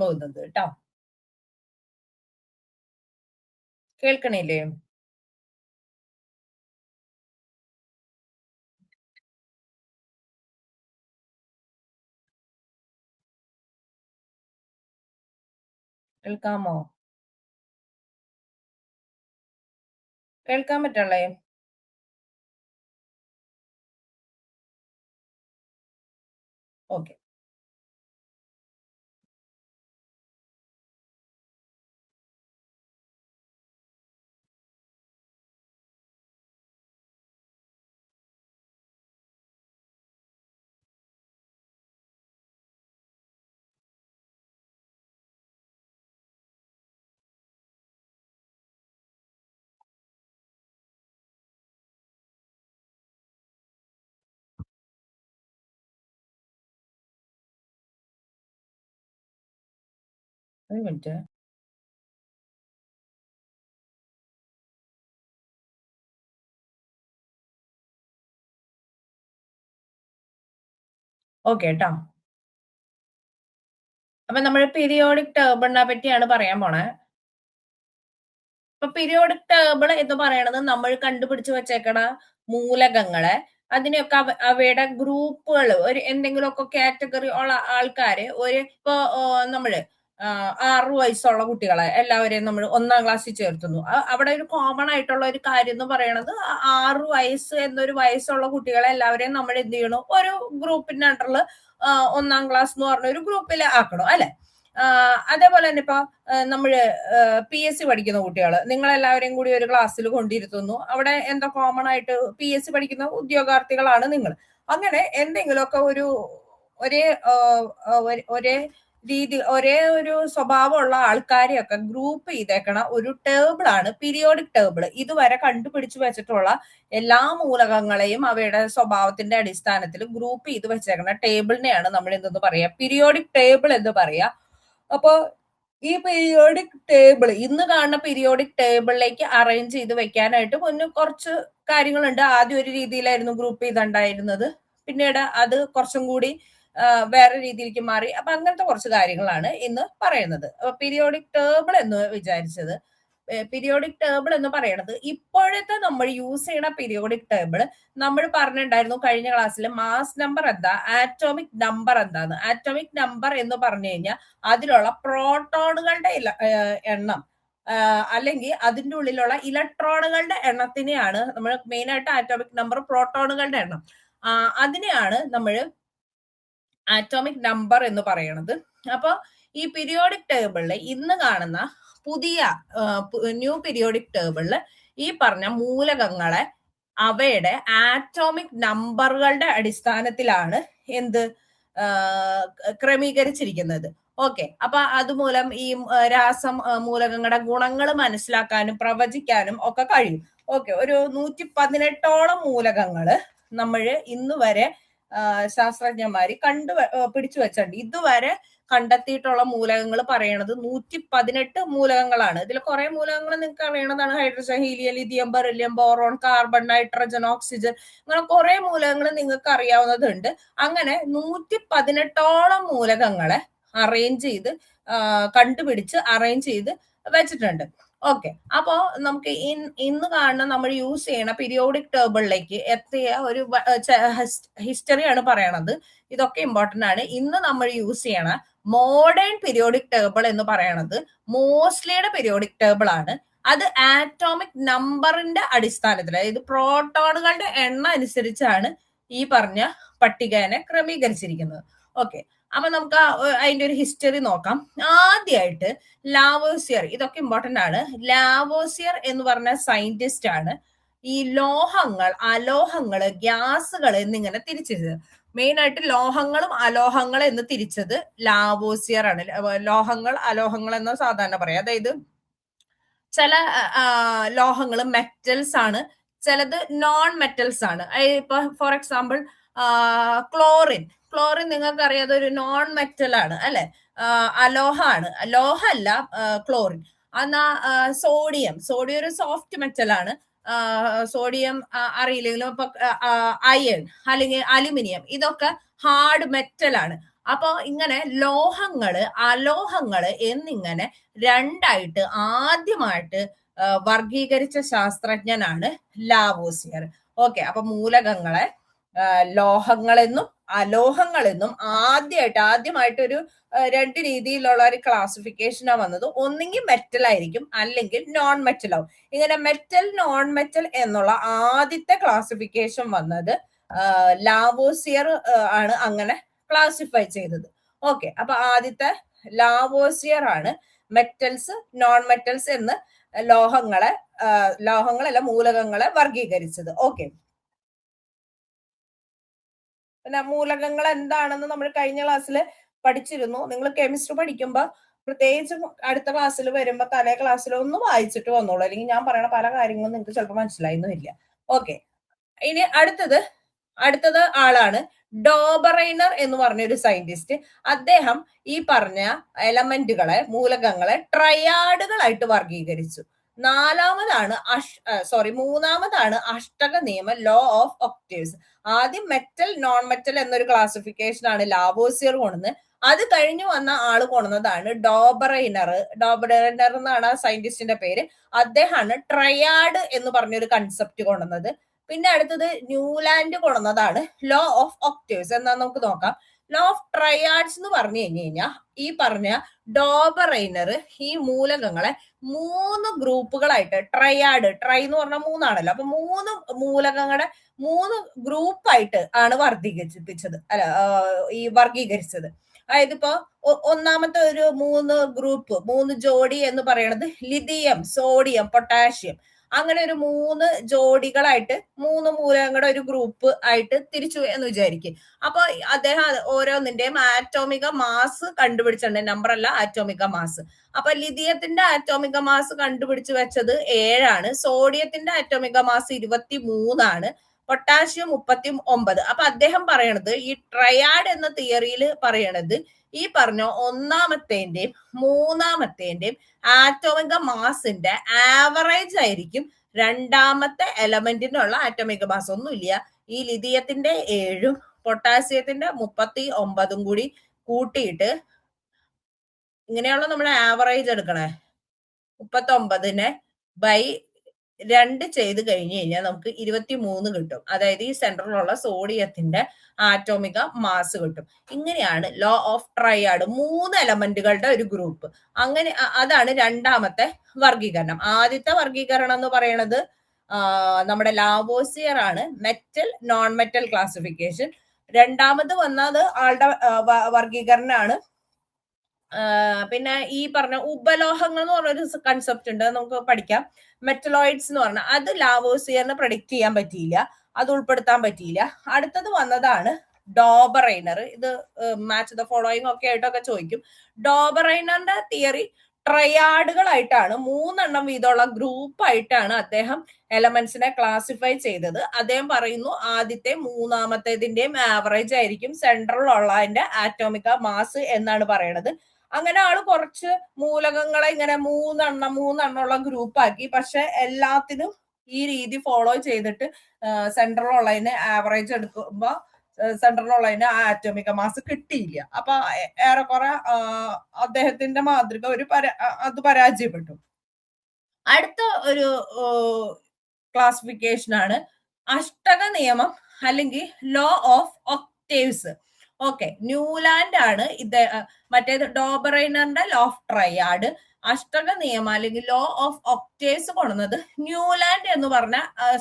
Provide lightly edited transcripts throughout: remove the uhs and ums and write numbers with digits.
പോകുന്നത് കേട്ടോ. കേൾക്കണില്ലേ? കേൾക്കാമോ? കേൾക്കാൻ പറ്റണല്ലേ? ഓക്കെ. ഒരു മിനിറ്റ്. ഓക്കെ കേട്ടോ. അപ്പൊ നമ്മൾ പീരിയോഡിക് ടേബിളിനെ പറ്റിയാണ് പറയാൻ പോണേ. ഇപ്പൊ പീരിയോഡിക് ടേബിൾ എന്ന് പറയണത് നമ്മൾ കണ്ടുപിടിച്ച് വെച്ചേക്കണ മൂലകങ്ങളെ അതിനെയൊക്കെ അവയുടെ ഗ്രൂപ്പുകൾ ഒരു എന്തെങ്കിലുമൊക്കെ കാറ്റഗറി ഉള്ള ആൾക്കാര് ഒരു ഇപ്പൊ നമ്മള് 6 വയസ്സുള്ള കുട്ടികളെ എല്ലാവരെയും നമ്മൾ 1-ാം ക്ലാസ്സിൽ ചേർത്തുന്നു. അവിടെ ഒരു കോമൺ ആയിട്ടുള്ള ഒരു കാര്യം എന്ന് പറയണത് 6 വയസ്സ് എന്നൊരു വയസ്സുള്ള കുട്ടികളെ എല്ലാവരെയും നമ്മൾ എന്ത് ചെയ്യണം, ഒരു ഗ്രൂപ്പിന്റെ അണ്ടറിൽ 1-ാം ക്ലാസ് എന്ന് പറഞ്ഞ ഒരു ഗ്രൂപ്പിൽ ആക്കണം അല്ലെ. അതേപോലെ തന്നെ ഇപ്പൊ നമ്മള് PSC പഠിക്കുന്ന കുട്ടികള് നിങ്ങളെല്ലാവരെയും കൂടി ഒരു ക്ലാസ്സിൽ കൊണ്ടിരുത്തുന്നു. അവിടെ എന്താ കോമൺ ആയിട്ട് PSC പഠിക്കുന്ന ഉദ്യോഗാർത്ഥികളാണ് നിങ്ങൾ. അങ്ങനെ എന്തെങ്കിലുമൊക്കെ ഒരു ഒരേ ഒരേ രീതി ഒരേ ഒരു സ്വഭാവമുള്ള ആൾക്കാരെയൊക്കെ ഗ്രൂപ്പ് ചെയ്തേക്കണ ഒരു ടേബിൾ ആണ് പീരിയോഡിക് ടേബിൾ. ഇതുവരെ കണ്ടുപിടിച്ചു വെച്ചിട്ടുള്ള എല്ലാ മൂലകങ്ങളെയും അവയുടെ സ്വഭാവത്തിന്റെ അടിസ്ഥാനത്തിൽ ഗ്രൂപ്പ് ചെയ്ത് വെച്ചേക്കണ ടേബിളിനെയാണ് നമ്മൾ എന്തെന്ന് പറയാ, പീരിയോഡിക് ടേബിൾ എന്ന് പറയാ. അപ്പൊ ഈ പീരിയോഡിക് ടേബിൾ ഇന്ന് കാണുന്ന പീരിയോഡിക് ടേബിളിലേക്ക് അറേഞ്ച് ചെയ്ത് വെക്കാനായിട്ട് മുന്നേ കുറച്ച് കാര്യങ്ങളുണ്ട്. ആദ്യം ഒരു രീതിയിലായിരുന്നു ഗ്രൂപ്പ് ചെയ്തുണ്ടായിരുന്നത്, പിന്നീട് അത് കുറച്ചും കൂടി വേറെ രീതിയിലേക്ക് മാറി. അപ്പൊ അങ്ങനത്തെ കുറച്ച് കാര്യങ്ങളാണ് ഇന്ന് പറയുന്നത്. പീരിയോഡിക് ടേബിൾ എന്ന് വിചാരിച്ചത്, പീരിയോഡിക് ടേബിൾ എന്ന് പറയുന്നത് ഇപ്പോഴത്തെ നമ്മൾ യൂസ് ചെയ്യുന്ന പീരിയോഡിക് ടേബിൾ നമ്മൾ പറഞ്ഞിട്ടുണ്ടായിരുന്നു കഴിഞ്ഞ ക്ലാസ്സിൽ മാസ് നമ്പർ എന്താ, ആറ്റോമിക് നമ്പർ എന്താന്ന്. ആറ്റോമിക് നമ്പർ എന്ന് പറഞ്ഞു കഴിഞ്ഞാൽ അതിലുള്ള പ്രോട്ടോണുകളുടെ എണ്ണം അല്ലെങ്കിൽ അതിന്റെ ഉള്ളിലുള്ള ഇലക്ട്രോണുകളുടെ എണ്ണത്തിനെയാണ് നമ്മൾ മെയിൻ ആയിട്ട് ആറ്റോമിക് നമ്പർ, പ്രോട്ടോണുകളുടെ എണ്ണം, അതിനെയാണ് നമ്മൾ ആറ്റോമിക് നമ്പർ എന്ന് പറയുന്നത്. അപ്പൊ ഈ പീരിയോഡിക് ടേബിളിൽ ഇന്ന് കാണുന്ന പുതിയ ന്യൂ പീരിയോഡിക് ടേബിളിൽ ഈ പറഞ്ഞ മൂലകങ്ങളെ അവയുടെ ആറ്റോമിക് നമ്പറുകളുടെ അടിസ്ഥാനത്തിലാണ് എന്ത് ക്രമീകരിച്ചിരിക്കുന്നത്. ഓക്കെ. അപ്പൊ അതുമൂലം ഈ മൂലകങ്ങളുടെ ഗുണങ്ങൾ മനസ്സിലാക്കാനും പ്രവചിക്കാനും ഒക്കെ കഴിയും. ഓക്കെ. ഒരു 118ഓളം മൂലകങ്ങള് നമ്മൾ ഇന്ന് വരെ ശാസ്ത്രജ്ഞന്മാര് പിടിച്ചു വെച്ചിട്ടുണ്ട്. ഇതുവരെ കണ്ടെത്തിയിട്ടുള്ള മൂലകങ്ങൾ പറയണത് 118 മൂലകങ്ങളാണ്. ഇതിൽ കുറെ മൂലകങ്ങൾ നിങ്ങൾക്ക് അറിയണതാണ്. Hydrogen, helium, lithium, beryllium, boron, carbon, nitrogen, oxygen, അങ്ങനെ കുറെ മൂലകങ്ങൾ നിങ്ങൾക്ക് അറിയാവുന്നതുണ്ട്. അങ്ങനെ 118ഓളം മൂലകങ്ങളെ അറേഞ്ച് ചെയ്ത് കണ്ടുപിടിച്ച് അറേഞ്ച് ചെയ്ത് വെച്ചിട്ടുണ്ട്. ഓക്കെ. അപ്പോ നമുക്ക് ഇന്ന് കാണുന്ന നമ്മൾ യൂസ് ചെയ്യണ പീരിയോഡിക് ടേബിളിലേക്ക് എത്തിയ ഒരു ഹിസ്റ്ററിയാണ് പറയണത്. ഇതൊക്കെ ഇമ്പോർട്ടന്റ് ആണ്. ഇന്ന് നമ്മൾ യൂസ് ചെയ്യണ മോഡേൺ പീരിയോഡിക് ടേബിൾ എന്ന് പറയണത് മോസ്ലിയുടെ പീരിയോഡിക് ടേബിൾ ആണ്. അത് ആറ്റോമിക് നമ്പറിന്റെ അടിസ്ഥാനത്തിൽ, അതായത് പ്രോട്ടോണുകളുടെ എണ്ണം അനുസരിച്ചാണ് ഈ പറഞ്ഞ പട്ടികനെ ക്രമീകരിച്ചിരിക്കുന്നത്. ഓക്കെ. അപ്പൊ നമുക്ക് അതിന്റെ ഒരു ഹിസ്റ്ററി നോക്കാം. ആദ്യമായിട്ട് ലാവോസിയർ, ഇതൊക്കെ ഇമ്പോർട്ടന്റ് ആണ്. ലാവോസിയർ എന്ന് പറഞ്ഞ സയന്റിസ്റ്റ് ആണ് ഈ ലോഹങ്ങൾ, അലോഹങ്ങള്, ഗ്യാസുകൾ എന്നിങ്ങനെ തിരിച്ചത്. മെയിൻ ആയിട്ട് ലോഹങ്ങളും അലോഹങ്ങൾ എന്ന് തിരിച്ചത് ലാവോസിയർ ആണ്. ലോഹങ്ങൾ അലോഹങ്ങൾ എന്ന് സാധാരണ പറയാം. അതായത് ചില ലോഹങ്ങൾ മെറ്റൽസ് ആണ്, ചിലത് നോൺ മെറ്റൽസ് ആണ്. ഇപ്പൊ ഫോർ എക്സാമ്പിൾ ക്ലോറിൻ, ക്ലോറിൻ നിങ്ങൾക്ക് അറിയാതെ ഒരു നോൺ മെറ്റൽ ആണ് അല്ലെ, അലോഹ ആണ്. ലോഹ അല്ല ക്ലോറിൻ. എന്നാ സോഡിയം, സോഡിയം ഒരു സോഫ്റ്റ് മെറ്റൽ ആണ്. സോഡിയം അറിയില്ലെങ്കിലും ഇപ്പൊ അയൺ അല്ലെങ്കിൽ അലുമിനിയം, ഇതൊക്കെ ഹാർഡ് മെറ്റൽ ആണ്. അപ്പൊ ഇങ്ങനെ ലോഹങ്ങള് അലോഹങ്ങള് എന്നിങ്ങനെ രണ്ടായിട്ട് ആദ്യമായിട്ട് വർഗീകരിച്ച ശാസ്ത്രജ്ഞനാണ് ലാവോസിയർ. ഓക്കെ, അപ്പൊ മൂലകങ്ങളെ ലോഹങ്ങളെന്നും അലോഹങ്ങളെന്നും ആദ്യമായിട്ട് ഒരു രണ്ട് രീതിയിലുള്ള ഒരു ക്ലാസിഫിക്കേഷനാ വന്നത്. ഒന്നെങ്കിൽ മെറ്റൽ ആയിരിക്കും, അല്ലെങ്കിൽ നോൺ മെറ്റൽ ആവും. ഇങ്ങനെ മെറ്റൽ നോൺ മെറ്റൽ എന്നുള്ള ആദ്യത്തെ ക്ലാസിഫിക്കേഷൻ വന്നത് ലാവോസിയർ ആണ് അങ്ങനെ ക്ലാസിഫൈ ചെയ്തത്. ഓക്കെ, അപ്പൊ ആദ്യത്തെ ലാവോസിയർ ആണ് മെറ്റൽസ് നോൺ മെറ്റൽസ് എന്ന് ലോഹങ്ങളല്ല മൂലകങ്ങളെ വർഗീകരിച്ചത്. ഓക്കെ, പിന്നെ മൂലകങ്ങൾ എന്താണെന്ന് നമ്മൾ കഴിഞ്ഞ ക്ലാസ്സിൽ പഠിച്ചിരുന്നു. നിങ്ങൾ കെമിസ്ട്രി പഠിക്കുമ്പോൾ പ്രത്യേകിച്ചും അടുത്ത ക്ലാസ്സിൽ വരുമ്പോ തലേ ക്ലാസ്സിൽ ഒന്ന് വായിച്ചിട്ട് വന്നോളൂ, അല്ലെങ്കിൽ ഞാൻ പറയണ പല കാര്യങ്ങളും നിങ്ങൾക്ക് ചിലപ്പോൾ മനസ്സിലായിരുന്നില്ല. ഓക്കെ, ഇനി അടുത്തത് ആളാണ് ഡോബറൈനർ എന്ന് പറഞ്ഞ ഒരു സയന്റിസ്റ്റ്. അദ്ദേഹം ഈ പറഞ്ഞ എലമെന്റുകളെ മൂലകങ്ങളെ ട്രയാഡുകളായിട്ട് വർഗീകരിച്ചു. മൂന്നാമതാണ് അഷ്ടക നിയമം, ലോ ഓഫ് ഒക്ടേവ്സ്. ആദ്യം മെറ്റൽ നോൺ മെറ്റൽ എന്നൊരു ക്ലാസിഫിക്കേഷൻ ആണ് ലാവോസിയർ കൊണ്ടുവന്നത്. അത് കഴിഞ്ഞു വന്ന ആള് കൊണ്ടുവന്നതാണ് ഡോബറൈനർ എന്നാണ് ആ സയന്റിസ്റ്റിന്റെ പേര്. അദ്ദേഹമാണ് ട്രയാഡ് എന്ന് പറഞ്ഞൊരു കൺസെപ്റ്റ് കൊണ്ടുവന്നത്. പിന്നെ അടുത്തത് ന്യൂലാൻഡ് കൊണ്ടുവന്നതാണ് ലോ ഓഫ് ഒക്ടേവ്സ്. എന്നാ നമുക്ക് നോക്കാം. ലോ ഓഫ് ട്രയാഡ്സ് എന്ന് പറഞ്ഞു കഴിഞ്ഞാൽ ഈ പറഞ്ഞ ഡോബറൈനർ ഈ മൂലകങ്ങളെ 3 ഗ്രൂപ്പുകളായിട്ട്, ട്രൈ എന്ന് പറഞ്ഞാൽ 3 ആണല്ലോ, അപ്പൊ 3 മൂലകങ്ങളുടെ 3 ഗ്രൂപ്പായിട്ട് ആണ് വർഗീകരിച്ചത്. അതായത് ഇപ്പോ ഒന്നാമത്തെ ഒരു 3 ജോഡി എന്ന് പറയുന്നത് ലിഥിയം, സോഡിയം, പൊട്ടാഷ്യം, അങ്ങനെ ഒരു 3 ജോഡികളായിട്ട് 3 മൂലകങ്ങളുടെ ഒരു ഗ്രൂപ്പ് ആയിട്ട് തിരിച്ചു എന്ന് വിചാരിക്കും. അപ്പൊ അദ്ദേഹം ഓരോന്നിന്റെയും ആറ്റോമിക മാസ് കണ്ടുപിടിച്ചിട്ടുണ്ട്, നമ്പർ അല്ല, ആറ്റോമിക മാസ്. അപ്പൊ ലിഥിയത്തിന്റെ ആറ്റോമിക മാസ് കണ്ടുപിടിച്ചു വെച്ചത് 7ആണ്, സോഡിയത്തിന്റെ ആറ്റോമിക മാസ് 23ആണ്, പൊട്ടാഷ്യം 39. അപ്പൊ അദ്ദേഹം പറയണത് ഈ ട്രയാഡ് എന്ന തിയറിയിൽ പറയണത് ഈ പറഞ്ഞ ഒന്നാമത്തേന്റെയും മൂന്നാമത്തേന്റെയും ആറ്റോമിക മാസിന്റെ ആവറേജ് ആയിരിക്കും രണ്ടാമത്തെ എലമെന്റിനുള്ള ആറ്റോമിക മാസ്. ഒന്നുമില്ല, ഈ ലിഥിയത്തിന്റെ 7ഉം പൊട്ടാസ്യത്തിന്റെ 39ഉം കൂടി കൂട്ടിയിട്ട് ഇങ്ങനെയുള്ള നമ്മുടെ ആവറേജ് എടുക്കണേ, 39നെ ബൈ 2 ചെയ്ത് കഴിഞ്ഞു കഴിഞ്ഞാൽ നമുക്ക് 23 കിട്ടും. അതായത് ഈ സെന്ററിലുള്ള സോഡിയത്തിന്റെ ആറ്റോമിക മാസ് കിട്ടും. ഇങ്ങനെയാണ് ലോ ഓഫ് ട്രയാഡ്, 3 എലമെന്റുകളുടെ ഒരു ഗ്രൂപ്പ്. അങ്ങനെ അതാണ് രണ്ടാമത്തെ വർഗീകരണം. ആദ്യത്തെ വർഗീകരണം എന്ന് പറയുന്നത് നമ്മുടെ ലാവോസിയർ ആണ്, മെറ്റൽ നോൺ മെറ്റൽ ക്ലാസിഫിക്കേഷൻ. രണ്ടാമത് വന്നത് ആളുടെ വർഗീകരണമാണ്. പിന്നെ ഈ പറഞ്ഞ ഉപലോഹങ്ങൾ എന്ന് പറഞ്ഞൊരു കൺസെപ്റ്റ് ഉണ്ട്, നമുക്ക് പഠിക്കാം. മെറ്റലോയിഡ്സ് എന്ന് പറഞ്ഞാൽ അത് ലാവോസിയറിന് പ്രഡിക്റ്റ് ചെയ്യാൻ പറ്റിയില്ല, അത് ഉൾപ്പെടുത്താൻ പറ്റിയില്ല. അടുത്തത് വന്നതാണ് ഡോബറൈനർ. ഇത് മാച്ച് ദ ഫോളോയിങ് ഒക്കെ ആയിട്ടൊക്കെ ചോദിക്കും. ഡോബറൈനറിന്റെ തിയറി ട്രയാഡുകളായിട്ടാണ്, 3 എണ്ണം വീതമുള്ള ഗ്രൂപ്പ് ആയിട്ടാണ് അദ്ദേഹം എലമെന്റ്സിനെ ക്ലാസിഫൈ ചെയ്തത്. അദ്ദേഹം പറയുന്നു ആദ്യത്തെ മൂന്നാമത്തേതിന്റെയും ആവറേജ് ആയിരിക്കും സെൻട്രലുള്ള അതിന്റെ ആറ്റോമിക മാസ് എന്നാണ് പറയണത്. അങ്ങനെ ആള് കുറച്ച് മൂലകങ്ങളെ ഇങ്ങനെ മൂന്നെണ്ണമുള്ള ഗ്രൂപ്പ് ആക്കി. പക്ഷെ എല്ലാത്തിനും ഈ രീതി ഫോളോ ചെയ്തിട്ട് സെൻട്രലുള്ളതിന് ആവറേജ് എടുക്കുമ്പോ സെൻട്രലുള്ളതിന് ആ ആറ്റോമിക മാസ് കിട്ടിയില്ല. അപ്പൊ ഏറെക്കുറെ അദ്ദേഹത്തിന്റെ മാതൃക അത് പരാജയപ്പെട്ടു. അടുത്ത ഒരു ക്ലാസിഫിക്കേഷൻ ആണ് അഷ്ടക നിയമം, അല്ലെങ്കിൽ law of octaves. Okay, Newland ആണ് മറ്റേത് ഡോബറൈനറിന്റെ ലോ ഓഫ് ട്രയാഡ്. അഷ്ടക നിയമം അല്ലെങ്കിൽ ലോ ഓഫ് ഒക്ടേവ്സ് കൊണ്ടുവന്നത് ന്യൂലാൻഡ് എന്ന് പറഞ്ഞ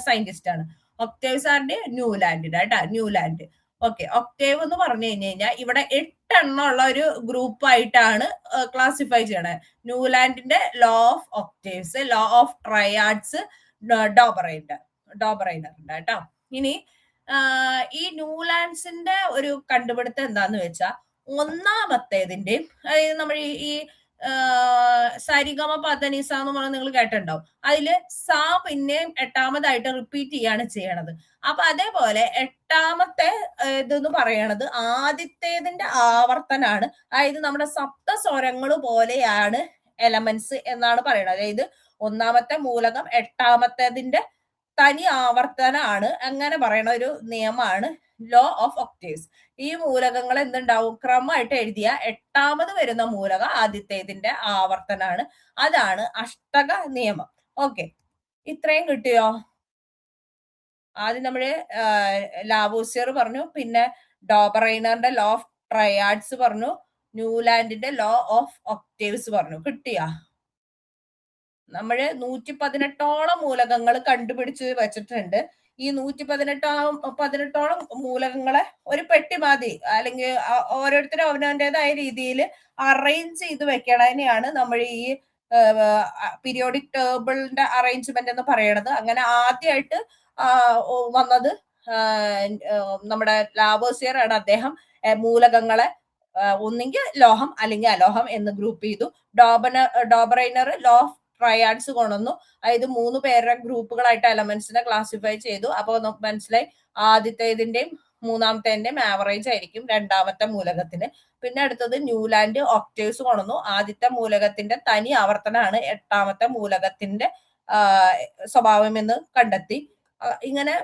സയന്റിസ്റ്റ് ആണ്. ഒക്ടേവ്സ് ആറിന്റെ ന്യൂലാൻഡിന്റെ കേട്ടാ, ന്യൂലാൻഡ്. ഓക്കെ, ഒക്ടേവ് എന്ന് പറഞ്ഞു കഴിഞ്ഞാൽ ഇവിടെ 8 എണ്ണം ഉള്ള ഒരു ഗ്രൂപ്പ് ആയിട്ടാണ് ക്ലാസിഫൈ ചെയ്യണത്. ന്യൂലാൻഡിന്റെ law of octaves, law of triads, ഡോബറൈനറിന്റെ കേട്ടോ. ഇനി ഈ ന്യൂലാൻഡ്സിന്റെ ഒരു കണ്ടുപിടുത്തം എന്താന്ന് വെച്ചാൽ ഒന്നാമത്തേതിന്റെയും, അതായത് നമ്മൾ ഈ സരിഗമ പതനിസ എന്ന് പറഞ്ഞാൽ നിങ്ങൾ കേട്ടിട്ടുണ്ടാവും. അതില് സ പിന്നെയും 8ാമതായിട്ട് റിപ്പീറ്റ് ചെയ്യാണ് ചെയ്യണത്. അപ്പൊ അതേപോലെ 8ാമത്തെ ഇതെന്ന് പറയണത് ആദ്യത്തേതിന്റെ ആവർത്തനാണ്. അതായത് നമ്മുടെ സപ്തസ്വരങ്ങൾ പോലെയാണ് എലമെന്റ്സ് എന്നാണ് പറയുന്നത്. അതായത് ഒന്നാമത്തെ മൂലകം 8ാമത്തേതിന്റെ തനി ആവർത്തനാണ്, അങ്ങനെ പറയുന്ന ഒരു നിയമമാണ് ലോ ഓഫ് ഒക്ടേവ്സ്. ഈ മൂലകങ്ങൾ എന്തുണ്ടാവും? ക്രമമായിട്ട് എഴുതിയ 8ാമത് വരുന്ന മൂലക ആദ്യത്തേതിന്റെ ആവർത്തനാണ്. അതാണ് അഷ്ടക നിയമം. ഓക്കെ, ഇത്രയും കിട്ടിയോ? ആദ്യം നമ്മള് ലാവോസിയർ പറഞ്ഞു, പിന്നെ ഡോബറൈനറിന്റെ ലോ ഓഫ് ട്രയാഡ്സ് പറഞ്ഞു, ന്യൂലാൻഡിന്റെ ലോ ഓഫ് ഒക്ടേവ്സ് പറഞ്ഞു. കിട്ടിയാ? നമ്മള് 118ഓളം മൂലകങ്ങൾ കണ്ടുപിടിച്ച് വെച്ചിട്ടുണ്ട്. ഈ 118ഓളം മൂലകങ്ങളെ ഒരു പെട്ടി മതി, അല്ലെങ്കിൽ ഓരോരുത്തരും അവനവൻ്റെതായ രീതിയിൽ അറേഞ്ച് ചെയ്ത് വെക്കണതിനെയാണ് നമ്മൾ ഈ പീരിയോഡിക് ടേബിളിന്റെ അറേഞ്ച്മെന്റ് എന്ന് പറയണത്. അങ്ങനെ ആദ്യമായിട്ട് വന്നത് നമ്മുടെ ലാവോസിയർ ആണ്. അദ്ദേഹം മൂലകങ്ങളെ ഒന്നെങ്കിൽ ലോഹം അല്ലെങ്കിൽ അലോഹം എന്ന് ഗ്രൂപ്പ് ചെയ്തു. ഡോബറൈനർ ലോ ഓഫ് ട്രയാഡ്സ് കൊണ്ടുവന്നു. അതായത് 3 പേരുടെ ഗ്രൂപ്പുകളായിട്ട് എലമെന്റ്സിനെ ക്ലാസിഫൈ ചെയ്തു. അപ്പൊ നമുക്ക് മനസ്സിലായി ആദ്യത്തേതിന്റെയും മൂന്നാമത്തേന്റെയും ആവറേജ് ആയിരിക്കും രണ്ടാമത്തെ മൂലകത്തിന്. പിന്നെ അടുത്തത് ന്യൂലാൻഡ് ഒക്ടേവ്സ് കൊണ്ടുവന്നു. ആദ്യത്തെ മൂലകത്തിന്റെ തനി ആവർത്തനമാണ് 8ാമത്തെ മൂലകത്തിന്റെ സ്വഭാവം എന്ന് കണ്ടെത്തി. ഇങ്ങനെ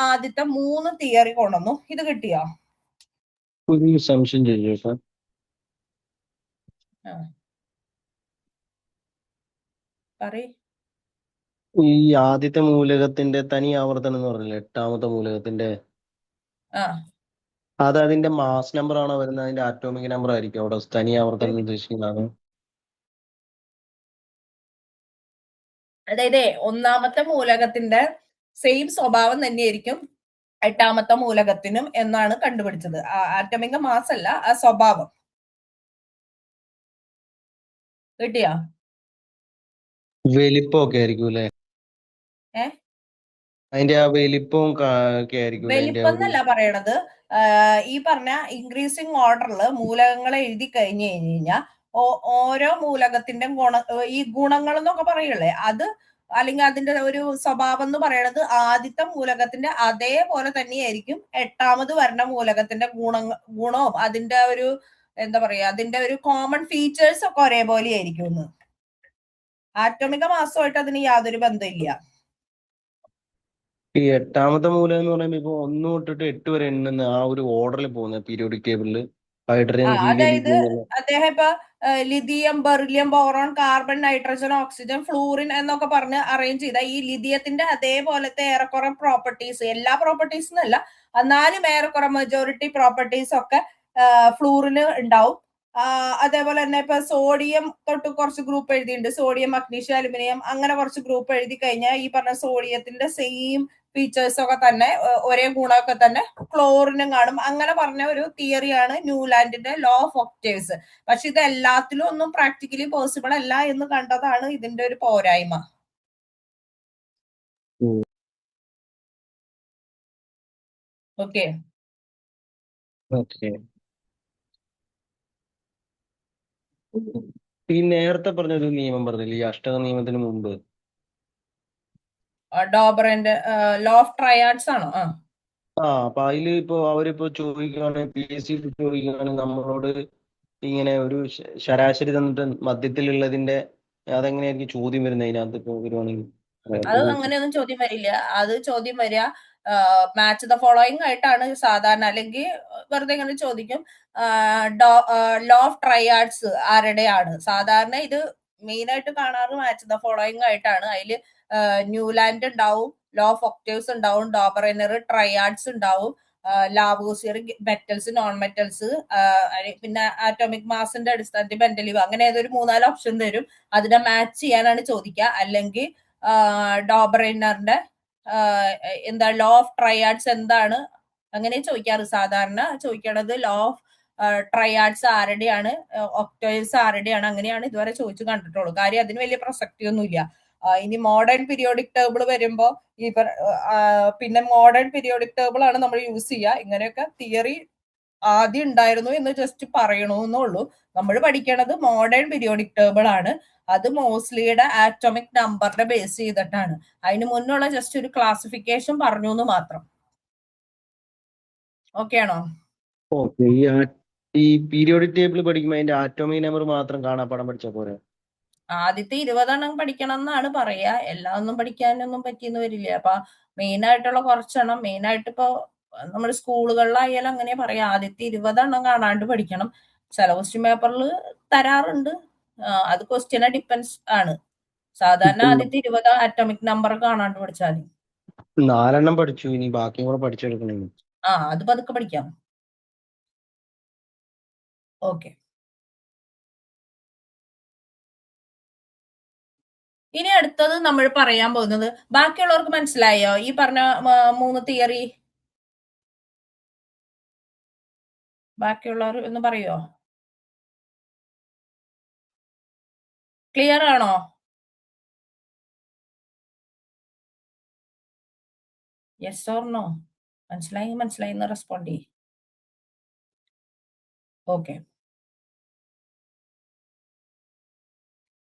ആദ്യത്തെ 3 തിയറി കൊണ്ടുവന്നു. ഇത് കിട്ടിയോ? ഒരു സംശയം ചോദിച്ചോട്ടെ. ഈ ആദ്യത്തെ മൂലകത്തിന്റെ തനി ആവർത്തനം എന്ന് പറഞ്ഞില്ലേ, 8ാമത്തെ മൂലകത്തിന്റെ, അത് അതിന്റെ മാസ് നമ്പർ ആണോ വരുന്നത്? അതിന്റെ ആറ്റോമിക് നമ്പർ ആയിരിക്കും അവിടെ തനി ആവർത്തനം ഉദ്ദേശിക്കുന്നതാണ്? അതായത് ഒന്നാമത്തെ മൂലകത്തിന്റെ സെയിം സ്വഭാവം തന്നെയായിരിക്കും 8ാമത്തെ മൂലകത്തിനും എന്നാണ് കണ്ടുപിടിച്ചത്. ആറ്റോമിക മാസ് അല്ല, ആ സ്വഭാവം. കിട്ടിയാ? വലിപ്പമൊക്കെ ആയിരിക്കും അല്ലെ? അതിന്റെ ആ വലിപ്പവും ഒക്കെ ആയിരിക്കും. വലിപ്പം എന്നല്ല പറയണത്. ഈ പറഞ്ഞ ഇൻക്രീസിങ് ഓർഡറിൽ മൂലകങ്ങളെ എഴുതി കഴിഞ്ഞു കഴിഞ്ഞാൽ ഓരോ മൂലകത്തിന്റെ ഈ ഗുണങ്ങൾ എന്നൊക്കെ പറയൂലേ, അത് അല്ലെങ്കിൽ അതിന്റെ ഒരു സ്വഭാവം എന്ന് പറയുന്നത് ആദ്യത്തെ മൂലകത്തിന്റെ അതേപോലെ തന്നെയായിരിക്കും 8ാമത് വരുന്ന മൂലകത്തിന്റെ ഗുണവും അതിന്റെ ഒരു എന്താ പറയാ, അതിന്റെ ഒരു കോമൺ ഫീച്ചേഴ്സ് ഒക്കെ ഒരേപോലെ ആയിരിക്കും. ആറ്റോമിക മാസമായിട്ട് അതിന് യാതൊരു ബന്ധമില്ല. ഈ 8ാമത്തെ മൂലകം എന്ന് പറയുമ്പോൾ ഇപ്പൊ 1 തൊട്ടിട്ട് 8 വരെ എണ്ണുന്ന ആ ഒരു ഓർഡറിൽ പോകുന്ന പീരിയോഡിക് ടേബിളില് ഹൈഡ്രജൻ, ഹീലിയം, അതായത് ലിഥിയം. അദ്ദേഹം ഇപ്പൊ lithium, beryllium, boron, carbon, nitrogen, oxygen, fluorine എന്നൊക്കെ പറഞ്ഞ് അറേഞ്ച് ചെയ്ത ഈ ലിഥിയത്തിന്റെ അതേപോലത്തെ ഏറെക്കുറെ പ്രോപ്പർട്ടീസ്, എല്ലാ പ്രോപ്പർട്ടീസ് എന്നല്ല എന്നാലും ഏറെക്കുറെ മെജോറിറ്റി പ്രോപ്പർട്ടീസ് ഒക്കെ ഫ്ലൂറിന് ഉണ്ടാവും. അതേപോലെ തന്നെ ഇപ്പൊ സോഡിയം തൊട്ട് കുറച്ച് ഗ്രൂപ്പ് എഴുതിയിട്ടുണ്ട്. സോഡിയം, മഗ്നീഷ്യം, അലുമിനിയം, അങ്ങനെ കുറച്ച് ഗ്രൂപ്പ് എഴുതി കഴിഞ്ഞാൽ ഈ പറഞ്ഞ സോഡിയത്തിന്റെ സെയിം ഫീച്ചേഴ്സ് ഒക്കെ തന്നെ, ഒരേ ഗുണമൊക്കെ തന്നെ ക്ലോറിനും കാണും. അങ്ങനെ പറഞ്ഞ ഒരു തിയറിയാണ് ന്യൂലാൻഡിന്റെ ലോ ഓഫ് ഒക്ടേവ്സ്. പക്ഷെ ഇത് എല്ലാത്തിലും ഒന്നും പ്രാക്ടിക്കലി പോസിബിൾ അല്ല എന്ന് കണ്ടതാണ് ഇതിന്റെ ഒരു പോരായ്മ. ഓക്കെ, ഈ നേരത്തെ പറഞ്ഞൊരു നിയമം പറഞ്ഞില്ലേ, ഈ അഷ്ടക നിയമത്തിന് മുമ്പ്? ഡോബറിന്റെ ലോ ഓഫ് ട്രയാഡ്സ് ആണോ? അപ്പൊ അതില് ഇപ്പൊ അവരിപ്പോ ചോദിക്കുകയാണെങ്കിൽ, PSC ചോദിക്കുകയാണെങ്കിൽ നമ്മളോട് ഇങ്ങനെ ഒരു ശരാശരി തന്നിട്ട് മധ്യത്തിലുള്ളതിന്റെ അതെങ്ങനെയായിരിക്കും ചോദ്യം വരുന്നത് അതിനകത്ത് ഇപ്പൊ വരുവാണെങ്കിൽ? അത് അങ്ങനെയൊന്നും ചോദ്യം വരില്ല. അത് ചോദ്യം വരിക മാച്ച് ദ ഫോളോയിങ് ആയിട്ടാണ് സാധാരണ. അല്ലെങ്കിൽ വെറുതെ ഇങ്ങനെ ചോദിക്കും ലോ ഓഫ് ട്രയാഡ്സ് ആരുടെയാണ്. സാധാരണ ഇത് മെയിൻ ആയിട്ട് കാണാറ് മാച്ച് ദ ഫോളോയിങ് ആയിട്ടാണ്. അതിൽ ന്യൂലാൻഡ് ഉണ്ടാവും, ലോ ഓഫ് ഒക്ടേവ്സ് ഉണ്ടാവും, ഡോബറൈനർ ട്രയാഡ്സ് ഉണ്ടാവും, ലാവോസിയർ മെറ്റൽസ്, നോൺ മെറ്റൽസ്, പിന്നെ ആറ്റോമിക് മാസിന്റെ അടിസ്ഥാനത്തിൽ ബെന്റലിവ്, അങ്ങനെ ഏതൊരു 3-4 ഓപ്ഷൻ തരും. അതിനെ മാച്ച് ചെയ്യാനാണ് ചോദിക്കുക. അല്ലെങ്കിൽ ഡോബറൈനറിന്റെ എന്താ ലോ ഓഫ് ട്രയാഡ്സ് എന്താണ് അങ്ങനെ ചോദിക്കാറ്. സാധാരണ ചോദിക്കണത് ലോ ഓഫ് ട്രയാഡ്സ് ആരുടെയാണ്, ഒക്ടേവ്സ് ആരുടെയാണ്, അങ്ങനെയാണ് ഇതുവരെ ചോദിച്ചു കണ്ടിട്ടുള്ളൂ. കാര്യം അതിന് വലിയ പ്രസക്തിയൊന്നുമില്ല. ഇനി മോഡേൺ പീരിയോഡിക് ടേബിൾ വരുമ്പോ പിന്നെ മോഡേൺ പീരിയോഡിക് ടേബിൾ ആണ് നമ്മൾ യൂസ് ചെയ്യുക. ഇങ്ങനെയൊക്കെ തിയറി ആദ്യം ഉണ്ടായിരുന്നു എന്ന് ജസ്റ്റ് പറയണമെന്നുള്ളൂ. നമ്മൾ പഠിക്കണത് മോഡേൺ പീരിയോഡിക് ടേബിൾ ആണ്. അത് മോസ്ലിയുടെ ആറ്റോമിക് നമ്പറിനെ ബേസ് ചെയ്തിട്ടാണ്. അതിന് മുന്നുള്ള ജസ്റ്റ് ഒരു ക്ലാസിഫിക്കേഷൻ പറഞ്ഞു എന്ന് മാത്രം. ഓക്കെ ആണോ? ഓക്കെ. ഈ പീരിയോഡിക് ടേബിൾ പഠിക്കുമ്പോൾ അതിന്റെ ആറ്റോമിക് നമ്പർ മാത്രം കാണാപ്പാഠം പഠിച്ചാൽ പോരെ? ആദ്യത്തെ 20 പഠിക്കണം എന്നാണ് പറയാ. എല്ലാം ഒന്നും പഠിക്കാനൊന്നും പറ്റിയെന്ന് വരില്ല. അപ്പൊ മെയിൻ ആയിട്ടുള്ള കുറച്ചെണ്ണം, മെയിൻ ആയിട്ട് ഇപ്പൊ നമ്മുടെ സ്കൂളുകളിലായാലും അങ്ങനെ പറയാം, ആദ്യത്തെ 20 എണ്ണം കാണാണ്ട് പഠിക്കണം. ചില ക്വസ്റ്റ്യൻ പേപ്പറിൽ തരാറുണ്ട്. അത് ക്വസ്റ്റ്യനെ ഡിപ്പെൻസ് ആണ്. സാധാരണ ഇപ്പം ആദ്യത്തെ 20 ആറ്റോമിക് നമ്പർ കാണാണ്ട് പഠിച്ചാൽ മതി. 4 പഠിച്ചു, ഇനി ബാക്കിയും കൂടെ പഠിച്ചെടുക്കണേ. അത് പതുക്കെ പഠിക്കാം. ഓക്കെ. ഇനി അടുത്തത് നമ്മൾ പറയാൻ പോകുന്നത്, ബാക്കിയുള്ളവർക്ക് മനസ്സിലായോ ഈ പറഞ്ഞ 3 തിയറി? ബാക്കിയുള്ളവർ ഒന്ന് പറയോ? ക്ലിയർ ആണോ? Yes or no? മനസ്സിലായി എന്ന് റെസ്പോണ്ട് ചെയ്യും. ഓക്കെ.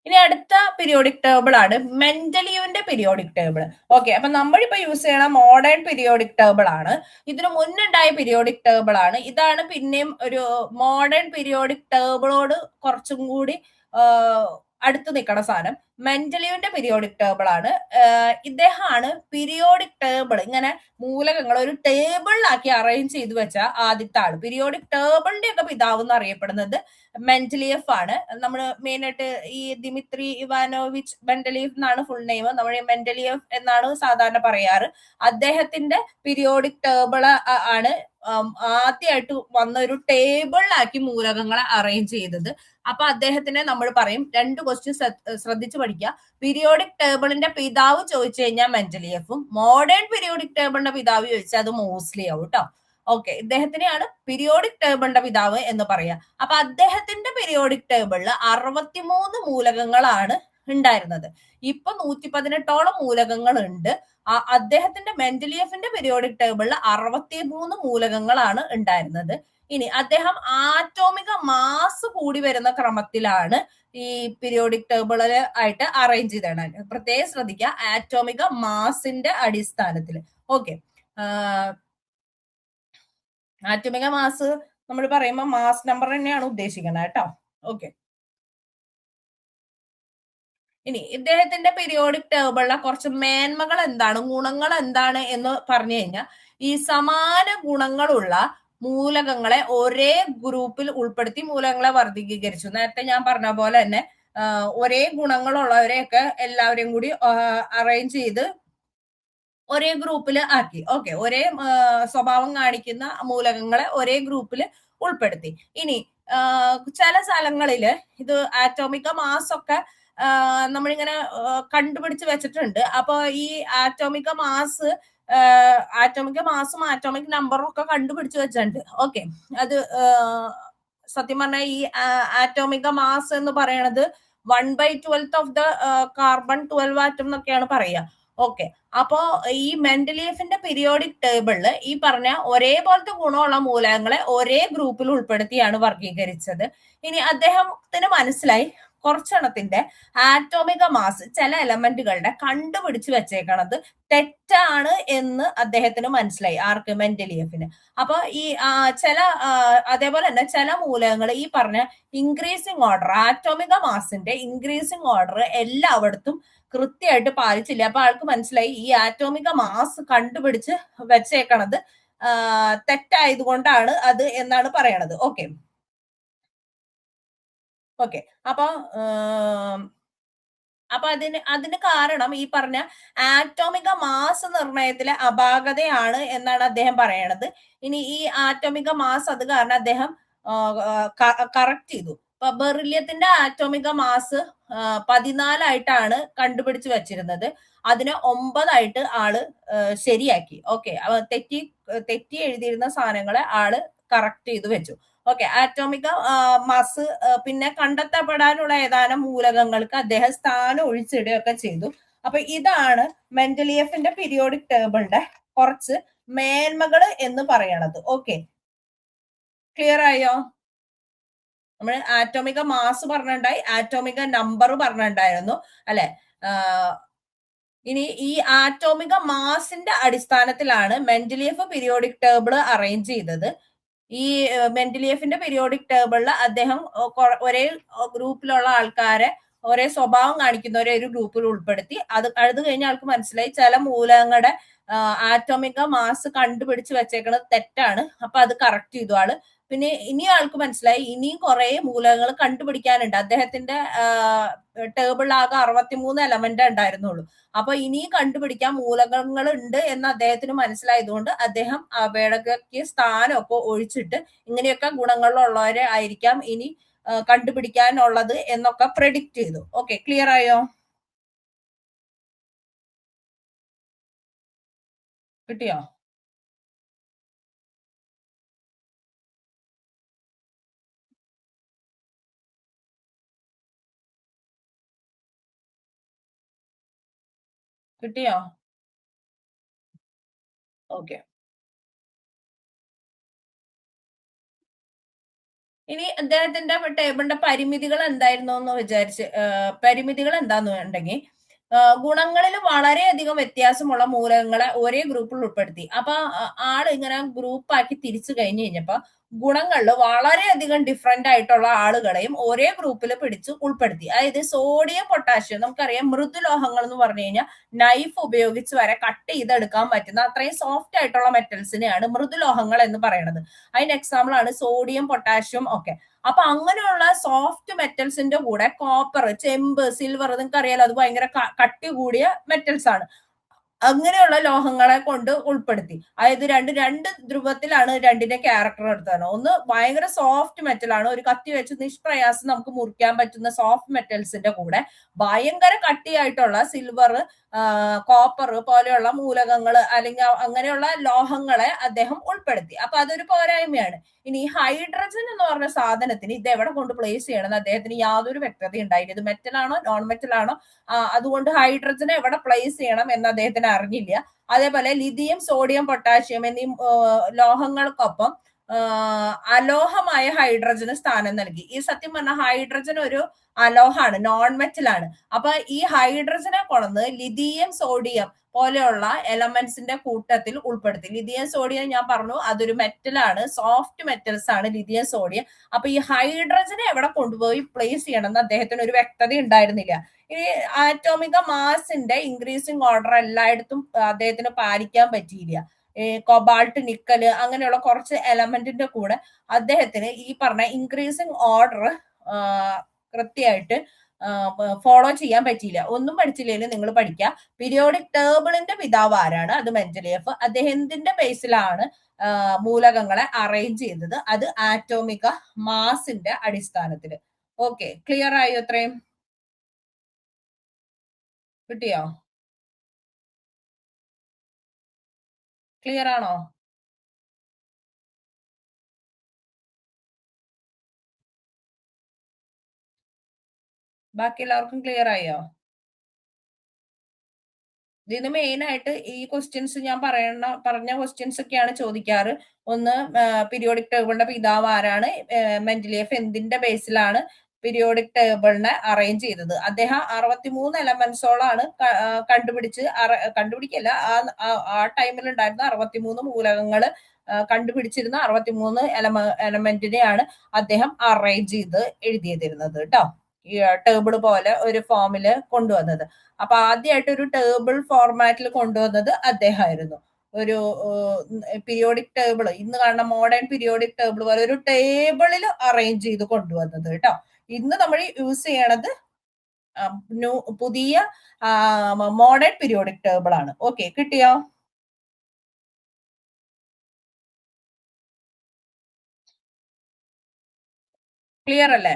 ഇനി അടുത്ത പീരിയോഡിക് ടേബിൾ ആണ് മെന്റലിയുടെ പീരിയോഡിക് ടേബിൾ. ഓക്കെ, അപ്പൊ നമ്മളിപ്പോ യൂസ് ചെയ്യണ മോഡേൺ പീരിയോഡിക് ടേബിൾ ആണ്. ഇതിനു മുന്നുണ്ടായ പീരിയോഡിക് ടേബിൾ ആണ്. ഇതാണ് പിന്നെയും ഒരു മോഡേൺ പീരിയോഡിക് ടേബിളോട് കുറച്ചും കൂടി അടുത്ത് നിൽക്കണ സാധനം. മെന്റലിയുടെ പീരിയോഡിക് ടേബിൾ ആണ്. ഇദ്ദേഹമാണ് പീരിയോഡിക് ടേബിൾ ഇങ്ങനെ മൂലകങ്ങൾ ഒരു ടേബിളിലാക്കി അറേഞ്ച് ചെയ്ത് വെച്ച ആദ്യത്തെ ആള്. പീരിയോഡിക് ടേബിളിന്റെ ഒക്കെ പിതാവ് എന്ന് അറിയപ്പെടുന്നത് മെന്റലിയഫ് ആണ്. നമ്മൾ മെയിൻ ആയിട്ട് ഈ ദിമിത്രി ഇവാനോവിച്ച് മെന്റലിയഫ് എന്നാണ് ഫുൾ നെയിം. നമ്മൾ മെന്റലിയഫ് എന്നാണ് സാധാരണ പറയാറ്. അദ്ദേഹത്തിന്റെ പീരിയോഡിക് ടേബിൾ ആണ് ആദ്യമായിട്ട് വന്ന ഒരു ടേബിളിലാക്കി മൂലകങ്ങളെ അറേഞ്ച് ചെയ്തത്. അപ്പൊ അദ്ദേഹത്തിനെ നമ്മൾ പറയും, 2 ക്വസ്റ്റ്യൻ ശ്രദ്ധിച്ചു പഠിക്കുക. പീരിയോഡിക് ടേബിളിന്റെ പിതാവ് ചോദിച്ചു കഴിഞ്ഞാൽ മെന്റലിയഫും, മോഡേൺ പീരിയോഡിക് ടേബിളിന്റെ പിതാവ് ചോദിച്ചാൽ അത് മോസ്ലി ആവും കേട്ടോ. ഓക്കെ, ഇദ്ദേഹത്തിനെയാണ് പീരിയോഡിക് ടേബിളിന്റെ പിതാവ് എന്ന് പറയാ. അപ്പൊ അദ്ദേഹത്തിന്റെ പീരിയോഡിക് ടേബിളിൽ 63 മൂലകങ്ങളാണ് ഉണ്ടായിരുന്നത്. ഇപ്പൊ 118ഓളം മൂലകങ്ങൾ ഉണ്ട്. അദ്ദേഹത്തിന്റെ മെന്റലിയഫിന്റെ പീരിയോഡിക് ടേബിളിൽ 63 മൂലകങ്ങളാണ് ഉണ്ടായിരുന്നത്. ഇനി അദ്ദേഹം ആറ്റോമിക മാസ് കൂടി വരുന്ന ക്രമത്തിലാണ് ഈ പീരിയോഡിക് ടേബിളില് ആയിട്ട് അറേഞ്ച് ചെയ്തതാണ്. പ്രത്യേകം ശ്രദ്ധിക്കുക, ആറ്റോമിക മാസിന്റെ അടിസ്ഥാനത്തിൽ. ഓക്കെ, ആറ്റോമിക മാസ് നമ്മൾ പറയുമ്പോൾ മാസ് നമ്പർ തന്നെയാണ് ഉദ്ദേശിക്കുന്നത് കേട്ടോ. ഓക്കെ, ഇനി ഇദ്ദേഹത്തിന്റെ പീരിയോഡിക് ടേബിളിലെ കുറച്ച് മേന്മകൾ എന്താണ്, ഗുണങ്ങൾ എന്താണ് എന്ന് പറഞ്ഞു കഴിഞ്ഞാൽ, ഈ സമാന ഗുണങ്ങളുള്ള മൂലകങ്ങളെ ഒരേ ഗ്രൂപ്പിൽ ഉൾപ്പെടുത്തി മൂലകങ്ങളെ വർഗീകരിച്ചു. നേരത്തെ ഞാൻ പറഞ്ഞ പോലെ തന്നെ ഒരേ ഗുണങ്ങളുള്ളവരെയൊക്കെ എല്ലാവരെയും കൂടി അറേഞ്ച് ചെയ്ത് ഒരേ ഗ്രൂപ്പിൽ ആക്കി. ഓക്കെ, ഒരേ സ്വഭാവം കാണിക്കുന്ന മൂലകങ്ങളെ ഒരേ ഗ്രൂപ്പിൽ ഉൾപ്പെടുത്തി. ഇനി ചില സ്ഥലങ്ങളില് ഇത് ആറ്റോമിക മാസ് ഒക്കെ നമ്മളിങ്ങനെ കണ്ടുപിടിച്ച് വെച്ചിട്ടുണ്ട്. അപ്പൊ ഈ ആറ്റോമിക മാസും ആറ്റോമിക് നമ്പറും ഒക്കെ കണ്ടുപിടിച്ച് വെച്ചിട്ടുണ്ട്. ഓക്കെ, അത് സത്യം പറഞ്ഞാൽ ഈ ആറ്റോമിക മാസ് എന്ന് പറയണത് 1/12 ഓഫ് ദ കാർബൺ 12 ആറ്റം എന്നൊക്കെയാണ് പറയുക. ഓക്കെ, അപ്പോ ഈ മെന്റലിയഫിന്റെ പീരിയോഡിക് ടേബിളില് ഈ പറഞ്ഞ ഒരേപോലത്തെ ഗുണമുള്ള മൂലകങ്ങളെ ഒരേ ഗ്രൂപ്പിൽ ഉൾപ്പെടുത്തിയാണ് വർഗീകരിച്ചത്. ഇനി അദ്ദേഹത്തിന് മനസ്സിലായി കുറച്ചെണ്ണത്തിന്റെ ആറ്റോമിക മാസ് ചില എലമെന്റുകളുടെ കണ്ടുപിടിച്ച് വെച്ചേക്കണത് തെറ്റാണ് എന്ന് അദ്ദേഹത്തിന് മനസ്സിലായി, ആർക്ക്? മെന്റലിയഫിന്. അപ്പൊ ഈ അതേപോലെ തന്നെ ചില മൂലകങ്ങൾ ഈ പറഞ്ഞ ഇൻക്രീസിങ് ഓർഡർ, ആറ്റോമിക മാസിന്റെ ഇൻക്രീസിങ് ഓർഡർ എല്ലായിടത്തും കൃത്യമായിട്ട് പാലിച്ചില്ല. അപ്പൊ ആൾക്ക് മനസ്സിലായി ഈ ആറ്റോമിക മാസ് കണ്ടുപിടിച്ച് വെച്ചേക്കണത് തെറ്റായതുകൊണ്ടാണ് അത് എന്നാണ് പറയണത്. ഓക്കെ, അപ്പൊ അതിന് കാരണം ഈ പറഞ്ഞ ആറ്റോമിക മാസ് നിർണയത്തിലെ അപാകതയാണ് എന്നാണ് അദ്ദേഹം പറയണത്. ഇനി ഈ ആറ്റോമിക മാസ് അത് കാരണം അദ്ദേഹം കറക്റ്റ് ചെയ്തു. ഇപ്പൊ ബെറിലിയത്തിന്റെ ആറ്റോമിക മാസ് 14 കണ്ടുപിടിച്ച് വെച്ചിരുന്നത്. അതിനെ 9 ആള് ശരിയാക്കി. ഓക്കെ, തെറ്റി എഴുതിയിരുന്ന സാധനങ്ങളെ ആള് കറക്റ്റ് ചെയ്ത് വെച്ചു. ഓക്കെ, ആറ്റോമിക മാസ് പിന്നെ കണ്ടെത്തപ്പെടാനുള്ള ഏതാനും മൂലകങ്ങൾക്ക് അദ്ദേഹം സ്ഥാനം ഒഴിച്ചിടുകയൊക്കെ ചെയ്തു. അപ്പൊ ഇതാണ് മെന്റലിയഫിന്റെ പീരിയോഡിക് ടേബിളിന്റെ കുറച്ച് മേന്മകൾ എന്ന് പറയണത്. ഓക്കെ, ക്ലിയർ ആയോ? നമ്മൾ ആറ്റോമിക മാസ് പറഞ്ഞിട്ടുണ്ടായി, ആറ്റോമിക നമ്പർ പറഞ്ഞിട്ടുണ്ടായിരുന്നു അല്ലെ? ഇനി ഈ ആറ്റോമിക മാസിന്റെ അടിസ്ഥാനത്തിലാണ് മെന്റലിയഫ് പീരിയോഡിക് ടേബിൾ അറേഞ്ച് ചെയ്തത്. ഈ മെന്റലിയഫിന്റെ പീരിയോഡിക് ടേബിളിൽ അദ്ദേഹം ഒരേ ഗ്രൂപ്പിലുള്ള ആൾക്കാരെ ഒരേ സ്വഭാവം കാണിക്കുന്നവരെ ഒരു ഗ്രൂപ്പിൽ ഉൾപ്പെടുത്തി. അത് കഴിഞ്ഞ് ആൾക്ക് മനസ്സിലായി ചില മൂലകങ്ങളുടെ ആറ്റോമിക മാസ് കണ്ടുപിടിച്ച് വെച്ചേക്കുന്നത് തെറ്റാണ്. അപ്പൊ അത് കറക്റ്റ് ചെയ്തു ആള്. പിന്നെ ഇനി ആൾക്ക് മനസ്സിലായി ഇനിയും കുറെ മൂലകങ്ങൾ കണ്ടുപിടിക്കാനുണ്ട്. അദ്ദേഹത്തിന്റെ ടേബിളിൽ ആകെ 63 എലമെന്റ് ഉണ്ടായിരുന്നുള്ളൂ. അപ്പൊ ഇനിയും കണ്ടുപിടിക്കാൻ മൂലകങ്ങൾ ഉണ്ട് എന്ന് അദ്ദേഹത്തിന് മനസ്സിലായതുകൊണ്ട് അദ്ദേഹം അവയുടെയൊക്കെ സ്ഥാനമൊക്കെ ഒഴിച്ചിട്ട് ഇങ്ങനെയൊക്കെ ഗുണങ്ങളുള്ളവരെ ആയിരിക്കാം ഇനി കണ്ടുപിടിക്കാനുള്ളത് എന്നൊക്കെ പ്രെഡിക്റ്റ് ചെയ്തു. ഓക്കെ, ക്ലിയർ ആയോ? കിട്ടിയോ? കിട്ടിയോ? ഓക്കെ. ഇനി അദ്ദേഹത്തിന്റെ ടേബിളിന്റെ പരിമിതികൾ എന്തായിരുന്നു എന്ന് വിചാരിച്ച് പരിമിതികൾ എന്താന്ന് ഉണ്ടെങ്കിൽ ഗുണങ്ങളിൽ വളരെയധികം വ്യത്യാസമുള്ള മൂലകങ്ങളെ ഒരേ ഗ്രൂപ്പിൽ ഉൾപ്പെടുത്തി. അപ്പൊ ആള് ഇങ്ങനെ ഗ്രൂപ്പാക്കി തിരിച്ചു കഴിഞ്ഞു കഴിഞ്ഞപ്പോ ഗുണങ്ങളിൽ വളരെയധികം ഡിഫറെന്റ് ആയിട്ടുള്ള ആളുകളെയും ഒരേ ഗ്രൂപ്പിൽ പിടിച്ച് ഉൾപ്പെടുത്തി. അതായത് സോഡിയം പൊട്ടാഷ്യം നമുക്കറിയാം മൃദുലോഹങ്ങൾ എന്ന് പറഞ്ഞു കഴിഞ്ഞാൽ നൈഫ് ഉപയോഗിച്ച് വരെ കട്ട് ചെയ്തെടുക്കാൻ പറ്റുന്ന അത്രയും സോഫ്റ്റ് ആയിട്ടുള്ള മെറ്റൽസിനെയാണ് മൃദുലോഹങ്ങൾ എന്ന് പറയുന്നത്. അതിന്റെ എക്സാമ്പിൾ ആണ് സോഡിയം പൊട്ടാഷ്യം ഒക്കെ. അപ്പൊ അങ്ങനെയുള്ള സോഫ്റ്റ് മെറ്റൽസിന്റെ കൂടെ കോപ്പർ, ചെമ്പ്, സിൽവർ നിങ്ങൾക്ക് അറിയാലോ അത് ഭയങ്കര കട്ടി കൂടിയ മെറ്റൽസ് ആണ്. അങ്ങനെയുള്ള ലോഹങ്ങളെ കൊണ്ട് ഉൾപ്പെടുത്തി. അതായത് രണ്ട് ധ്രുവത്തിലാണ് രണ്ടിന്റെ ക്യാരക്ടർ എടുത്തത്. ഒന്ന് ഭയങ്കര സോഫ്റ്റ് മെറ്റൽ ആണ്, ഒരു കത്തി വെച്ച് നിഷ്പ്രയാസം നമുക്ക് മുറിക്കാൻ പറ്റുന്ന സോഫ്റ്റ് മെറ്റൽസിന്റെ കൂടെ ഭയങ്കര കട്ടിയായിട്ടുള്ള സിൽവർ, കോപ്പർ പോലെയുള്ള മൂലകങ്ങൾ അല്ലെങ്കിൽ അങ്ങനെയുള്ള ലോഹങ്ങളെ അദ്ദേഹം ഉൾപ്പെടുത്തി. അപ്പൊ അതൊരു പോരായ്മയാണ്. ഇനി ഹൈഡ്രജൻ എന്ന് പറഞ്ഞ സാധനത്തിന് ഇത് എവിടെ കൊണ്ട് പ്ലേസ് ചെയ്യണമെന്ന് അദ്ദേഹത്തിന് യാതൊരു വ്യക്തത ഉണ്ടായില്ല. ഇത് മെറ്റൽ ആണോ നോൺ മെറ്റൽ ആണോ, അതുകൊണ്ട് ഹൈഡ്രജനെ എവിടെ പ്ലേസ് ചെയ്യണം എന്ന് അദ്ദേഹത്തിന് അറിഞ്ഞില്ല. അതേപോലെ ലിഥിയം, സോഡിയം, പൊട്ടാഷ്യം എന്നീ ലോഹങ്ങൾക്കൊപ്പം അലോഹമായ ഹൈഡ്രജന് സ്ഥാനം നൽകി. ഈ സത്യം പറഞ്ഞാൽ ഹൈഡ്രജൻ ഒരു അലോഹാണ്, നോൺ മെറ്റൽ ആണ്. അപ്പൊ ഈ ഹൈഡ്രജനെ കൊണ്ടുവന്ന് ലിഥിയം, സോഡിയം പോലെയുള്ള എലമെന്റ്സിന്റെ കൂട്ടത്തിൽ ഉൾപ്പെടുത്തി. ലിഥിയം, സോഡിയം ഞാൻ പറഞ്ഞു അതൊരു മെറ്റലാണ്, സോഫ്റ്റ് മെറ്റൽസ് ആണ് ലിഥിയം, സോഡിയം. അപ്പൊ ഈ ഹൈഡ്രജനെ എവിടെ കൊണ്ടുപോയി പ്ലേസ് ചെയ്യണം എന്ന് അദ്ദേഹത്തിന് ഒരു വ്യക്തത ഉണ്ടായിരുന്നില്ല. ഈ ആറ്റോമിക മാസിന്റെ ഇൻക്രീസിങ് ഓർഡർ എല്ലായിടത്തും അദ്ദേഹത്തിന് പാലിക്കാൻ പറ്റിയില്ല. കൊബാൾട്ട്, നിക്കല് അങ്ങനെയുള്ള കുറച്ച് എലമെന്റിന്റെ കൂടെ അദ്ദേഹത്തിന് ഈ പറഞ്ഞ ഇൻക്രീസിങ് ഓർഡർ കൃത്യമായിട്ട് ഫോളോ ചെയ്യാൻ പറ്റിയില്ല. ഒന്നും പഠിച്ചില്ലെങ്കിൽ നിങ്ങൾ പഠിക്കുക. പീരിയോഡിക് ടേബിളിന്റെ പിതാവ് ആരാണ്? അത് മെൻഡലിയഫ്. അദ്ദേഹം എന്തിന്റെ ബേസിലാണ് മൂലകങ്ങളെ അറേഞ്ച് ചെയ്തത്? അത് ആറ്റോമിക മാസിന്റെ അടിസ്ഥാനത്തിൽ. ഓക്കെ, ക്ലിയർ ആയോ? ഇത്രയും കിട്ടിയോ? ക്ലിയർ ആണോ? ബാക്കി എല്ലാവർക്കും ക്ലിയർ ആയോ? ഇതിന് മെയിൻ ആയിട്ട് ഈ ക്വസ്റ്റ്യൻസ് ഞാൻ പറഞ്ഞ ക്വസ്റ്റ്യൻസ് ഒക്കെയാണ് ചോദിക്കാറ്. ഒന്ന്, പീരിയോഡിക് ടേബിളിന്റെ പിതാവ് ആരാണ്? മെൻഡലിയഫ് എന്തിന്റെ ബേസിലാണ് പീരിയോഡിക് ടേബിളിനെ അറേഞ്ച് ചെയ്തത്? അദ്ദേഹം 63 എലമെന്റ്സോളാണ് കണ്ടുപിടിക്കല്ല, ആ ടൈമിൽ ഉണ്ടായിരുന്ന 63 മൂലകങ്ങൾ കണ്ടുപിടിച്ചിരുന്ന 63 എലമെന്റിനെയാണ് അദ്ദേഹം അറേഞ്ച് ചെയ്ത് എഴുതിയതിരുന്നത് കേട്ടോ. ഈ ടേബിൾ പോലെ ഒരു ഫോമില് കൊണ്ടുവന്നത്. അപ്പൊ ആദ്യമായിട്ട് ഒരു ടേബിൾ ഫോർമാറ്റിൽ കൊണ്ടുവന്നത് അദ്ദേഹമായിരുന്നു. ഒരു പീരിയോഡിക് ടേബിൾ, ഇന്ന് കാണുന്ന മോഡേൺ പീരിയോഡിക് ടേബിൾ പോലെ ഒരു ടേബിളിൽ അറേഞ്ച് ചെയ്ത് കൊണ്ടുവന്നത് കേട്ടോ. ഇന്ന് നമ്മൾ യൂസ് ചെയ്യണത് പുതിയ മോഡേൺ പീരിയോഡിക് ടേബിൾ ആണ്. ഓക്കെ, കിട്ടിയോ? ക്ലിയർ അല്ലേ?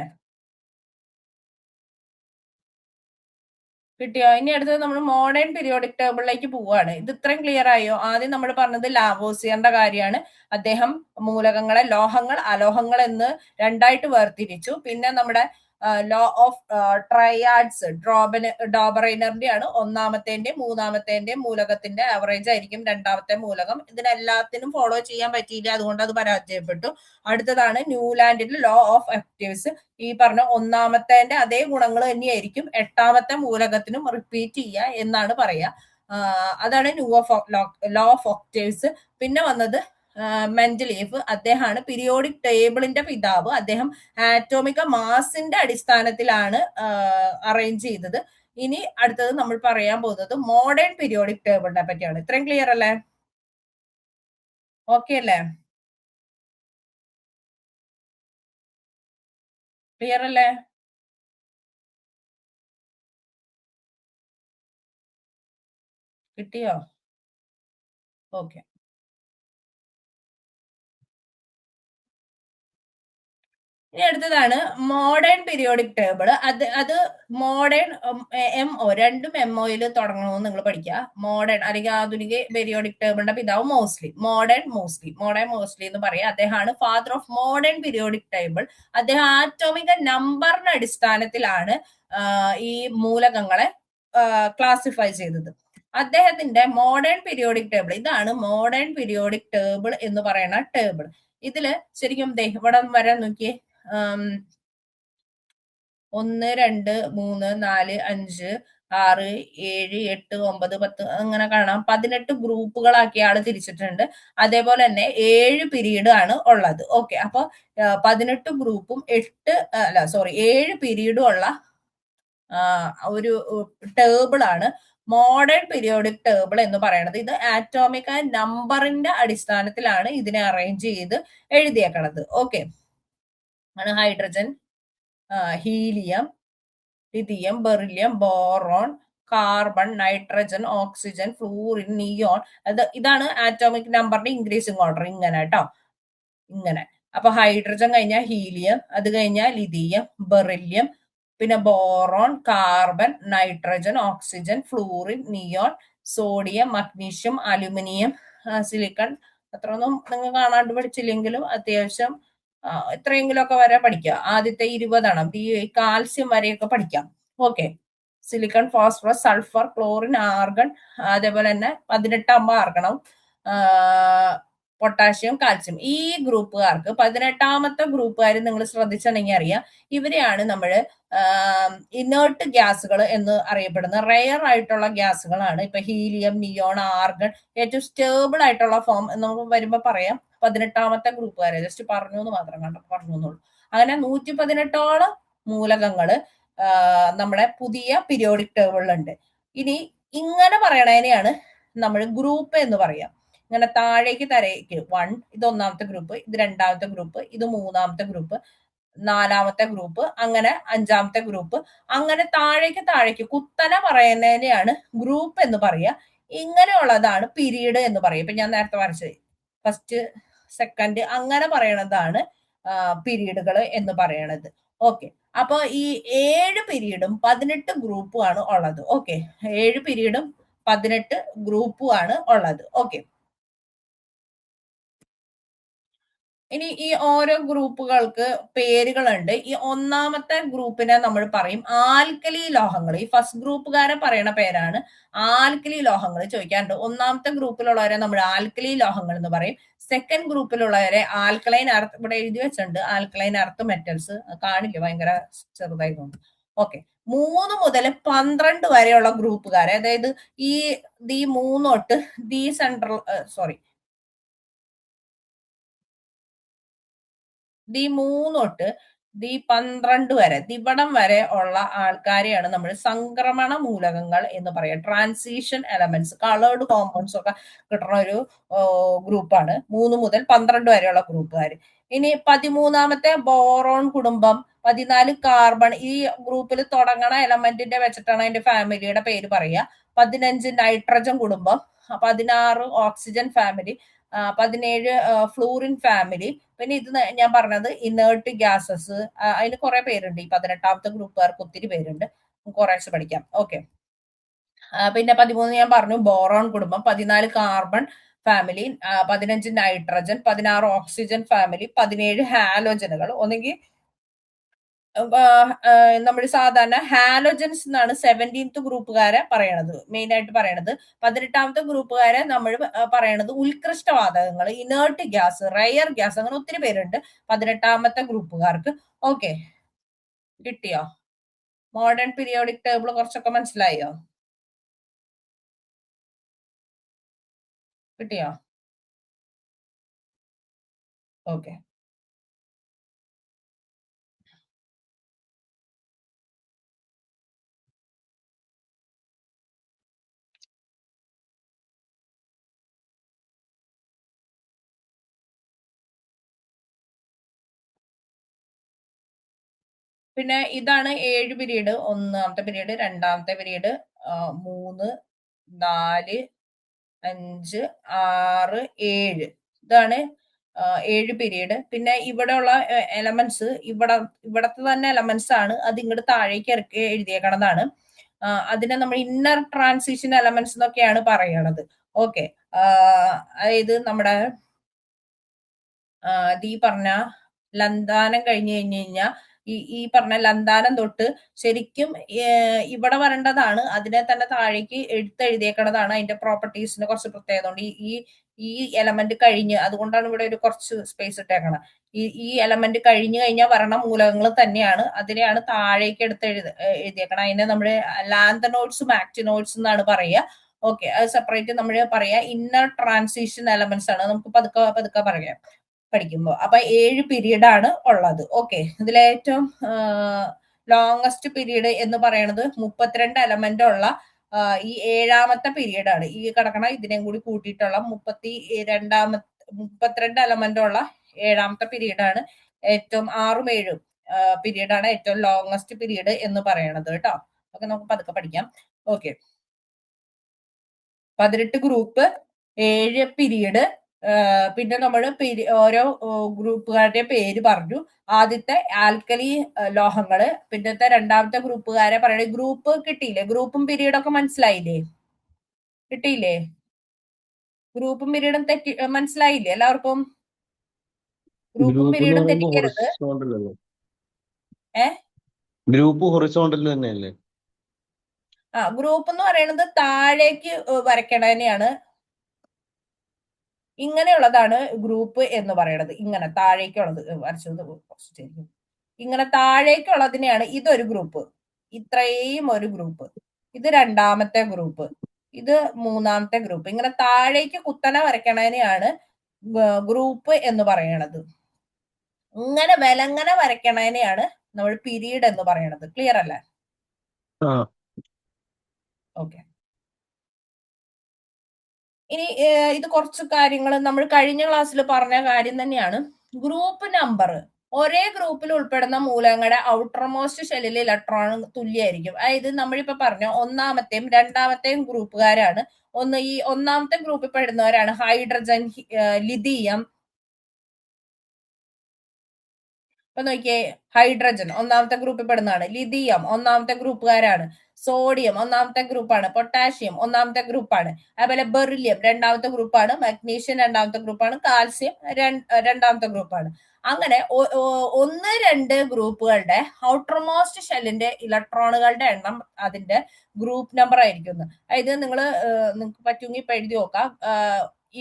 കിട്ടിയോ? ഇനി അടുത്തത് നമ്മൾ മോഡേൺ പീരിയോഡിക് ടേബിളിലേക്ക് പോവുകയാണ്. ഇത് ഇത്രയും ക്ലിയർ ആയോ? ആദ്യം നമ്മൾ പറഞ്ഞത് ലാവോസിയറിന്റെ കാര്യമാണ്. അദ്ദേഹം മൂലകങ്ങളെ ലോഹങ്ങൾ, അലോഹങ്ങൾ എന്ന് രണ്ടായിട്ട് വേർതിരിച്ചു. പിന്നെ നമ്മുടെ ലോ ഓഫ് ട്രയാഡ്സ് ഡോബറൈനറിന്റെ ആണ് ഒന്നാമത്തേന്റെയും മൂന്നാമത്തേന്റെയും മൂലകത്തിന്റെ ആവറേജ് ആയിരിക്കും രണ്ടാമത്തെ മൂലകം. ഇതിനെല്ലാത്തിനും ഫോളോ ചെയ്യാൻ പറ്റിയില്ല, അതുകൊണ്ട് അത് പരാജയപ്പെട്ടു. അടുത്തതാണ് ന്യൂലാൻഡിന്റെ ലോ ഓഫ് ഒക്ടേവ്സ്. ഈ പറഞ്ഞ ഒന്നാമത്തേന്റെ അതേ ഗുണങ്ങൾ തന്നെയായിരിക്കും എട്ടാമത്തെ മൂലകത്തിനും റിപ്പീറ്റ് ചെയ്യുക എന്നാണ് പറയുക. അതാണ് ലോ ഓഫ് ഒക്ടേവ്സ്. പിന്നെ വന്നത് മെന്റലീഫ്, അദ്ദേഹമാണ് പീരിയോഡിക് ടേബിളിന്റെ പിതാവ്. അദ്ദേഹം ആറ്റോമിക മാസിന്റെ അടിസ്ഥാനത്തിലാണ് അറേഞ്ച് ചെയ്തത്. ഇനി അടുത്തത് നമ്മൾ പറയാൻ പോകുന്നത് മോഡേൺ പീരിയോഡിക് ടേബിളിനെ പറ്റിയാണ്. ഇത്രയും ക്ലിയർ അല്ലേ? ഓക്കെ അല്ലേ? ക്ലിയർ അല്ലേ? കിട്ടിയോ? ഓക്കെ. ഇനി അടുത്തതാണ് മോഡേൺ പീരിയോഡിക് ടേബിൾ. അത് മോഡേൺ MO, രണ്ടും MOയിൽ തുടങ്ങണമെന്ന് നിങ്ങൾ പഠിക്കുക. മോഡേൺ അല്ലെങ്കിൽ ആധുനിക പീരിയോഡിക് ടേബിളിന്റെ പിതാവ് മോഡേൺ മോസ്ലി എന്ന് പറയാം. അദ്ദേഹമാണ് father of modern periodic table. അദ്ദേഹം ആറ്റോമിക നമ്പറിന്റെ അടിസ്ഥാനത്തിലാണ് ഈ മൂലകങ്ങളെ ക്ലാസിഫൈ ചെയ്തത്. അദ്ദേഹത്തിന്റെ മോഡേൺ പീരിയോഡിക് ടേബിൾ, ഇതാണ് മോഡേൺ പീരിയോഡിക് ടേബിൾ എന്ന് പറയുന്ന ടേബിൾ. ഇതില് ശരിക്കും ഇവിടെ വരാൻ നോക്കിയേ, 1, 2, 3, 4, 5, 6, 7, 8, 9, 10 അങ്ങനെ കാണാം. 18 ഗ്രൂപ്പുകളാക്കി ആള് തിരിച്ചിട്ടുണ്ട്. അതേപോലെ തന്നെ 7 പീരീഡ് ആണ് ഉള്ളത്. ഓക്കെ, അപ്പൊ 18 ഗ്രൂപ്പും 7 പീരീഡും ഉള്ള ഒരു ടേബിൾ ആണ് മോഡേൺ പീരിയോഡിക് ടേബിൾ എന്ന് പറയുന്നത്. ഇത് ആറ്റോമിക് നമ്പറിന്റെ അടിസ്ഥാനത്തിലാണ് ഇതിനെ അറേഞ്ച് ചെയ്ത് എഴുതിയേക്കണത്. ഓക്കെ, ആണ് hydrogen, helium, lithium, beryllium, boron, carbon, nitrogen, oxygen, fluorine, neon. ഇതാണ് ആറ്റോമിക് നമ്പറിന്റെ ഇൻക്രീസിങ് ഓർഡർ. ഇങ്ങനെ കേട്ടോ, ഇങ്ങനെ. അപ്പൊ ഹൈഡ്രജൻ കഴിഞ്ഞാൽ ഹീലിയം, അത് കഴിഞ്ഞാൽ ലിഥിയം, ബെറിലിയം, പിന്നെ boron, carbon, nitrogen, oxygen, fluorine, neon, sodium, magnesium, aluminium, silicon. അത്രയൊന്നും നിങ്ങൾ കാണാണ്ട് പഠിച്ചില്ലെങ്കിലും അത്യാവശ്യം എത്രയെങ്കിലും ഒക്കെ വരെ പഠിക്കാം. ആദ്യത്തെ 20 ഈ കാൽസ്യം വരെയൊക്കെ പഠിക്കാം. Okay, silicon, phosphorus, sulphur, chlorine, argon, അതേപോലെ തന്നെ 18 ആർഗണം, പൊട്ടാഷ്യം, കാൽസ്യം. ഈ ഗ്രൂപ്പുകാർക്ക് 18ാമത്തെ ഗ്രൂപ്പുകാർ നിങ്ങൾ ശ്രദ്ധിച്ചിട്ടുണ്ടെങ്കിൽ അറിയാം, ഇവരെയാണ് നമ്മൾ ഇനേർട്ട് ഗ്യാസുകൾ എന്ന് അറിയപ്പെടുന്ന റെയർ ആയിട്ടുള്ള ഗ്യാസുകളാണ്. ഇപ്പൊ ഹീലിയം, നിയോൺ, ആർഗൺ ഏറ്റവും സ്റ്റേബിൾ ആയിട്ടുള്ള ഫോം എന്ന് നമുക്ക് വരുമ്പോ പറയാം 18ാമത്തെ ഗ്രൂപ്പുകാരെ. ജസ്റ്റ് പറഞ്ഞു എന്ന് മാത്രം, കണ്ടോ പറഞ്ഞു എന്നുള്ളൂ. അങ്ങനെ 118ഓളം മൂലകങ്ങള് നമ്മുടെ പുതിയ പീരിയോഡിക് ടേബിളിലുണ്ട്. ഇനി ഇങ്ങനെ പറയണതിനെയാണ് നമ്മൾ ഗ്രൂപ്പ് എന്ന് പറയാം. ഇങ്ങനെ താഴേക്ക് തരയ്ക്ക് 1, ഇത് 1ാമത്തെ ഗ്രൂപ്പ്, ഇത് 2ാമത്തെ ഗ്രൂപ്പ്, ഇത് 3ാമത്തെ ഗ്രൂപ്പ്, 4ാമത്തെ ഗ്രൂപ്പ്, അങ്ങനെ 5ാമത്തെ ഗ്രൂപ്പ്, അങ്ങനെ താഴേക്ക് കുത്തനെ പറയുന്നതിനെയാണ് ഗ്രൂപ്പ് എന്ന് പറയുക. ഇങ്ങനെയുള്ളതാണ് പീരീഡ് എന്ന് പറയും. ഇപ്പൊ ഞാൻ നേരത്തെ വരച്ചത് ഫസ്റ്റ്, സെക്കൻഡ്, അങ്ങനെ പറയണതാണ് പീരീഡുകൾ എന്ന് പറയണത്. ഓക്കെ, അപ്പൊ ഈ 7 പീരീഡും 18 ഗ്രൂപ്പും ആണ് ഉള്ളത്. ഓക്കെ, 7 പീരീഡും 18 ഗ്രൂപ്പും ആണ് ഉള്ളത്. ഓക്കെ, ഇനി ഈ ഓരോ ഗ്രൂപ്പുകൾക്ക് പേരുകളുണ്ട്. ഈ 1ാമത്തെ ഗ്രൂപ്പിനെ നമ്മൾ പറയും ആൽക്കലി ലോഹങ്ങൾ. ഈ ഫസ്റ്റ് ഗ്രൂപ്പുകാരെ പറയുന്ന പേരാണ് ആൽക്കലി ലോഹങ്ങൾ. ചോദിക്കാറുണ്ട്. 1ാമത്തെ ഗ്രൂപ്പിലുള്ളവരെ നമ്മൾ ആൽക്കലി ലോഹങ്ങൾ എന്ന് പറയും. സെക്കൻഡ് ഗ്രൂപ്പിലുള്ളവരെ ആൽക്കലൈൻ അർത്ത്, ഇവിടെ എഴുതി വെച്ചിട്ടുണ്ട് ആൽക്കലൈൻ അർത്ത് മെറ്റൽസ്, കാണില്ല, ഭയങ്കര ചെറുതായി തോന്നുന്നു. ഓക്കെ, 3 മുതൽ 12 വരെയുള്ള ഗ്രൂപ്പുകാരെ, അതായത് ഈ 3 തൊട്ട് സെൻട്രൽ 3 തൊട്ട് 12 വരെ, ഇവിടം വരെ ഉള്ള ആൾക്കാരെയാണ് നമ്മൾ സംക്രമണ മൂലകങ്ങൾ എന്ന് പറയുക. ട്രാൻസിഷൻ എലമെന്റ്സ്, കളേർഡ് കോമ്പൗണ്ട്സ് ഒക്കെ കിട്ടുന്ന ഒരു ഗ്രൂപ്പാണ് 3 മുതൽ 12 വരെയുള്ള ഗ്രൂപ്പുകാർ. ഇനി 13ാമത്തെ ബോറോൺ കുടുംബം, 14 കാർബൺ. ഈ ഗ്രൂപ്പിൽ തുടങ്ങണ എലമെന്റിന്റെ വെച്ചിട്ടാണ് അതിന്റെ ഫാമിലിയുടെ പേര് പറയുക. 15 നൈട്രജൻ കുടുംബം, 16 ഓക്സിജൻ ഫാമിലി, 17 ഫ്ലൂറിൻ ഫാമിലി. പിന്നെ ഇത് ഞാൻ പറഞ്ഞത് ഇനേർട്ട് ഗ്യാസസ്, അതിന് കുറെ പേരുണ്ട്. ഈ 18ാമത്തെ ഗ്രൂപ്പുകാർക്ക് ഒത്തിരി പേരുണ്ട്, കുറേശ്ശെ പഠിക്കാം. ഓക്കെ, പിന്നെ 13 ഞാൻ പറഞ്ഞു ബോറോൺ കുടുംബം, 14 carbon family, 15 nitrogen, 16 oxygen family, 17 ഹാലോജനുകൾ. ഒന്നെങ്കിൽ നമ്മൾ സാധാരണ ഹാലോജൻസ് എന്നാണ് 17th ഗ്രൂപ്പുകാരെ പറയണത്, മെയിൻ ആയിട്ട് പറയണത്. 18ാമത്തെ ഗ്രൂപ്പുകാരെ നമ്മൾ പറയണത് ഉത്കൃഷ്ടവാതകങ്ങൾ, ഇനേർട്ട് ഗ്യാസ്, റയർ ഗ്യാസ്, അങ്ങനെ ഒത്തിരി പേരുണ്ട് 18ാമത്തെ ഗ്രൂപ്പുകാർക്ക്. ഓക്കെ, കിട്ടിയോ? മോഡേൺ പീരിയോഡിക് ടേബിൾ കുറച്ചൊക്കെ മനസ്സിലായോ? കിട്ടിയോ? ഓക്കെ. പിന്നെ ഇതാണ് 7 പീരീഡ്. ഒന്നാമത്തെ പീരീഡ്, രണ്ടാമത്തെ പീരീഡ്, 3, 4, 5, 6, 7. ഇതാണ് 7 പീരീഡ്. പിന്നെ ഇവിടെ ഉള്ള എലമെന്റ്സ് ഇവിടത്തെ തന്നെ എലമെന്റ്സ് ആണ്. അത് ഇങ്ങോട്ട് താഴേക്ക് ഇറക്കി എഴുതിയേക്കണതാണ്. അതിനെ നമ്മൾ ഇന്നർ ട്രാൻസിഷൻ എലമെന്റ്സ് എന്നൊക്കെയാണ് പറയണത്. ഓക്കെ. അതായത് നമ്മുടെ ഈ പറഞ്ഞ ലന്താനം കഴിഞ്ഞു കഴിഞ്ഞാൽ ഈ പറഞ്ഞ ലന്താനം തൊട്ട് ശരിക്കും ഇവിടെ വരേണ്ടതാണ്. അതിനെ തന്നെ താഴേക്ക് എഴുതിയേക്കണതാണ്. അതിന്റെ പ്രോപ്പർട്ടീസിന് കുറച്ച് പ്രത്യേകത ഉണ്ട്. ഈ എലമെന്റ് കഴിഞ്ഞ്, അതുകൊണ്ടാണ് ഇവിടെ ഒരു കുറച്ച് സ്പേസ് ഇട്ടേക്കണം. ഈ എലമെന്റ് കഴിഞ്ഞു കഴിഞ്ഞാൽ വരണ മൂലകങ്ങൾ തന്നെയാണ്. അതിനെയാണ് താഴേക്ക് എഴുതിയേക്കണം. അതിനെ നമ്മള് ലാന്തനോയിഡ്സും ആക്ടിനോയിഡ്സ് എന്നാണ് പറയുക. ഓക്കെ. അത് സെപ്പറേറ്റ് നമ്മൾ പറയാ ഇന്നർ ട്രാൻസിഷൻ എലമെന്റ്സ് ആണ്. നമുക്ക് പതുക്കെ പതുക്കെ പറയാം പഠിക്കുമ്പോൾ. അപ്പൊ 7 പീരീഡ് ആണ് ഉള്ളത്. ഓക്കെ. ഇതിലേറ്റവും ലോങ്സ്റ്റ് പീരീഡ് എന്ന് പറയുന്നത് 32 എലമെന്റ് ഉള്ള ഈ 7ാമത്തെ പീരീഡ് ആണ്. ഈ കിടക്കണ ഇതിനെയും കൂടി കൂട്ടിയിട്ടുള്ള 32 എലമെന്റ് ഉള്ള 7ാമത്തെ പീരീഡ് ആണ് ഏറ്റവും 6ഉം 7ഉം പീരീഡ് ആണ് ഏറ്റവും ലോങ്സ്റ്റ് പീരീഡ് എന്ന് പറയണത് കേട്ടോ. ഒക്കെ നമുക്ക് പതുക്കെ പഠിക്കാം. ഓക്കെ. 18 group, 7 period. പിന്നെ നമ്മൾ ഓരോ ഗ്രൂപ്പുകാരുടെ പേര് പറഞ്ഞു. ആദ്യത്തെ ആൽക്കലി ലോഹങ്ങള്, പിന്നത്തെ രണ്ടാമത്തെ ഗ്രൂപ്പുകാരെ പറയണ. ഗ്രൂപ്പ് കിട്ടിയില്ലേ? ഗ്രൂപ്പും പീരീഡൊക്കെ മനസ്സിലായില്ലേ? കിട്ടിയില്ലേ? ഗ്രൂപ്പും പീരീഡും മനസ്സിലായില്ലേ എല്ലാവർക്കും? ഗ്രൂപ്പും ഗ്രൂപ്പ് എന്ന് പീരീഡും പറയുമ്പോൾ തെറ്റിക്കരുത്. ഹൊറിസോണ്ടൽ അല്ലേ? ഏ ഗ്രൂപ്പ് ഹൊറിസോണ്ടൽ തന്നെയല്ലേ? ഗ്രൂപ്പ് എന്ന് പറയുന്നത് താഴേക്ക് വരയ്ക്കണേനെയാണ്. ഇങ്ങനെയുള്ളതാണ് ഗ്രൂപ്പ് എന്ന് പറയുന്നത്. ഇങ്ങനെ താഴേക്കുള്ളത് വരച്ചത് ശരിക്കും. ഇങ്ങനെ താഴേക്കുള്ളതിനെയാണ് ഇതൊരു ഗ്രൂപ്പ്. ഇത്രയും ഒരു ഗ്രൂപ്പ്. ഇത് രണ്ടാമത്തെ ഗ്രൂപ്പ്. ഇത് മൂന്നാമത്തെ ഗ്രൂപ്പ്. ഇങ്ങനെ താഴേക്ക് കുത്തനെ വരയ്ക്കണതിനെയാണ് ഗ്രൂപ്പ് എന്ന് പറയണത്. ഇങ്ങനെ വിലങ്ങനെ വരയ്ക്കണതിനെയാണ് നമ്മൾ പീരീഡ് എന്ന് പറയണത്. ക്ലിയർ അല്ലേ? ഓക്കെ. ഇനി ഇത് കുറച്ച് കാര്യങ്ങൾ നമ്മൾ കഴിഞ്ഞ ക്ലാസ്സിൽ പറഞ്ഞ കാര്യം തന്നെയാണ്. ഗ്രൂപ്പ് നമ്പർ ഒരേ ഗ്രൂപ്പിൽ ഉൾപ്പെടുന്ന മൂലകങ്ങളുടെ ഔട്ടർമോസ്റ്റ് ഷെല്ലിൽ ഇലക്ട്രോൺ തുല്യമായിരിക്കും. അതായത് നമ്മളിപ്പോ പറഞ്ഞ ഒന്നാമത്തെയും രണ്ടാമത്തെയും ഗ്രൂപ്പുകാരാണ്. ഈ ഒന്നാമത്തെ ഗ്രൂപ്പിൽ പെടുന്നവരാണ് ഹൈഡ്രജൻ, ലിഥിയം. ഇപ്പൊ നോക്കിയേ, ഹൈഡ്രജൻ ഒന്നാമത്തെ ഗ്രൂപ്പിൽ പെടുന്നതാണ്. ലിഥിയം ഒന്നാമത്തെ ഗ്രൂപ്പുകാരാണ്. സോഡിയം ഒന്നാമത്തെ ഗ്രൂപ്പാണ്. പൊട്ടാഷ്യം ഒന്നാമത്തെ ഗ്രൂപ്പാണ്. അതുപോലെ ബെറിലിയം രണ്ടാമത്തെ ഗ്രൂപ്പാണ്. മഗ്നീഷ്യം രണ്ടാമത്തെ ഗ്രൂപ്പാണ്. കാൽസ്യം രണ്ടാമത്തെ ഗ്രൂപ്പാണ്. അങ്ങനെ 1, 2 ഗ്രൂപ്പുകളുടെ ഔട്ടർമോസ്റ്റ് ഷെല്ലിന്റെ ഇലക്ട്രോണുകളുടെ എണ്ണം അതിന്റെ ഗ്രൂപ്പ് നമ്പർ ആയിരിക്കും. അതായത് നിങ്ങൾക്ക് പറ്റുമെങ്കിൽ ഇപ്പൊ എഴുതി നോക്കാം.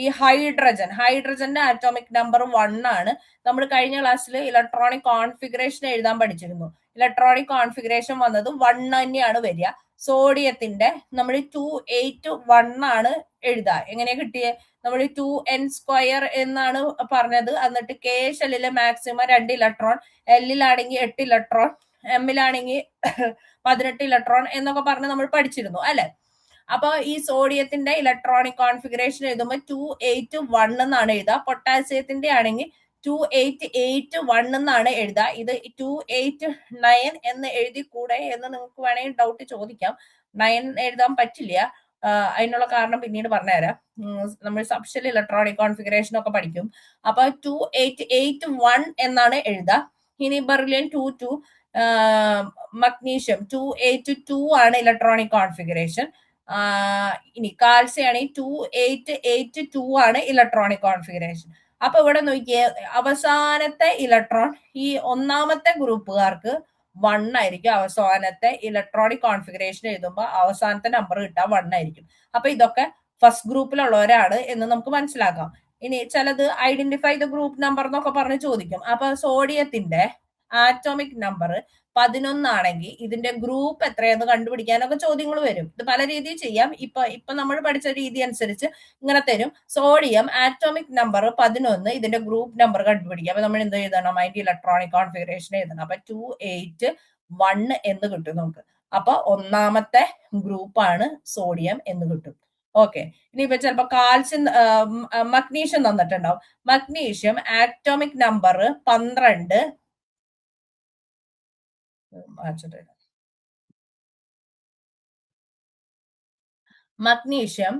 ഈ ഹൈഡ്രജന്റെ ആറ്റോമിക് നമ്പർ 1 ആണ്. നമ്മൾ കഴിഞ്ഞ ക്ലാസ്സിൽ ഇലക്ട്രോണിക് കോൺഫിഗറേഷൻ എഴുതാൻ പഠിച്ചിരുന്നു. ഇലക്ട്രോണിക് കോൺഫിഗറേഷൻ വന്നത് 1 തന്നെയാണ് വരിക. സോഡിയത്തിന്റെ നമ്മൾ 281 ആണ് എഴുതുക. എങ്ങനെയാ കിട്ടിയേ? നമ്മൾ 2n² എന്നാണ് പറഞ്ഞത്. എന്നിട്ട് കെ ഷെല്ലിലെ മാക്സിമം 2 ഇലക്ട്രോൺ, എല്ലിലാണെങ്കിൽ 8 ഇലക്ട്രോൺ, എമ്മിലാണെങ്കിൽ 18 ഇലക്ട്രോൺ എന്നൊക്കെ പറഞ്ഞ് നമ്മൾ പഠിച്ചിരുന്നു അല്ലെ? അപ്പൊ ഈ സോഡിയത്തിന്റെ ഇലക്ട്രോണിക് കോൺഫിഗറേഷൻ എഴുതുമ്പോൾ 281 എന്നാണ് എഴുതുക. പൊട്ടാസ്യത്തിന്റെ ആണെങ്കിൽ 2881 എന്നാണ് എഴുതുക. ഇത് 289 എന്ന് എഴുതി കൂടെ എന്ന് നിങ്ങൾക്ക് വേണമെങ്കിൽ ഡൗട്ട് ചോദിക്കാം. 9 എഴുതാൻ പറ്റില്ല. അതിനുള്ള കാരണം പിന്നീട് പറഞ്ഞുതരാം. നമ്മൾ സബ്ഷെൽ ഇലക്ട്രോണിക് കോൺഫിഗറേഷൻ ഒക്കെ പഠിക്കും. അപ്പൊ 2881 എന്നാണ് എഴുതുക. ഇനി ബെറിലിയം 22, മഗ്നീഷ്യം 282 ആണ് ഇലക്ട്രോണിക് കോൺഫിഗറേഷൻ. ഇനി കാൽസ്യം ആണെങ്കിൽ 2882 ആണ് ഇലക്ട്രോണിക് കോൺഫിഗറേഷൻ. അപ്പൊ ഇവിടെ നോക്കിയേ, അവസാനത്തെ ഇലക്ട്രോൺ ഈ ഒന്നാമത്തെ ഗ്രൂപ്പുകാർക്ക് 1 ആയിരിക്കും. അവസാനത്തെ ഇലക്ട്രോണിക് കോൺഫിഗറേഷൻ എഴുതുമ്പോൾ അവസാനത്തെ നമ്പർ കിട്ടാൻ 1 ആയിരിക്കും. അപ്പൊ ഇതൊക്കെ ഫസ്റ്റ് ഗ്രൂപ്പിലുള്ളവരാണ് എന്ന് നമുക്ക് മനസ്സിലാക്കാം. ഇനി ചിലത് ഐഡന്റിഫൈ ദ ഗ്രൂപ്പ് നമ്പർ എന്നൊക്കെ പറഞ്ഞ് ചോദിക്കും. അപ്പൊ സോഡിയത്തിന്റെ ആറ്റോമിക് നമ്പർ 11 ആണെങ്കിൽ ഇതിന്റെ ഗ്രൂപ്പ് എത്രയെന്ന് കണ്ടുപിടിക്കാനൊക്കെ ചോദ്യങ്ങൾ വരും. ഇത് പല രീതിയിൽ ചെയ്യാം. ഇപ്പൊ നമ്മൾ പഠിച്ച രീതി അനുസരിച്ച് ഇങ്ങനെ തരും. സോഡിയം ആറ്റോമിക് നമ്പർ 11, ഇതിന്റെ ഗ്രൂപ്പ് നമ്പർ കണ്ടുപിടിക്കാം. അപ്പൊ നമ്മൾ എന്ത് എഴുതണം? അതിന്റെ ഇലക്ട്രോണിക് കോൺഫിഗറേഷൻ എഴുതണം. അപ്പൊ 281 എന്ന് കിട്ടും നമുക്ക്. അപ്പൊ ഒന്നാമത്തെ ഗ്രൂപ്പാണ് സോഡിയം എന്ന് കിട്ടും. ഓക്കെ, ഇനിയിപ്പോ ചിലപ്പോ കാൽസ്യം മഗ്നീഷ്യം തന്നിട്ടുണ്ടാവും. Magnesium atomic number 12 magnesium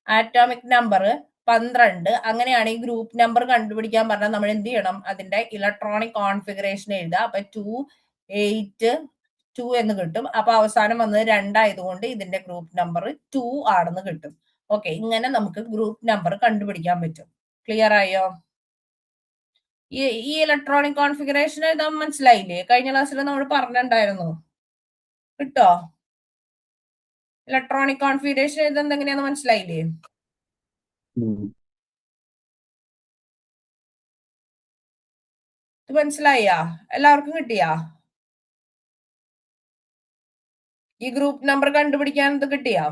atomic number 12 അങ്ങനെയാണ് ഈ ഗ്രൂപ്പ് നമ്പർ കണ്ടുപിടിക്കാൻ പറഞ്ഞാൽ നമ്മൾ എന്ത് ചെയ്യണം? അതിന്റെ ഇലക്ട്രോണിക് കോൺഫിഗറേഷൻ എഴുതുക. അപ്പൊ 282 എന്ന് കിട്ടും. അപ്പൊ അവസാനം വന്നത് 2 ആയതുകൊണ്ട് ഇതിന്റെ ഗ്രൂപ്പ് നമ്പർ 2 ആണെന്ന് കിട്ടും. ഓക്കെ, ഇങ്ങനെ നമുക്ക് ഗ്രൂപ്പ് നമ്പർ കണ്ടുപിടിക്കാൻ പറ്റും. ക്ലിയർ ആയോ? ഈ ഇലക്ട്രോണിക് കോൺഫിഗറേഷൻ എഴുതാൻ മനസ്സിലായില്ലേ? കഴിഞ്ഞ ക്ലാസ്സിൽ നമ്മൾ പറഞ്ഞിട്ടുണ്ടായിരുന്നു. കിട്ടോ? ഇലക്ട്രോണിക് കോൺഫിഗറേഷൻ എഴുതുന്നത് എങ്ങനെയാന്ന് മനസ്സിലായില്ലേ? ഇത് മനസ്സിലായാ? എല്ലാവർക്കും കിട്ടിയാ? ഈ ഗ്രൂപ്പ് നമ്പർ കണ്ടുപിടിക്കാൻ ഇത് കിട്ടിയാ?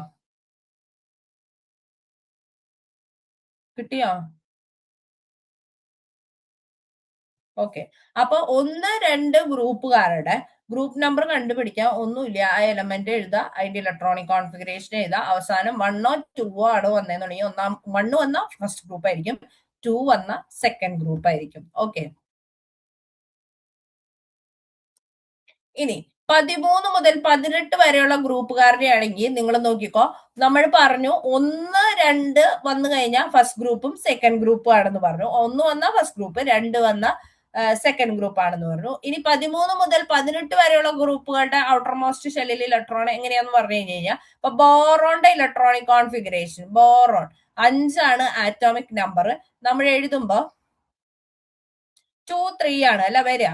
ഓക്കെ, അപ്പൊ 1-2 ഗ്രൂപ്പുകാരുടെ ഗ്രൂപ്പ് നമ്പർ കണ്ടുപിടിക്കാൻ ഒന്നുമില്ല. ആ എലമെന്റ് എഴുതുക, അതിന്റെ ഇലക്ട്രോണിക് കോൺഫിഗറേഷൻ എഴുതുക. അവസാനം 1 2 ആണ് വന്നതെന്നുണ്ടെങ്കിൽ 1 വന്ന ഫസ്റ്റ് ഗ്രൂപ്പ് ആയിരിക്കും, 2 വന്ന സെക്കൻഡ് ഗ്രൂപ്പ് ആയിരിക്കും. ഓക്കെ, ഇനി 13 മുതൽ 18 വരെയുള്ള ഗ്രൂപ്പുകാരുടെ ആണെങ്കിൽ നിങ്ങൾ നോക്കിക്കോ. നമ്മൾ പറഞ്ഞു 1 2 വന്നു കഴിഞ്ഞാൽ ഫസ്റ്റ് ഗ്രൂപ്പും സെക്കൻഡ് ഗ്രൂപ്പും ആണെന്ന് പറഞ്ഞു. 1 വന്ന ഫസ്റ്റ് ഗ്രൂപ്പ്, 2 വന്ന സെക്കൻഡ് ഗ്രൂപ്പ് ആണെന്ന് പറഞ്ഞു. ഇനി 13 മുതൽ 18 വരെയുള്ള ഗ്രൂപ്പുകളുടെ ഔട്ടർ മോസ്റ്റ് ഷെല്ലിൽ ഇലക്ട്രോൺ എങ്ങനെയാന്ന് പറഞ്ഞു കഴിഞ്ഞാൽ, ഇപ്പൊ ബോറോണിന്റെ ഇലക്ട്രോണിക് കോൺഫിഗറേഷൻ, ബോറോൺ 5 ആണ് ആറ്റോമിക് നമ്പർ. നമ്മൾ എഴുതുമ്പോ 2 3 ആണ് അല്ല വരിക.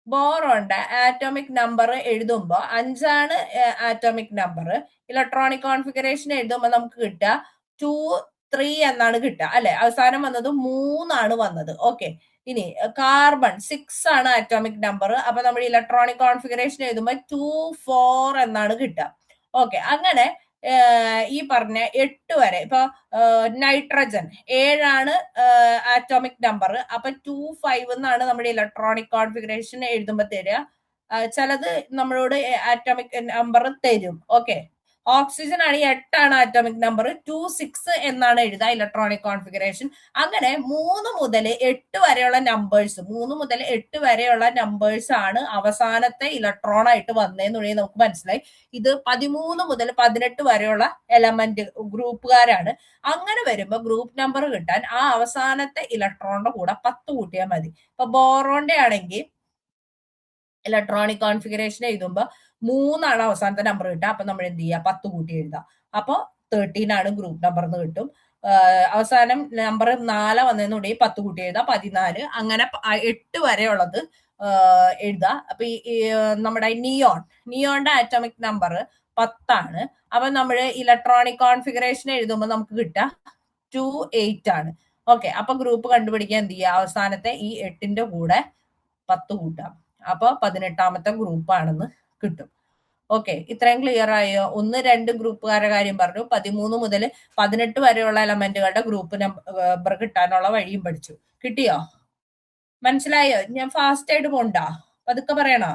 ബോറോണിന്റെ ആറ്റോമിക് നമ്പർ എഴുതുമ്പോ 5 ആണ് ആറ്റോമിക് നമ്പർ. ഇലക്ട്രോണിക് കോൺഫിഗറേഷൻ എഴുതുമ്പോ നമുക്ക് കിട്ടുക 2 3 എന്നാണ് കിട്ടുക അല്ലെ? അവസാനം വന്നത് 3 ആണ് വന്നത്. ഓക്കെ, ഇനി കാർബൺ 6 ആണ് ആറ്റോമിക് നമ്പർ. അപ്പൊ നമ്മൾ ഇലക്ട്രോണിക് കോൺഫിഗറേഷൻ എഴുതുമ്പോ 2 4 എന്നാണ് കിട്ടുക. ഓക്കെ, അങ്ങനെ ഈ പറഞ്ഞ 8 വരെ. ഇപ്പൊ നൈട്രജൻ 7 ആണ് ആറ്റോമിക് നമ്പർ. അപ്പൊ 2 5 എന്നാണ് നമ്മുടെ ഇലക്ട്രോണിക് കോൺഫിഗറേഷൻ എഴുതുമ്പോ തരിക. ചിലത് നമ്മളോട് ആറ്റോമിക് നമ്പർ തരും. ഓക്കെ, ഓക്സിജൻ ആണ് 8 ആണ് ആറ്റോമിക് നമ്പർ, 2 6 എന്നാണ് എഴുതുക ഇലക്ട്രോണിക് കോൺഫിഗറേഷൻ. അങ്ങനെ 3 മുതൽ 8 വരെയുള്ള നമ്പേഴ്സ്, 3 മുതൽ 8 വരെയുള്ള നമ്പേഴ്സ് ആണ് അവസാനത്തെ ഇലക്ട്രോൺ ആയിട്ട് വന്നതെന്നുണ്ടെങ്കിൽ നമുക്ക് മനസ്സിലായി ഇത് 13 മുതൽ 18 വരെയുള്ള എലമെന്റ് ഗ്രൂപ്പുകാരാണ്. അങ്ങനെ വരുമ്പോ ഗ്രൂപ്പ് നമ്പർ കിട്ടാൻ ആ അവസാനത്തെ ഇലക്ട്രോണിന്റെ കൂടെ 10 കൂട്ടിയാൽ മതി. ഇപ്പൊ ബോറോന്റെ ആണെങ്കിൽ ഇലക്ട്രോണിക് കോൺഫിഗറേഷൻ എഴുതുമ്പോ 3 ആണ് അവസാനത്തെ നമ്പർ കിട്ടുക. അപ്പൊ നമ്മൾ എന്ത് ചെയ്യുക? 10 കൂട്ടി എഴുതാം. അപ്പൊ 13 ആണ് ഗ്രൂപ്പ് നമ്പർ എന്ന് കിട്ടും. അവസാനം നമ്പർ 4 വന്നതെന്നുണ്ടെങ്കിൽ 10 കൂട്ടി എഴുതാം, 14. അങ്ങനെ 8 വരെയുള്ളത് എഴുതാം. അപ്പൊ ഈ നമ്മുടെ നിയോണിന്റെ ആറ്റോമിക് നമ്പർ 10 ആണ്. അപ്പൊ നമ്മൾ ഇലക്ട്രോണിക് കോൺഫിഗറേഷൻ എഴുതുമ്പോൾ നമുക്ക് കിട്ടുക 2 8 ആണ്. ഓക്കെ, അപ്പൊ ഗ്രൂപ്പ് കണ്ടുപിടിക്കാൻ എന്ത് ചെയ്യുക? അവസാനത്തെ ഈ 8ന്റെ കൂടെ 10 കൂട്ടാം. അപ്പൊ 18ാമത്തെ ഗ്രൂപ്പ് ആണെന്ന് കിട്ടും. ഓക്കെ, ഇത്രയും ക്ലിയർ ആയോ? 1 2 ഗ്രൂപ്പുകാരുടെ കാര്യം പറഞ്ഞു. 13 മുതൽ 18 വരെയുള്ള എലമെന്റുകളുടെ ഗ്രൂപ്പ് നമ്പർ കിട്ടാനുള്ള വഴിയും പഠിച്ചു. കിട്ടിയോ? മനസ്സിലായോ? ഞാൻ ഫാസ്റ്റ് ആയിട്ട് പോണ്ടാ? പതുക്കെ പറയണോ?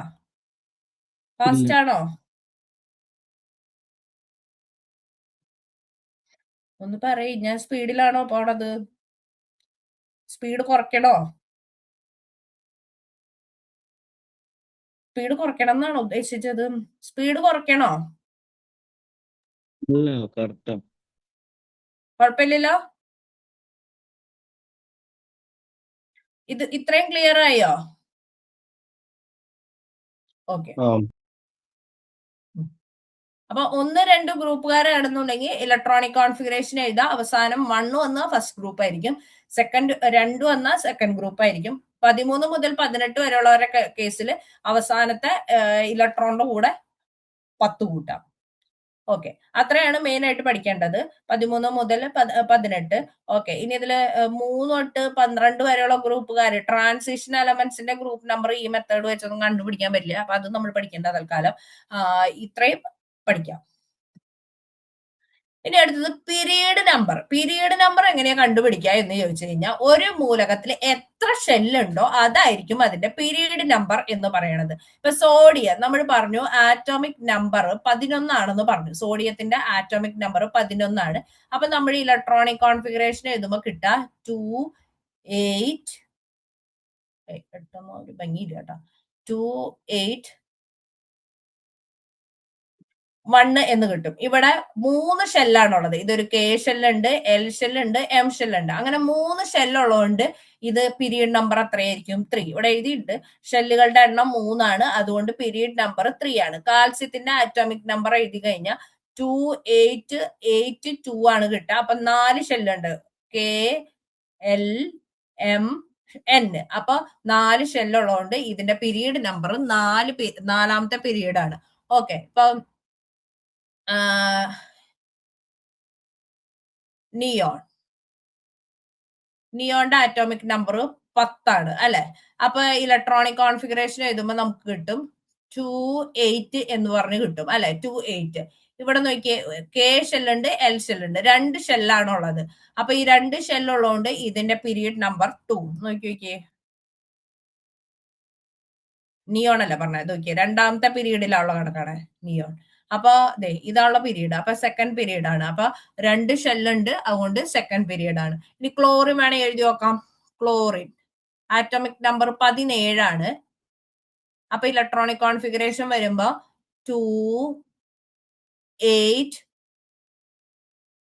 ഫാസ്റ്റ് ആണോ? ഒന്ന് പറയ്. ഞാൻ സ്പീഡിലാണോ പോണത്? സ്പീഡ് കുറയ്ക്കണോ? സ്പീഡ് കുറയ്ക്കണം എന്നാണോ ഉദ്ദേശിച്ചത്? സ്പീഡ് കുറയ്ക്കണോ? കുഴപ്പമില്ലല്ലോ. ഇത് ഇത്രയും ക്ലിയർ ആയോ? ഓക്കെ, അപ്പൊ 1 2 ഗ്രൂപ്പുകാരാണെന്നുണ്ടെങ്കിൽ ഇലക്ട്രോണിക് കോൺഫിഗറേഷൻ എഴുതാം. അവസാനം 1 വന്ന ഫസ്റ്റ് ഗ്രൂപ്പ് ആയിരിക്കും, സെക്കൻഡ് 2 വന്ന സെക്കൻഡ് ഗ്രൂപ്പ് ആയിരിക്കും. 13 മുതൽ 18 വരെയുള്ളവരുടെ കേസിൽ അവസാനത്തെ ഇലക്ട്രോണിന്റെ കൂടെ 10 കൂട്ടാം. ഓക്കെ, അത്രയാണ് മെയിൻ ആയിട്ട് പഠിക്കേണ്ടത്. 13 മുതൽ 18. ഓക്കെ, ഇനി ഇതില് 3 തൊട്ട് 12 വരെയുള്ള ഗ്രൂപ്പുകാര് ട്രാൻസിഷൻ എലമെന്റ്സിന്റെ ഗ്രൂപ്പ് നമ്പർ ഈ മെത്തേഡ് വെച്ചൊന്നും കണ്ടുപിടിക്കാൻ പറ്റില്ല. അപ്പൊ അത് നമ്മൾ പഠിക്കേണ്ട തൽക്കാലം. ഇത്രയും പഠിക്കാം. ഇനി അടുത്തത് പീരീഡ് നമ്പർ. പീരീഡ് നമ്പർ എങ്ങനെയാ കണ്ടുപിടിക്കുക എന്ന് ചോദിച്ചു കഴിഞ്ഞാൽ, ഒരു മൂലകത്തിൽ എത്ര ഷെല്ലുണ്ടോ അതായിരിക്കും അതിന്റെ പീരീഡ് നമ്പർ എന്ന് പറയണത്. ഇപ്പൊ സോഡിയം നമ്മൾ പറഞ്ഞു ആറ്റോമിക് നമ്പർ 11 ആണെന്ന് പറഞ്ഞു. സോഡിയത്തിന്റെ ആറ്റോമിക് നമ്പർ 11 ആണ്. അപ്പൊ നമ്മൾ ഇലക്ട്രോണിക് കോൺഫിഗറേഷൻ എഴുതുമ്പോൾ കിട്ടുക 2 8 ഒരു ഭംഗിയില്ല കേട്ടോ, 2 8 1 എന്ന് കിട്ടും. ഇവിടെ 3 ഷെല്ലാണുള്ളത്. ഇതൊരു കെ ഷെല്ലുണ്ട്, എൽ ഷെല്ലുണ്ട്, എം ഷെല്ലുണ്ട്. അങ്ങനെ 3 ഷെല്ലുള്ളതുകൊണ്ട് ഇത് പീരീഡ് നമ്പർ എത്രയായിരിക്കും? 3. ഇവിടെ എഴുതിയിട്ടുണ്ട് ഷെല്ലുകളുടെ എണ്ണം 3 ആണ്, അതുകൊണ്ട് പീരീഡ് നമ്പർ 3 ആണ്. കാൽസ്യത്തിന്റെ ആറ്റോമിക് നമ്പർ എഴുതി കഴിഞ്ഞാൽ 2 8 8 2 ആണ് കിട്ടുക. അപ്പൊ 4 ഷെല്ലുണ്ട്, കെ എൽ എം എൻ. അപ്പൊ 4 ഷെല്ലുള്ളതുകൊണ്ട് ഇതിന്റെ പീരീഡ് നമ്പർ 4ാമത്തെ പീരീഡ് ആണ്. ഓക്കെ, ഇപ്പൊ നിയോണിന്റെ ആറ്റോമിക് നമ്പർ 10 ആണ് അല്ലെ. അപ്പൊ ഇലക്ട്രോണിക് കോൺഫിഗറേഷൻ എഴുതുമ്പോൾ നമുക്ക് കിട്ടും 2 8 എന്ന് പറഞ്ഞ് കിട്ടും അല്ലെ, 2 8. ഇവിടെ നോക്കിയേ, കെ ഷെല്ലുണ്ട്, എൽ ഷെല്ലുണ്ട്, 2 ഷെല്ലാണ് ഉള്ളത്. അപ്പൊ ഈ 2 ഷെല്ലുള്ളതുകൊണ്ട് ഇതിന്റെ പീരീഡ് നമ്പർ 2. നോക്കിയേ, നിയോൺ അല്ല പറഞ്ഞത്, നോക്കിയേ 2ാമത്തെ പീരീഡിലുള്ള കണക്കാണ് നിയോൺ. അപ്പൊ ഇതാണുള്ള പീരീഡ്. അപ്പൊ സെക്കൻഡ് പീരീഡ് ആണ്. അപ്പൊ 2 ഷെല്ലുണ്ട്, അതുകൊണ്ട് സെക്കൻഡ് പീരീഡ് ആണ്. ഇനി ക്ലോറിൻ വേണേ എഴുതി നോക്കാം. ക്ലോറിൻ ആറ്റോമിക് നമ്പർ 17 ആണ്. അപ്പൊ ഇലക്ട്രോണിക് കോൺഫിഗറേഷൻ വരുമ്പോ 2 8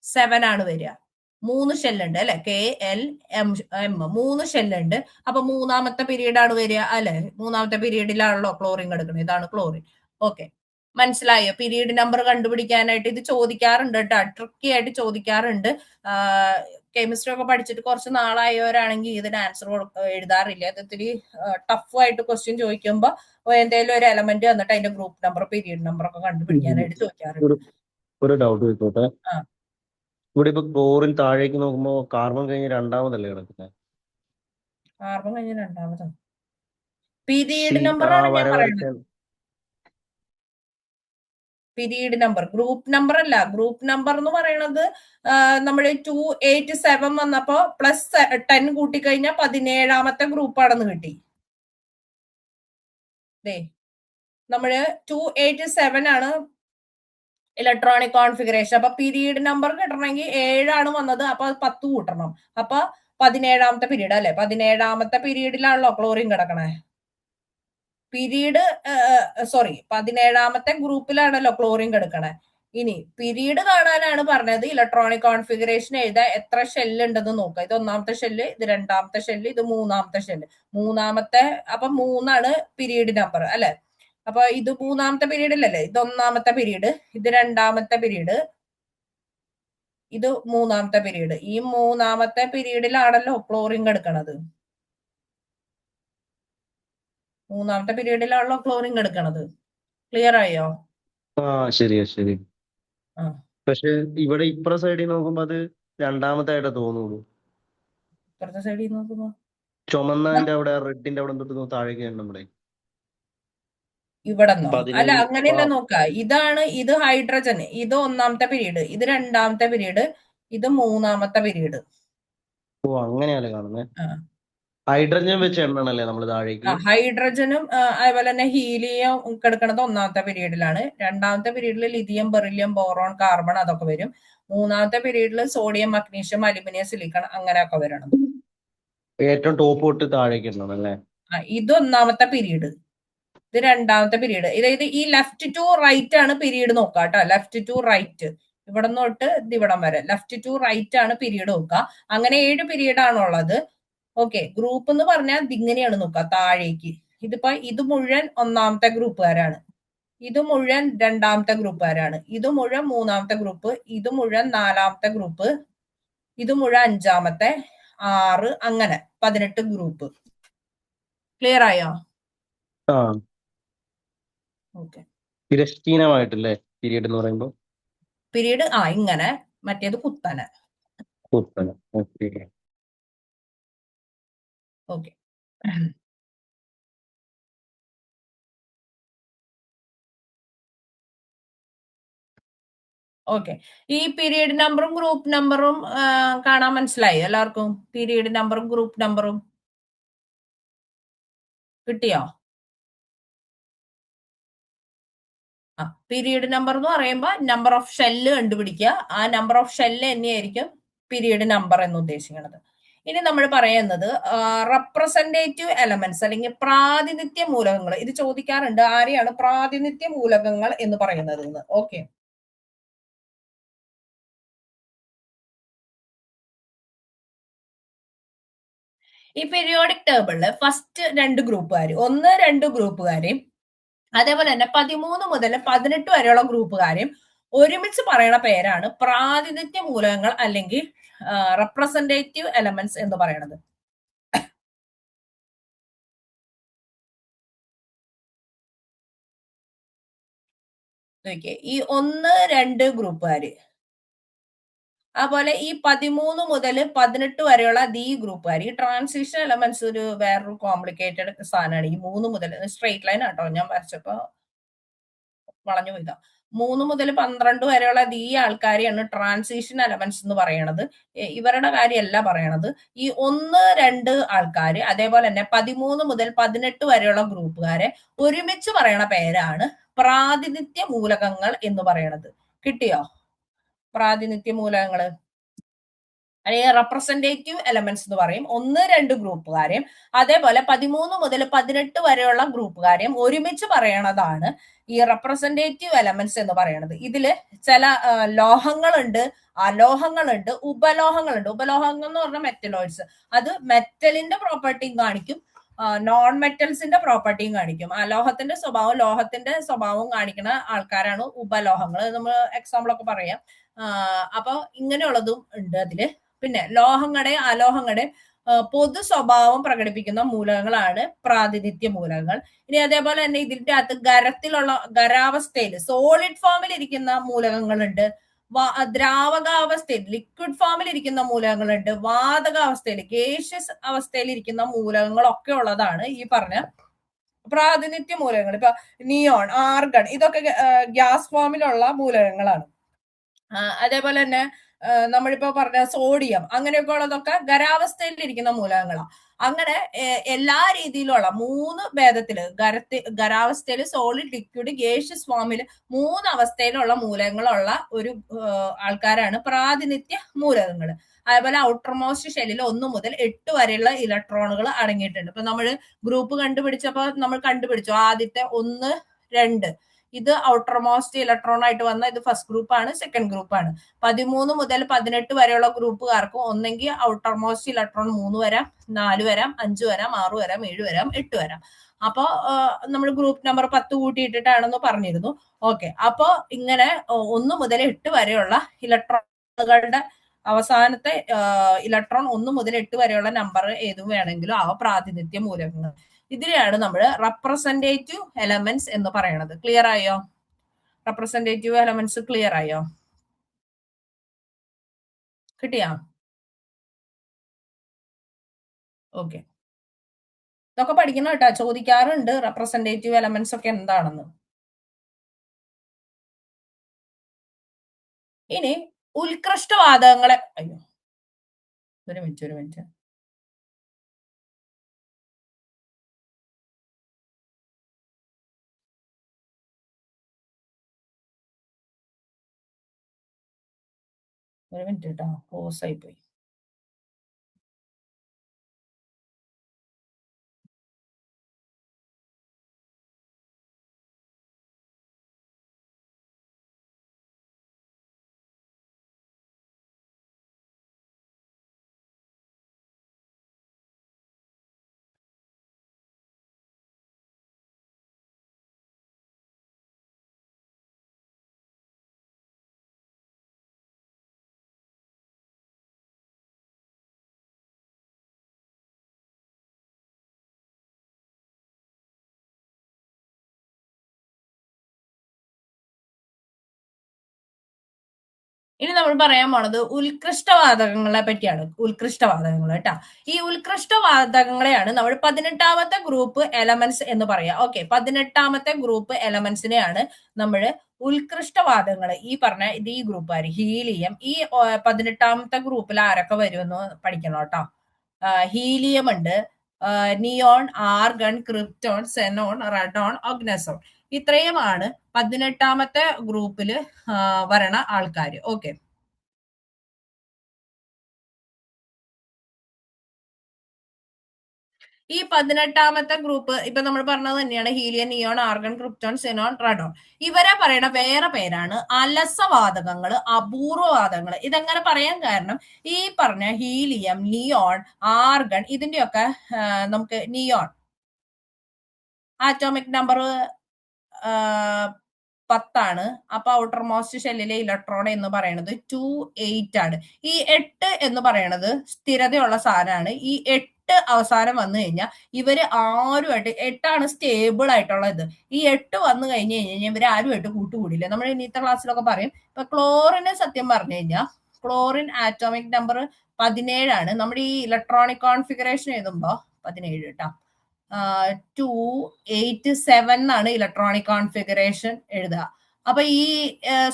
7 ആണ് വരിക. 3 ഷെല്ലുണ്ട് അല്ലെ, കെ എൽ എം എം 3 ഷെല്ലുണ്ട്. അപ്പൊ 3ാമത്തെ പീരീഡ് ആണ് വരിക അല്ലെ. 3ാമത്തെ പീരീഡിലാണല്ലോ ക്ലോറിൻ എടുക്കുന്നത്. ഇതാണ് ക്ലോറിൻ. ഓക്കെ, മനസ്സിലായോ? പീരീഡ് നമ്പർ കണ്ടുപിടിക്കാനായിട്ട് ഇത് ചോദിക്കാറുണ്ട് കേട്ടോ, ട്രിക്കി ആയിട്ട് ചോദിക്കാറുണ്ട്. കെമിസ്ട്രി ഒക്കെ പഠിച്ചിട്ട് കുറച്ച് നാളായവരാണെങ്കിൽ ഇതിന് ആൻസർ എഴുതാറില്ല. ഇത് ഇത്തിരി ടഫ് ആയിട്ട് ക്വസ്റ്റ്യൻ ചോദിക്കുമ്പോ എന്തെങ്കിലും ഒരു എലമെന്റ് വന്നിട്ട് അതിന്റെ ഗ്രൂപ്പ് നമ്പർ, പീരീഡ് നമ്പർ ഒക്കെ കണ്ടുപിടിക്കാനായിട്ട് ചോദിക്കാറുണ്ട്. ഒരു ഡൗട്ട് ചോദിച്ചോട്ടെ. ആ, ഇവിടെ ഇപ്പൊ ക്ലോറിൻ താഴേക്ക് നോക്കുമ്പോ കാർബൺ കഴിഞ്ഞ് 2ാമതല്ലേ കിടക്കുന്നത്? കാർബൺ കഴിഞ്ഞ 2ാമതാണ് പീരീഡ് സി നമ്പർ ആ ആണ് ഞാൻ വര പറയുന്നത്. വരയ്ക്കാൻ പീരീഡ് നമ്പർ, ഗ്രൂപ്പ് നമ്പർ അല്ല. ഗ്രൂപ്പ് നമ്പർ എന്ന് പറയുന്നത് നമ്മൾ 2 8 7 വന്നപ്പോ +10 കൂട്ടിക്കഴിഞ്ഞാൽ 17ാമത്തെ ഗ്രൂപ്പാണെന്ന് കിട്ടി. നമ്മള് 2 8 7 ആണ് ഇലക്ട്രോണിക് കോൺഫിഗറേഷൻ. അപ്പൊ പീരീഡ് നമ്പർ കിട്ടണമെങ്കിൽ 7 ആണ് വന്നത്. അപ്പൊ 10 കൂട്ടണം. അപ്പൊ 17ാമത്തെ പീരീഡ് അല്ലെ. 17ാമത്തെ പീരീഡിലാണല്ലോ ക്ലോറിൻ കിടക്കണേ. പീരീഡ് 17ാമത്തെ ഗ്രൂപ്പിലാണല്ലോ ക്ലോറിൻ കിടക്കണേ. ഇനി പീരീഡ് കാണാനാണ് പറഞ്ഞത്. ഇലക്ട്രോണിക് കോൺഫിഗറേഷൻ എഴുതാൻ എത്ര ഷെല്ല് ഉണ്ടെന്ന് നോക്കുക. ഇത് 1ാമത്തെ ഷെല്ല്, ഇത് 2ാമത്തെ ഷെല്ല്, ഇത് 3ാമത്തെ ഷെല്ല്. 3ാമത്തെ, അപ്പൊ 3 ആണ് പീരീഡ് നമ്പർ അല്ലെ. അപ്പൊ ഇത് 3ാമത്തെ പീരീഡിലല്ലേ, ഇത് 1ാമത്തെ പീരീഡ്, ഇത് 2ാമത്തെ പീരീഡ്, ഇത് 3ാമത്തെ പീരീഡ്. ഈ 3ാമത്തെ പീരീഡിലാണല്ലോ ക്ലോറിൻ കിടക്കണത്. 3ാമത്തെ പീരീഡിലാണല്ലോ ക്ലോറിൻ കിടക്കണത്. ക്ലിയർ ആയോ? ശരിയാ ശരി. ആ, പക്ഷെ ഇവിടെ ഇപ്പുറ സൈഡിൽ നോക്കുമ്പോ അത് 2ാമത്തായിട്ടേ തോന്നുള്ളൂ. ഇപ്പുറത്തെ സൈഡിൽ നോക്കുമ്പോ ചുമന്നതിന്റെ അവിടെ, റെഡിന്റെ അവിടെ തൊട്ട് താഴേക്ക് നമ്മുടെ ഇവിടെന്നോ? അല്ല, 17. അങ്ങനെയല്ല നോക്ക. ഇത് ഹൈഡ്രജൻ, ഇത് 1ാമത്തെ പീരീഡ്, ഇത് 2ാമത്തെ പീരീഡ്, ഇത് 3ാമത്തെ പീരീഡ്. ഓ, അങ്ങനെയല്ലേ കാണുന്നത്. ഹൈഡ്രജൻ വെച്ച് എണ്ണണല്ലേ നമ്മൾ താഴേക്ക്? ഹൈഡ്രജനും അതുപോലെ തന്നെ ഹീലിയം കിടക്കുന്നത് 1ാമത്തെ പീരീഡിലാണ്. 2ാമത്തെ പീരീഡിൽ ലിഥിയം, ബെറിലിയം, ബോറോൺ, കാർബൺ അതൊക്കെ വരും. 3ാമത്തെ പീരീഡിൽ സോഡിയം, മഗ്നീഷ്യം, അലുമിനിയം, സിലിക്കൺ അങ്ങനെയൊക്കെ വരണം. ഏറ്റവും ടോപ്പ് തൊട്ട് താഴേക്ക് എണ്ണണം അല്ലേ? ഇത് 1ാമത്തെ പീരീഡ്, ഇത് 2ാമത്തെ പീരീഡ്. അതായത് ഈ ലെഫ്റ്റ് ടു റൈറ്റ് ആണ് പീരീഡ് നോക്കുക കേട്ടോ. ലെഫ്റ്റ് ടു റൈറ്റ്, ഇവിടെ തൊട്ട് ഇവിടം വരെ ലെഫ്റ്റ് ടു റൈറ്റ് ആണ് പീരീഡ് നോക്കുക. അങ്ങനെ 7 പീരീഡ് ആണുള്ളത്. ഓക്കെ, ഗ്രൂപ്പ് എന്ന് പറഞ്ഞാൽ ഇങ്ങനെയാണ് നോക്കുക, താഴേക്ക്. ഇതിപ്പോ ഇത് മുഴുവൻ 1ാമത്തെ ഗ്രൂപ്പുകാരാണ്, ഇത് മുഴുവൻ 2ാമത്തെ ഗ്രൂപ്പുകാരാണ്, ഇത് മുഴുവൻ 3ാമത്തെ ഗ്രൂപ്പ്, ഇത് മുഴുവൻ 4ാമത്തെ ഗ്രൂപ്പ്, ഇത് മുഴുവൻ 5ാമത്തെ, 6, അങ്ങനെ 18 ഗ്രൂപ്പ്. ക്ലിയർ ആയോ? ആ, ഓക്കെ, തിരശ്ചീനമായിട്ടല്ലേ പീരീഡ് എന്ന് പറയുമ്പോൾ? പീരീഡ് ഇങ്ങനെ, മറ്റേത് കുത്തനെ. കുത്തനെ. ഓക്കെ. ഓക്കെ. ഓക്കെ. ഈ പീരീഡ് നമ്പറും ഗ്രൂപ്പ് നമ്പറും കാണാൻ മനസ്സിലായി എല്ലാവർക്കും? പീരീഡ് നമ്പറും ഗ്രൂപ്പ് നമ്പറും കിട്ടിയോ? പീരീഡ് നമ്പർ എന്ന് പറയുമ്പോൾ നമ്പർ ഓഫ് ഷെല്ല് കണ്ടുപിടിക്കുക. ആ നമ്പർ ഓഫ് ഷെല്ല് തന്നെയായിരിക്കും പീരീഡ് നമ്പർ എന്ന് ഉദ്ദേശിക്കുന്നത്. ഇനി നമ്മൾ പറയുന്നത് റെപ്രസെന്റേറ്റീവ് എലമെന്റ്സ് അല്ലെങ്കിൽ പ്രാതിനിധ്യ മൂലകങ്ങൾ. ഇത് ചോദിക്കാറുണ്ട്, ആരെയാണ് പ്രാതിനിധ്യ മൂലകങ്ങൾ എന്ന് പറയുന്നത് എന്ന്. ഓക്കെ. ഈ പീരിയോഡിക് ടേബിളില് ഫസ്റ്റ് 2 ഗ്രൂപ്പുകാർ, 1-2 ഗ്രൂപ്പുകാരെയും അതേപോലെ തന്നെ 13 മുതൽ 18 വരെയുള്ള ഗ്രൂപ്പുകാരെയും ഒരുമിച്ച് പറയണ പേരാണ് പ്രാതിനിധ്യ മൂലകങ്ങൾ അല്ലെങ്കിൽ റെപ്രസെന്റേറ്റീവ് എലമെന്റ്സ് എന്ന് പറയുന്നത്. ഈ 1-2 ഗ്രൂപ്പുകാര്, അതുപോലെ ഈ 13 മുതൽ 18 വരെയുള്ള ഈ ഗ്രൂപ്പുകാർ, ഈ ട്രാൻസിഷൻ എലമെന്റ്സ് ഒരു വേറൊരു കോംപ്ലിക്കേറ്റഡ് സാധനമാണ്. ഈ 3 മുതൽ സ്ട്രെയിറ്റ് ലൈൻ ആട്ടോ ഞാൻ വരച്ചപ്പോ വളഞ്ഞു പോയതാ. 3 മുതൽ 12 വരെയുള്ള ഈ ആൾക്കാരെയാണ് ട്രാൻസിഷൻ എലമെന്റ്സ് എന്ന് പറയണത്. ഇവരുടെ കാര്യമല്ല പറയണത്. ഈ 1-2 ആൾക്കാര്, അതേപോലെ തന്നെ 13 മുതൽ 18 വരെയുള്ള ഗ്രൂപ്പുകാരെ ഒരുമിച്ച് പറയണ പേരാണ് പ്രാതിനിധ്യ മൂലകങ്ങൾ എന്ന് പറയണത്. കിട്ടിയോ? പ്രാതിനിധ്യ മൂലകങ്ങള് അല്ലെങ്കിൽ റെപ്രസെന്റേറ്റീവ് എലമെന്റ്സ് എന്ന് പറയും. 1-2 ഗ്രൂപ്പുകാരെയും അതേപോലെ 13 മുതൽ 18 വരെയുള്ള ഗ്രൂപ്പുകാരെയും ഒരുമിച്ച് പറയണതാണ് ഈ റെപ്രസെന്റേറ്റീവ് എലമെന്റ്സ് എന്ന് പറയുന്നത്. ഇതില് ചില ലോഹങ്ങളുണ്ട്, അലോഹങ്ങളുണ്ട്, ഉപലോഹങ്ങളുണ്ട്. ഉപലോഹങ്ങൾ എന്ന് പറഞ്ഞാൽ മെറ്റലോയിഡ്സ്. അത് മെറ്റലിന്റെ പ്രോപ്പർട്ടിയും കാണിക്കും, നോൺ മെറ്റൽസിന്റെ പ്രോപ്പർട്ടിയും കാണിക്കും. അലോഹത്തിന്റെ സ്വഭാവം ലോഹത്തിന്റെ സ്വഭാവവും കാണിക്കുന്ന ആൾക്കാരാണ് ഉപലോഹങ്ങൾ. നമ്മൾ എക്സാമ്പിൾ ഒക്കെ പറയാം. അപ്പൊ ഇങ്ങനെയുള്ളതും ഉണ്ട് അതില്. പിന്നെ ലോഹങ്ങളുടെയും അലോഹങ്ങളുടെയും പൊതു സ്വഭാവം പ്രകടിപ്പിക്കുന്ന മൂലകങ്ങളാണ് പ്രാതിനിധ്യ മൂലകങ്ങൾ. ഇനി അതേപോലെ തന്നെ ഇതിന്റെ അകത്ത് ഖരാവസ്ഥയിൽ സോളിഡ് ഫോമിൽ ഇരിക്കുന്ന മൂലകങ്ങളുണ്ട്, ദ്രാവകാവസ്ഥയിൽ ലിക്വിഡ് ഫോമിൽ ഇരിക്കുന്ന മൂലകങ്ങളുണ്ട്, വാതകാവസ്ഥയിൽ ഗേഷ്യസ് അവസ്ഥയിൽ ഇരിക്കുന്ന മൂലകങ്ങളൊക്കെ ഉള്ളതാണ് ഈ പറഞ്ഞ പ്രാതിനിധ്യ മൂലകങ്ങൾ. ഇപ്പൊ നിയോൺ, ആർഗൺ ഇതൊക്കെ ഗ്യാസ് ഫോമിലുള്ള മൂലകങ്ങളാണ്. അതേപോലെ തന്നെ നമ്മളിപ്പോ പറഞ്ഞ സോഡിയം അങ്ങനെയൊക്കെ ഉള്ളതൊക്കെ ഖരാവസ്ഥയിൽ ഇരിക്കുന്ന മൂലകങ്ങളാണ്. അങ്ങനെ എല്ലാ രീതിയിലുള്ള 3 ഭേദത്തില് ഖരാവസ്ഥയിൽ, സോളിഡ്, ലിക്വിഡ്, ഗേഷ്യസ് ഫോമിൽ 3 അവസ്ഥയിലുള്ള മൂലകങ്ങളുള്ള ഒരു ആൾക്കാരാണ് പ്രാതിനിധ്യ മൂലകങ്ങൾ. അതേപോലെ ഔട്ടർ മോസ്റ്റ് ഷെല്ലിൽ 1 മുതൽ 8 വരെയുള്ള ഇലക്ട്രോണുകൾ അടങ്ങിയിട്ടുണ്ട്. ഇപ്പൊ നമ്മൾ ഗ്രൂപ്പ് കണ്ടുപിടിച്ചപ്പോ നമ്മൾ കണ്ടുപിടിച്ചു ആദ്യത്തെ 1-2 ഇത് ഔട്ടർ മോസ്റ്റ് ഇലക്ട്രോൺ ആയിട്ട് വന്ന ഇത് ഫസ്റ്റ് ഗ്രൂപ്പ് ആണ്, സെക്കൻഡ് ഗ്രൂപ്പ് ആണ്. 13 മുതൽ 18 വരെയുള്ള ഗ്രൂപ്പുകാർക്ക് ഒന്നെങ്കിൽ ഔട്ടർ മോസ്റ്റ് ഇലക്ട്രോൺ 3 വരാം, 4 വരാം, 5 വരാം, 6 വരാം, 7 വരാം, 8 വരാം. അപ്പൊ നമ്മൾ ഗ്രൂപ്പ് നമ്പർ 10 കൂട്ടിയിട്ടിട്ടാണെന്ന് പറഞ്ഞിരുന്നു. ഓക്കെ. അപ്പൊ ഇങ്ങനെ 1 മുതൽ 8 വരെയുള്ള ഇലക്ട്രോണുകളുടെ അവസാനത്തെ ഇലക്ട്രോൺ 1 മുതൽ 8 വരെയുള്ള നമ്പർ ഏതും വേണമെങ്കിലും അവ പ്രാതിനിധ്യ മൂലകങ്ങൾ. ഇതിനെയാണ് നമ്മൾ റെപ്രസെന്റേറ്റീവ് എലമെന്റ്സ് എന്ന് പറയുന്നത്. ക്ലിയർ ആയോ? റെപ്രസെന്റേറ്റീവ് എലമെന്റ്സ് ക്ലിയർ ആയോ? കിട്ടിയാ? ഓക്കെ. ഇതൊക്കെ പഠിക്കണം കേട്ടോ, ചോദിക്കാറുണ്ട് റെപ്രസെന്റേറ്റീവ് എലമെന്റ്സ് ഒക്കെ എന്താണെന്ന്. ഇനി ഉത്കൃഷ്ടവാതകങ്ങളെ, അയ്യോ ഒരു മിനിറ്റ്. കേട്ടോ, പോസ് ആയി പോയി. ഇനി നമ്മൾ പറയാൻ പോണത് ഉത്കൃഷ്ടവാതകങ്ങളെ പറ്റിയാണ്. ഉത്കൃഷ്ടവാതകങ്ങൾ കേട്ടാ. ഈ ഉത്കൃഷ്ടവാതകങ്ങളെയാണ് നമ്മൾ 18ാമത്തെ ഗ്രൂപ്പ് എലമെന്റ്സ് എന്ന് പറയാ. ഓക്കെ, 18ാമത്തെ ഗ്രൂപ്പ് എലമെന്റ്സിനെയാണ് നമ്മൾ ഉത്കൃഷ്ടവാതകങ്ങൾ ഈ പറഞ്ഞ ഇത് ഈ ഗ്രൂപ്പുകാർ ഹീലിയം. ഈ 18ാമത്തെ ഗ്രൂപ്പിൽ ആരൊക്കെ വരുമെന്ന് പഠിക്കണം കേട്ടോ. ഹീലിയം ഉണ്ട്, neon, argon, krypton, xenon, radon, oganesson. ഇത്രയുമാണ് 18ാമത്തെ ഗ്രൂപ്പില് വരണ ആൾക്കാര്. ഓക്കെ, ഈ 18ാമത്തെ ഗ്രൂപ്പ് ഇപ്പൊ നമ്മൾ പറഞ്ഞത് തന്നെയാണ് helium, neon, argon, krypton, xenon, radon. ഇവരെ പറയണ വേറെ പേരാണ് അലസവാതകങ്ങള്, അപൂർവവാതകങ്ങള്. ഇതെങ്ങനെ പറയാൻ കാരണം ഈ പറഞ്ഞ ഹീലിയം, നിയോൺ, ആർഗൺ ഇതിന്റെയൊക്കെ നമുക്ക് നിയോൺ ആറ്റോമിക് നമ്പർ 10 അപ്പൊ ഔട്ടർ മോസ്റ്റ് ഷെല്ലിലെ ഇലക്ട്രോൺ എന്ന് പറയുന്നത് 2, 8 ആണ്. ഈ 8 എന്ന് പറയുന്നത് സ്ഥിരതയുള്ള സാധനമാണ്. ഈ 8 അവസാനം വന്നു കഴിഞ്ഞാൽ ഇവര് ആരുമായിട്ട് 8ആണ് സ്റ്റേബിൾ ആയിട്ടുള്ള ഇത്. ഈ 8 വന്നു കഴിഞ്ഞു കഴിഞ്ഞാൽ ഇവര് ആരുമായിട്ട് കൂട്ടുകൂടില്ല. നമ്മൾ ഇന്നത്തെ ക്ലാസ്സിലൊക്കെ പറയും. ഇപ്പൊ ക്ലോറിന് സത്യം പറഞ്ഞു കഴിഞ്ഞാൽ ക്ലോറിൻ ആറ്റോമിക് നമ്പർ 17 നമ്മുടെ ഈ ഇലക്ട്രോണിക് കോൺഫിഗറേഷൻ എഴുതുമ്പോ 17 കേട്ടോ. 2, 8, 7 എന്നാണ് ഇലക്ട്രോണിക് കോൺഫിഗറേഷൻ എഴുതുക. അപ്പൊ ഈ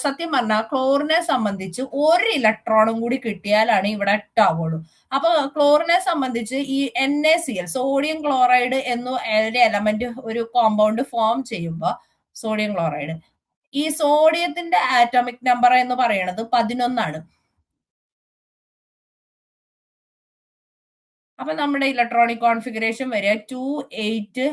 സത്യം പറഞ്ഞാൽ ക്ലോറിനെ സംബന്ധിച്ച് ഒരു ഇലക്ട്രോണും കൂടി കിട്ടിയാലാണ് ഇവിടെ 8 ആവുള്ളൂ. അപ്പൊ ക്ലോറിനെ സംബന്ധിച്ച് ഈ NaCl സോഡിയം ക്ലോറൈഡ് എന്ന ഒരു എലമെന്റ് ഒരു കോമ്പൗണ്ട് ഫോം ചെയ്യുമ്പോൾ സോഡിയം ക്ലോറൈഡ് ഈ സോഡിയത്തിന്റെ ആറ്റോമിക് നമ്പർ എന്ന് പറയുന്നത് 11 അപ്പൊ നമ്മുടെ ഇലക്ട്രോണിക് കോൺഫിഗറേഷൻ വരിക 2, 8,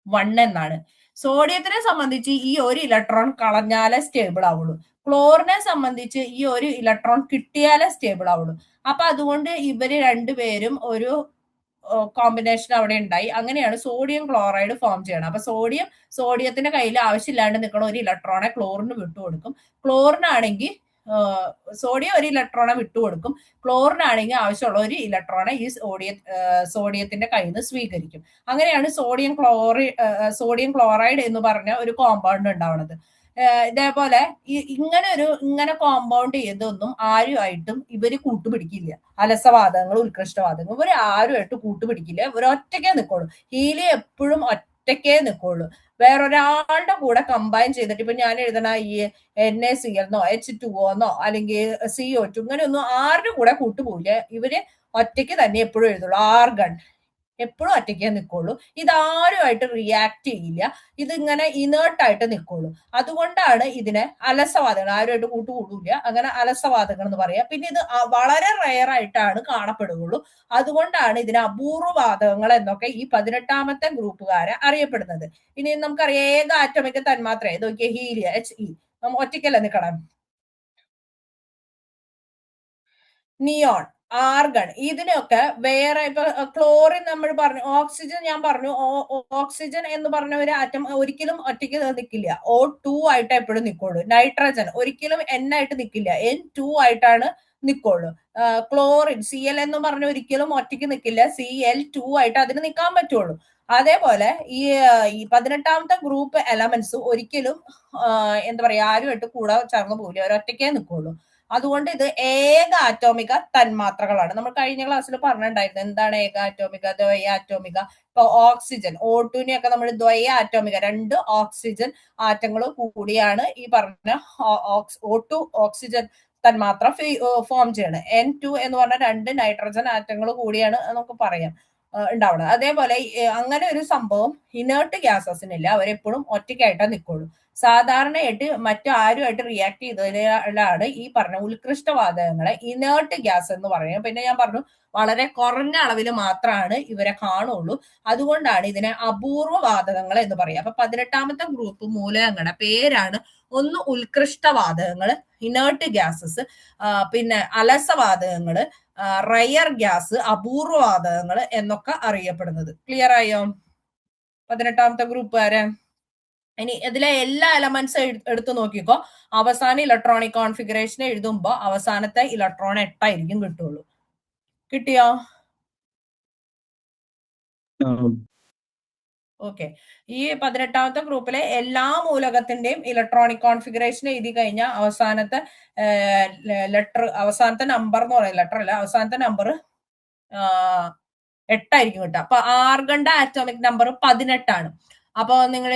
1 എന്നാണ്. സോഡിയത്തിനെ സംബന്ധിച്ച് ഈ ഒരു ഇലക്ട്രോൺ കളഞ്ഞാലേ സ്റ്റേബിൾ ആവുള്ളൂ. ക്ലോറിനെ സംബന്ധിച്ച് ഈ ഒരു ഇലക്ട്രോൺ കിട്ടിയാലേ സ്റ്റേബിൾ ആവുള്ളൂ. അപ്പൊ അതുകൊണ്ട് ഇവര് രണ്ടുപേരും ഒരു കോമ്പിനേഷൻ അവിടെ ഉണ്ടായി. അങ്ങനെയാണ് സോഡിയം ക്ലോറൈഡ് ഫോം ചെയ്യണം. അപ്പൊ സോഡിയത്തിന്റെ കയ്യിൽ ആവശ്യമില്ലാണ്ട് നിൽക്കുന്ന ഒരു ഇലക്ട്രോണെ ക്ലോറിന് വിട്ടുകൊടുക്കും. ക്ലോറിനാണെങ്കിൽ സോഡിയം ഒരു ഇലക്ട്രോണെ വിട്ടുകൊടുക്കും. ക്ലോറിനാണെങ്കിൽ ആവശ്യമുള്ള ഒരു ഇലക്ട്രോണെ ഈ സോഡിയത്തിന്റെ കയ്യിൽ നിന്ന് സ്വീകരിക്കും. അങ്ങനെയാണ് സോഡിയം ക്ലോറൈഡ് എന്ന് പറഞ്ഞ ഒരു കോമ്പൗണ്ട് ഉണ്ടാവുന്നത്. ഇതേപോലെ ഇങ്ങനെ കോമ്പൗണ്ട് ചെയ്തൊന്നും ആരുമായിട്ടും ഇവര് കൂട്ടുപിടിക്കില്ല. അലസവാദങ്ങൾ, ഉത്കൃഷ്ടവാദങ്ങൾ ഇവര് ആരുമായിട്ട് കൂട്ടുപിടിക്കില്ല. ഇവർ ഒറ്റയ്ക്കേ നിൽക്കുള്ളൂ. ഹീലിയം എപ്പോഴും ഒറ്റയ്ക്കേ നിൽക്കുള്ളൂ. വേറൊരാളുടെ കൂടെ കമ്പൈൻ ചെയ്തിട്ട് ഇപ്പൊ ഞാൻ എഴുതണ ഈ NaCl എന്നോ H2O എന്നോ അല്ലെങ്കിൽ CO2 ഇങ്ങനെയൊന്നും ആരുടെ കൂടെ കൂട്ടുപോകില്ല. ഇവര് ഒറ്റയ്ക്ക് തന്നെ എപ്പോഴും എഴുതുള്ളൂ. ആർഗൺ എപ്പോഴും ഒറ്റയ്ക്കേ നിൽക്കുള്ളൂ. ഇതാരുമായിട്ട് റിയാക്ട് ചെയ്യില്ല. ഇതിങ്ങനെ ഇനേർട്ടായിട്ട് നിൽക്കുള്ളൂ. അതുകൊണ്ടാണ് ഇതിനെ അലസവാദങ്ങൾ, ആരുമായിട്ട് കൂട്ടുകൂടില്ല. അങ്ങനെ അലസവാദങ്ങൾ എന്ന് പറയാം. പിന്നെ ഇത് വളരെ റെയർ ആയിട്ടാണ് കാണപ്പെടുകയുള്ളൂ. അതുകൊണ്ടാണ് ഇതിനെ അപൂർവവാതകങ്ങൾ എന്നൊക്കെ ഈ 18ാമത്തെ ഗ്രൂപ്പുകാരെ അറിയപ്പെടുന്നത്. ഇനി നമുക്കറിയാം ഏക ആറ്റമിക തന്മാത്ര നോക്കിയ ഹീലിയ He ഒറ്റയ്ക്കല്ല നിൽക്കണം. നിയോൺ, ആർഗൺ ഇതിനൊക്കെ വേറെ ഇപ്പൊ ക്ലോറിൻ നമ്മൾ പറഞ്ഞു, ഓക്സിജൻ ഞാൻ പറഞ്ഞു. ഓക്സിജൻ എന്ന് പറഞ്ഞ ഒരു ആറ്റം ഒരിക്കലും ഒറ്റയ്ക്ക് നിൽക്കില്ല. O2 ആയിട്ട് എപ്പോഴും നിൽക്കുള്ളൂ. നൈട്രജൻ ഒരിക്കലും N ആയിട്ട് നിൽക്കില്ല. N2 ആയിട്ടാണ് നിൽക്കുള്ളൂ. ക്ലോറിൻ Cl എന്ന് പറഞ്ഞ ഒരിക്കലും ഒറ്റയ്ക്ക് നിൽക്കില്ല. Cl2 ആയിട്ട് അതിന് നിൽക്കാൻ പറ്റുള്ളൂ. അതേപോലെ ഈ 18ാമത്തെ ഗ്രൂപ്പ് എലമെന്റ്സ് ഒരിക്കലും എന്താ പറയാ ആരുമായിട്ട് കൂടെ ചേർന്ന് പോകില്ല. ഒരൊറ്റയ്ക്കേ നിൽക്കുള്ളൂ. അതുകൊണ്ട് ഇത് ഏക ആറ്റോമിക തന്മാത്രകളാണ്. നമ്മൾ കഴിഞ്ഞ ക്ലാസ്സിൽ പറഞ്ഞിട്ടുണ്ടായിരുന്നു എന്താണ് ഏക ആറ്റോമിക, ദ്വയ ആറ്റോമിക. ഇപ്പൊ ഓക്സിജൻ O2-നെയൊക്കെ നമ്മൾ ദ്വയ ആറ്റോമിക, 2 ഓക്സിജൻ ആറ്റങ്ങൾ കൂടിയാണ് ഈ പറഞ്ഞ O2 ഓക്സിജൻ തന്മാത്ര ഫോം ചെയ്യണത്. N2 എന്ന് പറഞ്ഞ 2 നൈട്രജൻ ആറ്റങ്ങൾ കൂടിയാണ് നമുക്ക് പറയാം ഉണ്ടാവുന്നത്. അതേപോലെ അങ്ങനെ ഒരു സംഭവം ഇനേർട്ട് ഗ്യാസസിനില്ല. അവരെപ്പോഴും ഒറ്റയ്ക്കായിട്ടാണ് നിൽക്കുള്ളൂ. സാധാരണയായിട്ട് മറ്റാരുമായിട്ട് റിയാക്ട് ചെയ്തതിലാണ് ഈ പറഞ്ഞ ഉത്കൃഷ്ടവാതകങ്ങളെ ഇനേർട്ട് ഗ്യാസ് എന്ന് പറയുന്നത്. പിന്നെ ഞാൻ പറഞ്ഞു വളരെ കുറഞ്ഞ അളവിൽ മാത്രമാണ് ഇവരെ കാണുള്ളൂ. അതുകൊണ്ടാണ് ഇതിനെ അപൂർവവാതകങ്ങൾ എന്ന് പറയുക. അപ്പൊ 18ാമത്തെ ഗ്രൂപ്പ് മൂലകങ്ങളുടെ പേരാണ് ഒന്ന് ഉത്കൃഷ്ടവാതകങ്ങള്, ഇനേർട്ട് ഗ്യാസസ്, പിന്നെ അലസവാതകങ്ങള്, റയർ ഗ്യാസ്, അപൂർവവാതകങ്ങള് എന്നൊക്കെ അറിയപ്പെടുന്നത്. ക്ലിയർ ആയോ 18ാമത്തെ ഗ്രൂപ്പുകാരെ? ഇനി ഇതിലെ എല്ലാ എലമെന്റ്സ് എടുത്തു നോക്കിക്കോ. അവസാന ഇലക്ട്രോണിക് കോൺഫിഗറേഷൻ എഴുതുമ്പോ അവസാനത്തെ ഇലക്ട്രോൺ 8 കിട്ടുള്ളൂ. കിട്ടിയോ? ഓക്കെ. ഈ 18ാമത്തെ ഗ്രൂപ്പിലെ എല്ലാ മൂലകത്തിന്റെയും ഇലക്ട്രോണിക് കോൺഫിഗറേഷൻ എഴുതി കഴിഞ്ഞാൽ അവസാനത്തെ ലെറ്റർ, അവസാനത്തെ നമ്പർ എന്ന് പറയുന്നത് ലെറ്റർ അല്ല, അവസാനത്തെ നമ്പർ 8 കിട്ടുക. അപ്പൊ ആർഗന്റെ ആറ്റോമിക് നമ്പർ 18. അപ്പൊ നിങ്ങൾ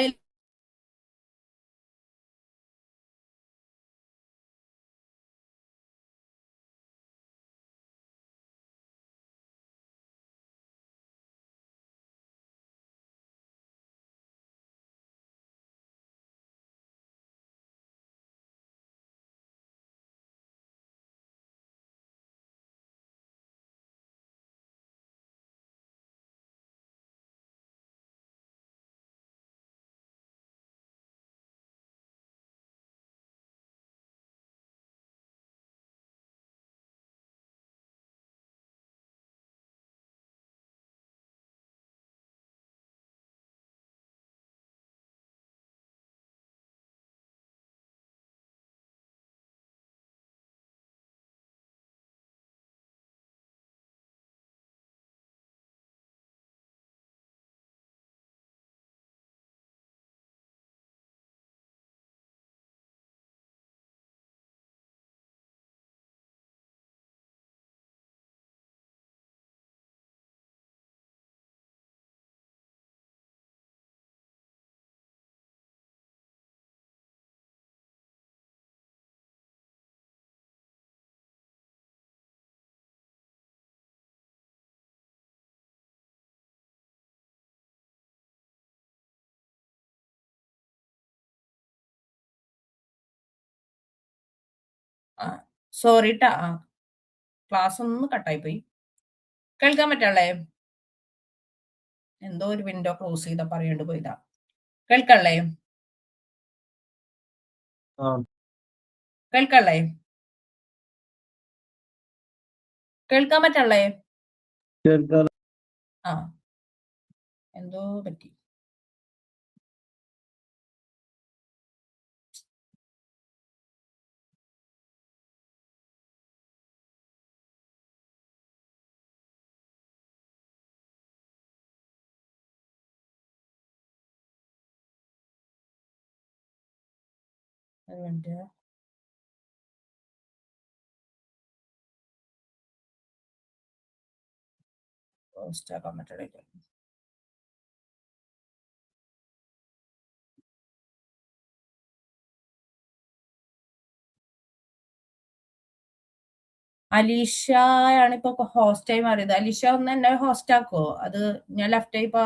സോറി ട്ടാ, ക്ലാസ് ഒന്ന് കട്ടായി പോയി. കേൾക്കാൻ പറ്റല്ലേ? എന്തോ ഒരു വിൻഡോ ക്ലോസ് ചെയ്താ പറയേണ്ടി പോയതാ. കേൾക്കല്ലേ? ആ കേൾക്കല്ലേ? കേൾക്കാൻ പറ്റല്ലേ? കേൾക്കാം. ആ, എന്തോ പറ്റി. ഒരു മിനിറ്റ്. പോസ്റ്റ് ആക്കാൻ പറ്റണില്ല. അലീഷ ആണ് ഇപ്പൊ ഹോസ്റ്റായി മാറിയത്. അലീഷ ഒന്ന് എന്നെ ഹോസ്റ്റ് ആക്കോ? അത് ഞാൻ ലെഫ്റ്റ് ആയി ഇപ്പൊ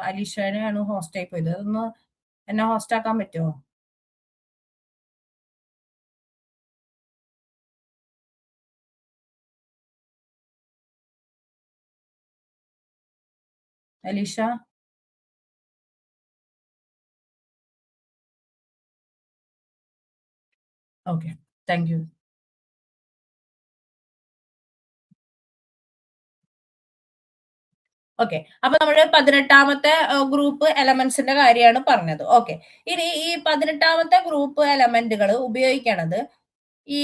അലീഷനെയാണ് ഹോസ്റ്റ് ആയി പോയത്. അതൊന്ന് എന്നെ ഹോസ്റ്റ് ആക്കാൻ പറ്റുമോ? Alisha, okay, thank you. Okay, അപ്പൊ നമ്മള് 18ാമത്തെ ഗ്രൂപ്പ് എലമെന്റ്സിന്റെ കാര്യമാണ് പറഞ്ഞത്. ഓക്കെ, ഇനി ഈ 18ാമത്തെ ഗ്രൂപ്പ് എലമെന്റുകൾ ഉപയോഗിക്കണത് ഈ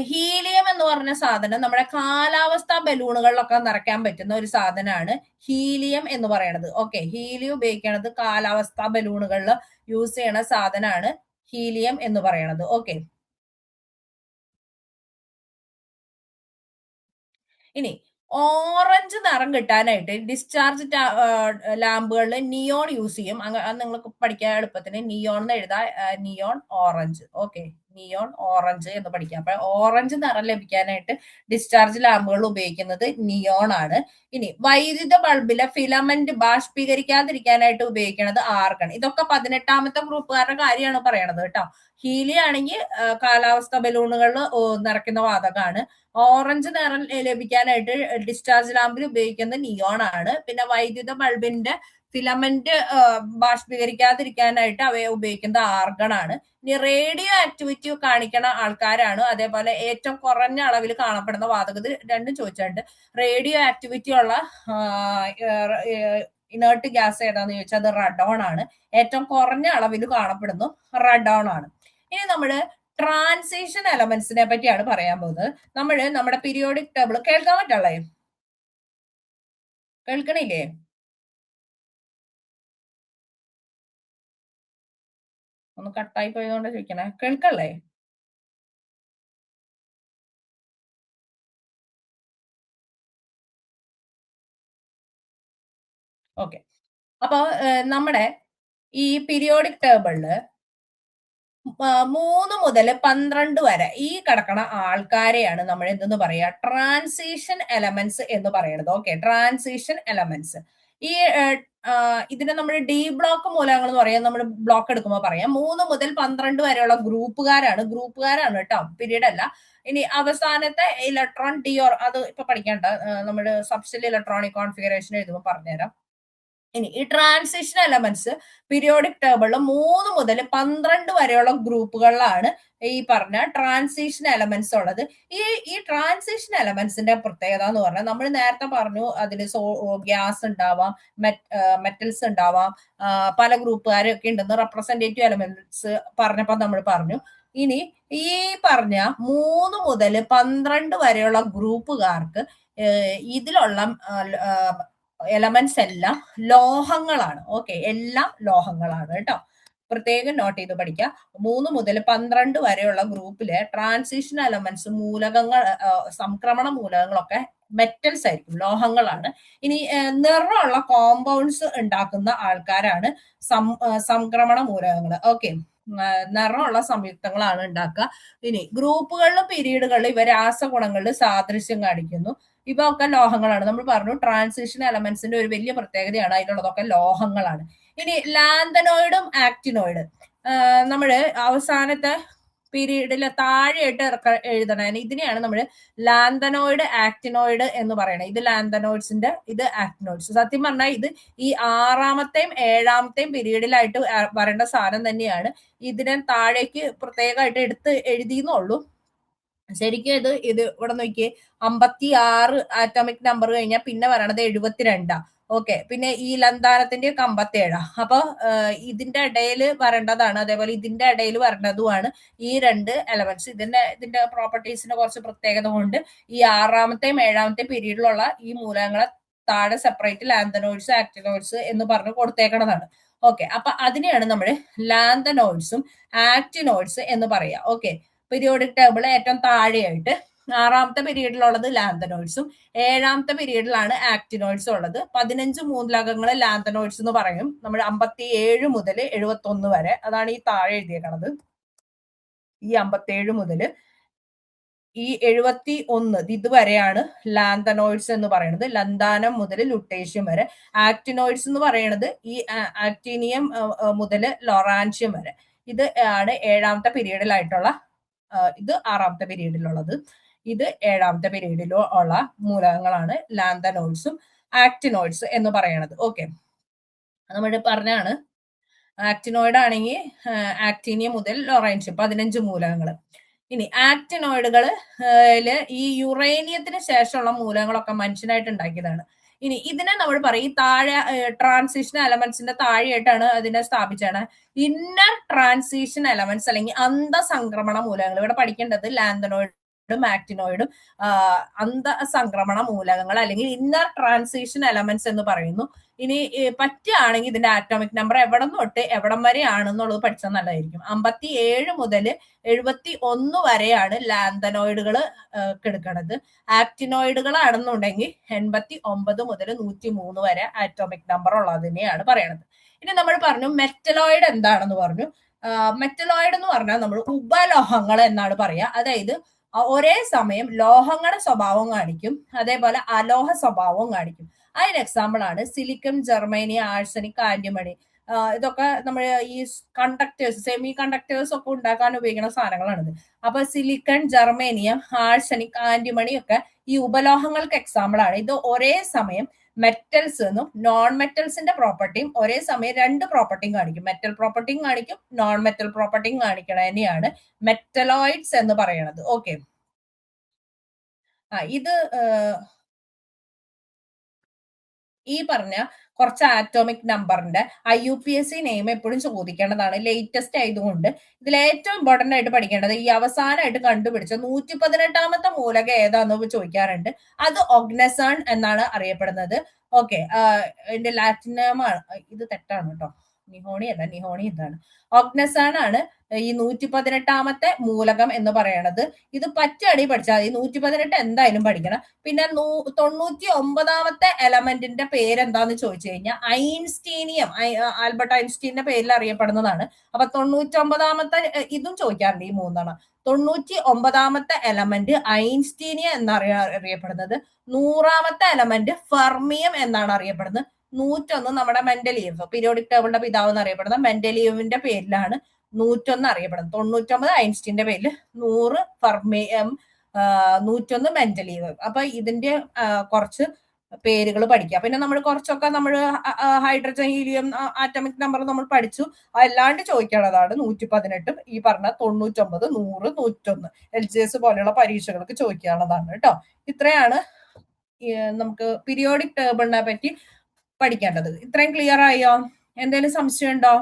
ഹീലിയം എന്ന് പറഞ്ഞ സാധനം നമ്മുടെ കാലാവസ്ഥാ ബലൂണുകളിലൊക്കെ നിറയ്ക്കാൻ പറ്റുന്ന ഒരു സാധനമാണ് ഹീലിയം എന്ന് പറയുന്നത്. ഓക്കെ, ഹീലിയം ഉപയോഗിക്കണത് കാലാവസ്ഥാ ബലൂണുകളിൽ യൂസ് ചെയ്യണ സാധനമാണ് ഹീലിയം എന്ന് പറയുന്നത്. ഓക്കെ, ഇനി ഓറഞ്ച് നിറം കിട്ടാനായിട്ട് ഡിസ്ചാർജ് ലാമ്പുകളിൽ നിയോൺ യൂസ് ചെയ്യും. അത് നിങ്ങൾക്ക് പഠിക്കാൻ എളുപ്പത്തിന് നിയോൺ എന്ന് എഴുതാം, neon orange. Okay, neon orange എന്ന് പഠിക്കാം. അപ്പൊ ഓറഞ്ച് നിറം ലഭിക്കാനായിട്ട് ഡിസ്ചാർജ് ലാമ്പുകൾ ഉപയോഗിക്കുന്നത് നിയോൺ ആണ്. ഇനി വൈദ്യുത ബൾബിലെ ഫിലമെന്റ് ബാഷ്പീകരിക്കാതിരിക്കാനായിട്ട് ഉപയോഗിക്കുന്നത് ആർഗൺ. ഇതൊക്കെ 18ാമത്തെ ഗ്രൂപ്പുകാരുടെ കാര്യമാണ് പറയണത് കേട്ടോ. ഹീലി ആണെങ്കിൽ കാലാവസ്ഥ ബലൂണുകളിൽ നിറയ്ക്കുന്ന വാതകമാണ്. ഓറഞ്ച് നിറം ലഭിക്കാനായിട്ട് ഡിസ്ചാർജ് ലാമ്പിൽ ഉപയോഗിക്കുന്ന നിയോൺ ആണ്. പിന്നെ വൈദ്യുത ബൾബിന്റെ ഫിലമെന്റ് ബാഷ്പീകരിക്കാതിരിക്കാനായിട്ട് അവയെ ഉപയോഗിക്കുന്നത് ആർഗൺ ആണ്. ഇനി റേഡിയോ ആക്ടിവിറ്റി കാണിക്കുന്ന ആൾക്കാരാണ്. അതേപോലെ ഏറ്റവും കുറഞ്ഞ അളവിൽ കാണപ്പെടുന്ന വാതകം, ഇത് രണ്ടും ചോദിച്ചിട്ടുണ്ട്. റേഡിയോ ആക്ടിവിറ്റി ഉള്ള ഇനേർട്ട് ഗ്യാസ് ഏതാന്ന് ചോദിച്ചാൽ അത് റഡോൺ ആണ്. ഏറ്റവും കുറഞ്ഞ അളവിൽ കാണപ്പെടുന്നു റഡോൺ ആണ്. ഇനി നമ്മള് ട്രാൻസിഷൻ എലമെന്റ്സിനെ പറ്റിയാണ് പറയാൻ പോകുന്നത്. നമ്മള് നമ്മുടെ പീരിയോഡിക് ടേബിൾ കേൾക്കാൻ പറ്റുള്ളേ? കേൾക്കണില്ലേ? ഒന്ന് കട്ടായി പോയതുകൊണ്ട് ചോദിക്കണേ, കേൾക്കല്ലേ? ഓക്കെ. അപ്പൊ നമ്മുടെ ഈ പീരിയോഡിക് ടേബിളില് 3 മുതൽ 12 വരെ ഈ കിടക്കണ ആൾക്കാരെയാണ് നമ്മൾ എന്തെന്ന് പറയാ, ട്രാൻസിഷൻ എലമെന്റ്സ് എന്ന് പറയുന്നത്. Okay, transition elements. ഈ ഇതിനെ നമ്മൾ ഡി ബ്ലോക്ക് മൂലകങ്ങൾ എന്ന് പറയാം. നമ്മൾ ബ്ലോക്ക് എടുക്കുമ്പോൾ പറയാം 3 മുതൽ 12 വരെയുള്ള ഗ്രൂപ്പുകാരാണ് കേട്ടോ, പീരീഡ് അല്ല. ഇനി അവസാനത്തെ ഇലക്ട്രോൺ ഡി ഓർ അത് ഇപ്പൊ പഠിക്കണ്ട, നമ്മൾ സബ്സ്റ്റൽ ഇലക്ട്രോണിക് കോൺഫിഗറേഷൻ എഴുതുമ്പോൾ പറഞ്ഞുതരാം. ഇനി ഈ ട്രാൻസിഷൻ എലമെന്റ്സ് പീരിയോഡിക് ടേബിളിൽ 3 മുതൽ 12 വരെയുള്ള ഗ്രൂപ്പുകളിലാണ് ഈ പറഞ്ഞ ട്രാൻസിഷൻ എലമെന്റ്സ് ഉള്ളത്. ഈ ട്രാൻസിഷൻ എലമെന്റ്സിന്റെ പ്രത്യേകത എന്ന് പറഞ്ഞാൽ നമ്മൾ നേരത്തെ പറഞ്ഞു അതിൽ ഗ്യാസ് ഉണ്ടാവാം, മെറ്റൽസ് ഉണ്ടാവാം, പല ഗ്രൂപ്പുകാരൊക്കെ ഉണ്ടെന്ന് റെപ്രസെന്റേറ്റീവ് എലമെന്റ്സ് പറഞ്ഞപ്പോൾ നമ്മൾ പറഞ്ഞു. ഇനി ഈ പറഞ്ഞ 3 മുതൽ 12 വരെയുള്ള ഗ്രൂപ്പുകാർക്ക് ഇതിലുള്ള എലമെന്റ്സ് എല്ലാം ലോഹങ്ങളാണ്. ഓക്കെ, എല്ലാം ലോഹങ്ങളാണ് കേട്ടോ, പ്രത്യേകം നോട്ട് ചെയ്ത് പഠിക്കുക. 3 മുതൽ 12 വരെയുള്ള ഗ്രൂപ്പിലെ ട്രാൻസിഷൻ എലമെന്റ്സ് മൂലകങ്ങൾ, സംക്രമണ മൂലകങ്ങളൊക്കെ മെറ്റൽസ് ആയിരിക്കും, ലോഹങ്ങളാണ്. ഇനി നിറമുള്ള കോമ്പൗണ്ട്സ് ഉണ്ടാക്കുന്ന ആൾക്കാരാണ് സംക്രമണ മൂലകങ്ങൾ. ഓക്കെ, നിറമുള്ള സംയുക്തങ്ങളാണ് ഉണ്ടാക്കുക. ഇനി ഗ്രൂപ്പുകളിലും പീരീഡുകളിലും ഇവ രാസഗുണങ്ങളിൽ സാദൃശ്യം കാണിക്കുന്നു. ഇവ ഒക്കെ ലോഹങ്ങളാണ്. നമ്മൾ പറഞ്ഞു ട്രാൻസിഷൻ എലമെന്റ്സിന്റെ ഒരു വലിയ പ്രത്യേകതയാണ് അതിലുള്ളതൊക്കെ ലോഹങ്ങളാണ്. ഇനി ലാന്തനോയിഡും ആക്ടിനോയിഡ് നമ്മള് അവസാനത്തെ പീരീഡിൽ താഴെയായിട്ട് എഴുതണം. ഇതിനെയാണ് നമ്മൾ ലാന്തനോയിഡ് ആക്ടിനോയിഡ് എന്ന് പറയുന്നത്. ഇത് ലാന്തനോയിഡ്സിന്റെ, ഇത് ആക്ടിനോയിഡ്സ്. സത്യം പറഞ്ഞാൽ ഇത് ഈ 6ാമത്തെയും 7ാമത്തെയും പീരീഡിലായിട്ട് വരേണ്ട സാധനം തന്നെയാണ്. ഇതിനെ താഴേക്ക് പ്രത്യേകമായിട്ട് എടുത്ത് എഴുതിയെന്നുള്ളൂ. ശരിക്കും ഇത് ഇവിടെ നോക്കിയേ, 56 ആറ്റോമിക് നമ്പർ കഴിഞ്ഞാൽ പിന്നെ വരണത് 72. ഓക്കെ, പിന്നെ ഈ ലന്താനത്തിന്റെ ഒക്കെ 57. അപ്പൊ ഇതിന്റെ ഇടയിൽ വരേണ്ടതാണ്, അതേപോലെ ഇതിന്റെ ഇടയിൽ വരേണ്ടതുമാണ് ഈ രണ്ട് എലമെന്റ്സ്. ഇതിന്റെ പ്രോപ്പർട്ടീസിന്റെ കുറച്ച് പ്രത്യേകത കൊണ്ട് ഈ 6ാമത്തെയും 7ാമത്തെയും പീരീഡിലുള്ള ഈ മൂലകങ്ങളെ താഴെ സെപ്പറേറ്റ് ലാന്തനോയിഡ്സ് ആക്ടിനോയിഡ്സ് എന്ന് പറഞ്ഞ് കൊടുത്തേക്കണതാണ്. ഓക്കെ, അപ്പൊ അതിനെയാണ് നമ്മൾ ലാന്തനോയിഡ്സും ആക്ടിനോയിഡ്സ് എന്ന് പറയാ. ഓക്കെ, പീരിയോഡിക് ടേബിൾ ഏറ്റവും താഴെയായിട്ട് 6ാമത്തെ പീരീഡിലുള്ളത് ലാന്തനോയിഡ്സും 7ാമത്തെ പീരീഡിലാണ് ആക്ടിനോയിഡ്സും ഉള്ളത്. 15 മൂലകങ്ങളെ ലാന്തനോയിഡ്സ് എന്ന് പറയും. നമ്മൾ 57 മുതൽ 71 വരെ, അതാണ് ഈ താഴെ എഴുതിയേക്കണത്. ഈ 57 മുതൽ ഈ 71 ഇതുവരെയാണ് ലാന്തനോയിഡ്സ് എന്ന് പറയുന്നത്. ലന്താനം മുതൽ ലുട്ടേഷ്യം വരെ. ആക്ടിനോയിഡ്സ് എന്ന് പറയുന്നത് ഈ ആക്ടീനിയം മുതൽ ലൊറാൻഷ്യം വരെ. ഇത് ആണ് 7ാമത്തെ പീരീഡിലായിട്ടുള്ള, ഇത് 6ാമത്തെ പീരീഡിലുള്ളത്. ഇത് 7ാമത്തെ പീരീഡിലോ ഉള്ള മൂലകങ്ങളാണ് ലാന്തനോയിഡ്സും ആക്ടിനോയിഡ്സ് എന്ന് പറയുന്നത്. ഓക്കെ, നമ്മൾ പറഞ്ഞാണ് ആക്ടിനോയിഡ് ആണെങ്കിൽ ആക്ടീനിയം മുതൽ ലൊറേൻഷ്യം 15 മൂലകങ്ങൾ. ഇനി ആക്ടിനോയിഡുകളില് ഈ യുറേനിയത്തിന് ശേഷമുള്ള മൂലകങ്ങളൊക്കെ മനുഷ്യനായിട്ട് ഉണ്ടാക്കിയതാണ്. ഇനി ഇതിനെ നമ്മൾ പറയും ഈ താഴെ ട്രാൻസിഷൻ എലമെന്റ്സിന്റെ താഴെയായിട്ടാണ് അതിനെ സ്ഥാപിച്ചാണ് ഇന്നർ ട്രാൻസിഷൻ എലമെന്റ്സ് അല്ലെങ്കിൽ അന്തസംക്രമണ മൂലകങ്ങൾ. ഇവിടെ പഠിക്കേണ്ടത് ലാന്തനോയിഡും ആക്ടിനോയിഡും അന്തസംക്രമണ മൂലകങ്ങൾ അല്ലെങ്കിൽ ഇന്നർ ട്രാൻസിഷൻ എലമെന്റ്സ് എന്ന് പറയുന്നു. ഇനി പറ്റുകയാണെങ്കിൽ ഇതിന്റെ ആറ്റോമിക് നമ്പർ എവിടം തൊട്ട് എവിടം വരെ ആണെന്നുള്ളത് പഠിച്ചാൽ നല്ലതായിരിക്കും. 57 മുതൽ 71 വരെയാണ് ലാന്തനോയിഡുകൾ എടുക്കുന്നത്. ആക്ടിനോയിഡുകൾ ആണെന്നുണ്ടെങ്കിൽ 89 മുതൽ 103 വരെ ആറ്റോമിക് നമ്പർ ഉള്ളതിനെയാണ് പറയണത്. ഇനി നമ്മൾ പറഞ്ഞു മെറ്റലോയിഡ് എന്താണെന്ന് പറഞ്ഞു. മെറ്റലോയിഡ് എന്ന് പറഞ്ഞാൽ നമ്മൾ ഉപലോഹങ്ങൾ എന്നാണ് പറയാ. അതായത് ഒരേ സമയം ലോഹങ്ങളുടെ സ്വഭാവം കാണിക്കും, അതേപോലെ അലോഹ സ്വഭാവവും കാണിക്കും. അതിന് എക്സാമ്പിൾ ആണ് സിലിക്കൺ, ജർമേനിയം, ആഴ്സനിക്, ആന്റിമണി. ഇതൊക്കെ നമ്മൾ ഈ കണ്ടക്ടേഴ്സ്, സെമി കണ്ടക്ടേഴ്സ് ഒക്കെ ഉണ്ടാക്കാൻ ഉപയോഗിക്കുന്ന സാധനങ്ങളാണിത്. അപ്പൊ സിലിക്കൺ, ജർമേനിയം, ആഴ്സനിക്, ആന്റിമണി ഒക്കെ ഈ ഉപലോഹങ്ങൾക്ക് എക്സാമ്പിൾ ആണ്. ഇത് ഒരേ സമയം മെറ്റൽസ് എന്നും നോൺ മെറ്റൽസിന്റെ പ്രോപ്പർട്ടിയും ഒരേ സമയം 2 പ്രോപ്പർട്ടിയും കാണിക്കും. മെറ്റൽ പ്രോപ്പർട്ടിയും കാണിക്കും, നോൺ മെറ്റൽ പ്രോപ്പർട്ടിയും കാണിക്കണതിനെയാണ് മെറ്റലോയിഡ്സ് എന്ന് പറയുന്നത്. ഓക്കെ, ഇത് ഈ പറഞ്ഞ കുറച്ച് ആറ്റോമിക് നമ്പറിന്റെ IUPAC നെയിം എപ്പോഴും ചോദിക്കേണ്ടതാണ്, ലേറ്റസ്റ്റ് ആയതുകൊണ്ട്. ഇതിൽ ഏറ്റവും ഇമ്പോർട്ടന്റ് ആയിട്ട് പഠിക്കേണ്ടത് ഈ അവസാനമായിട്ട് കണ്ടുപിടിച്ച 118ാമത്തെ മൂലകം ഏതാന്ന് ചോദിക്കാറുണ്ട്. അത് ഒഗ്നസൺ എന്നാണ് അറിയപ്പെടുന്നത്. ഓക്കെ, ഇതിന്റെ ലാറ്റിൻ നെയിമാണ്, ഇത് തെറ്റാണ് കേട്ടോ, നിഹോണി അല്ല, നിഹോണി എന്താണ്, ഓഗ്നസാൺ ആണ് ഈ 118ാമത്തെ മൂലകം എന്ന് പറയണത്. ഇത് പച്ചടി പഠിച്ചാൽ മതി, 118 എന്തായാലും പഠിക്കണം. പിന്നെ 99ാമത്തെ എലമെന്റിന്റെ പേരെന്താന്ന് ചോദിച്ചു കഴിഞ്ഞാൽ ഐൻസ്റ്റീനിയം, ആൽബർട്ട് ഐൻസ്റ്റീന്റെ പേരിൽ അറിയപ്പെടുന്നതാണ്. അപ്പൊ 99ാമത്തെ ഇതും ചോദിക്കാറുണ്ട് ഈ 3 99ാമത്തെ എലമെന്റ് ഐൻസ്റ്റീനിയം എന്നറിയപ്പെടുന്നത്. 100ാമത്തെ എലമെന്റ് ഫെർമിയം എന്നാണ് അറിയപ്പെടുന്നത്. 101 നമ്മുടെ മെന്റലീവ്, പീരിയോഡിക് ടേബിളിന്റെ പിതാവ് എന്നറിയപ്പെടുന്ന മെന്റലീവിന്റെ പേരിലാണ് 101 അറിയപ്പെടുന്നത്. 99 ഐൻസ്റ്റീന്റെ പേരിൽ, 100 ഫെർമിയം, 101 മെന്റലീവ്. അപ്പൊ ഇതിന്റെ കുറച്ച് പേരുകൾ പഠിക്കുക. പിന്നെ നമ്മൾ കുറച്ചൊക്കെ നമ്മൾ ഹൈഡ്രജൻ, ഹീലിയം, ആറ്റമിക് നമ്പർ നമ്മൾ പഠിച്ചു. അല്ലാണ്ട് ചോദിക്കാനുള്ളതാണ് 118 ഈ പറഞ്ഞ 99, 100, 101 LGS പോലെയുള്ള പരീക്ഷകൾക്ക് ചോദിക്കാനുള്ളതാണ് കേട്ടോ. ഇത്രയാണ് നമുക്ക് പീരിയോഡിക് ടേബിളിനെ പറ്റി പഠിക്കേണ്ടത്. ഇത്രയും ക്ലിയർ ആയോ? എന്തെങ്കിലും സംശയം ഉണ്ടോ?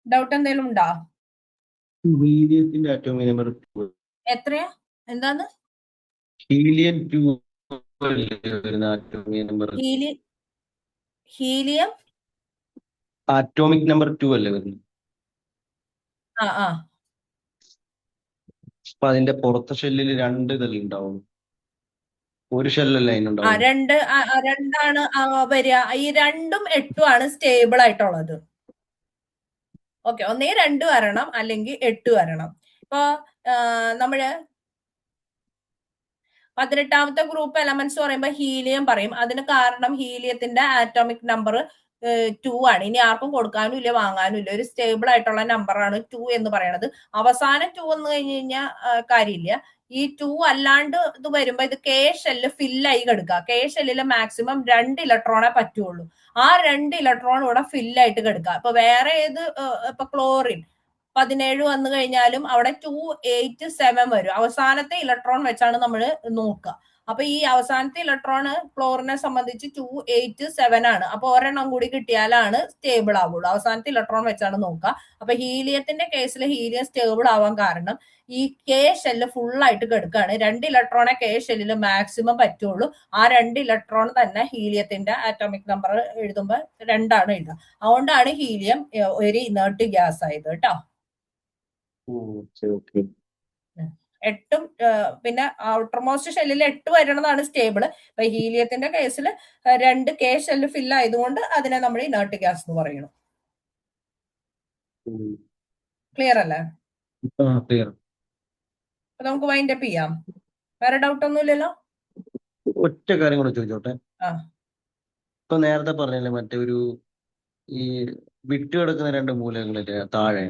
ഡൗട്ട് എന്തെങ്കിലും ഉണ്ടോ? ഹീലിയത്തിന്റെ ആറ്റോമിക് നമ്പർ എത്രയാ? എന്താന്ന്? Helium 2 atomic number. Helium atomic number 2 അല്ലേ വരുന്നത്? അപ്പൊ അതിന്റെ പുറത്തെ ഷെല്ലിൽ 2 ഇതല്ലേ ഉണ്ടാവും, ഒരു ഷെല്ലല്ലേ അതിനുണ്ടാവും? രണ്ടാണ് വരിക. ഈ 2ഉം 8ഉം ആണ് സ്റ്റേബിൾ ആയിട്ടുള്ളത്. ഓക്കെ, ഒന്നേ 2 വരണം അല്ലെങ്കിൽ 8 വരണം. ഇപ്പൊ നമ്മള് 18ാമത്തെ ഗ്രൂപ്പ് എലമെന്റ്സ് പറയുമ്പോൾ ഹീലിയം പറയും. അതിന് കാരണം ഹീലിയത്തിന്റെ ആറ്റോമിക് നമ്പർ 2 ആണ്. ഇനി ആർക്കും കൊടുക്കാനും ഇല്ല വാങ്ങാനും ഇല്ല, ഒരു സ്റ്റേബിൾ ആയിട്ടുള്ള നമ്പറാണ് 2 എന്ന് പറയുന്നത്. അവസാനം 2 വന്നു കഴിഞ്ഞു കഴിഞ്ഞാൽ കാര്യമില്ല. ഈ 2 അല്ലാണ്ട് ഇത് വരുമ്പോ ഇത് കെ ഷെല്ല് ഫില്ലായി കിടക്കുക. കെ ഷെല്ലില് മാക്സിമം 2 ഇലക്ട്രോണേ പറ്റുള്ളൂ. ആ 2 ഇലക്ട്രോൺ ഇവിടെ ഫില്ലായിട്ട് കിടക്കുക. ഇപ്പൊ വേറെ ഏത്, ഇപ്പൊ ക്ലോറിൻ 17 വന്നു കഴിഞ്ഞാലും അവിടെ 2, 8, 7 വരും. അവസാനത്തെ ഇലക്ട്രോൺ വെച്ചാണ് നമ്മൾ നോക്കുക. അപ്പൊ ഈ അവസാനത്തെ ഇലക്ട്രോൺ ക്ലോറിനെ സംബന്ധിച്ച് 2, 8, 7 ആണ്. അപ്പൊ ഒരെണ്ണം കൂടി കിട്ടിയാലാണ് സ്റ്റേബിൾ ആവുള്ളൂ. അവസാനത്തെ ഇലക്ട്രോൺ വെച്ചാണ് നോക്കുക. അപ്പൊ ഹീലിയത്തിന്റെ കേസിൽ ഹീലിയം സ്റ്റേബിൾ ആവാൻ കാരണം ഈ കെ ഷെല്ല് ഫുൾ ആയിട്ട് കിടക്കുകയാണ്. 2 ഇലക്ട്രോണെ കെ ഷെല്ലിൽ മാക്സിമം പറ്റുള്ളൂ. ആ 2 ഇലക്ട്രോൺ തന്നെ ഹീലിയത്തിന്റെ ആറ്റോമിക് നമ്പർ എഴുതുമ്പോൾ 2 ആണ് എഴുതുക. അതുകൊണ്ടാണ് ഹീലിയം ഒരു ഇനേർട്ട് ഗ്യാസ് ആയത് കേട്ടോ. 8ഉം പിന്നെ ഔട്ടർമോസ്റ്റ് ഷെല്ലിൽ 8 വരുന്നതാണ് സ്റ്റേബിൾ. ഇപ്പൊ ഹീലിയത്തിന്റെ കേസിൽ 2 കെ ഷെല്ല് ഫിൽ ആയതുകൊണ്ട് അതിനെ നമ്മൾ ഇനേർട്ട് ഗ്യാസ് എന്ന് പറയുന്നു. ക്ലിയർ അല്ലേ? അപ്പൊ നമുക്ക് വൈൻഡ് അപ്പ് ചെയ്യാം. വേറെ ഡൗട്ട് ഒന്നും ഇല്ലല്ലോ? ഒറ്റ കാര്യം കൂടെ ചോദിച്ചോട്ടെ. ഇപ്പൊ നേരത്തെ പറഞ്ഞല്ലേ മറ്റേ ഒരു ഈ വിട്ടുകിടക്കുന്ന 2 മൂലകങ്ങളില്ലേ താഴെ,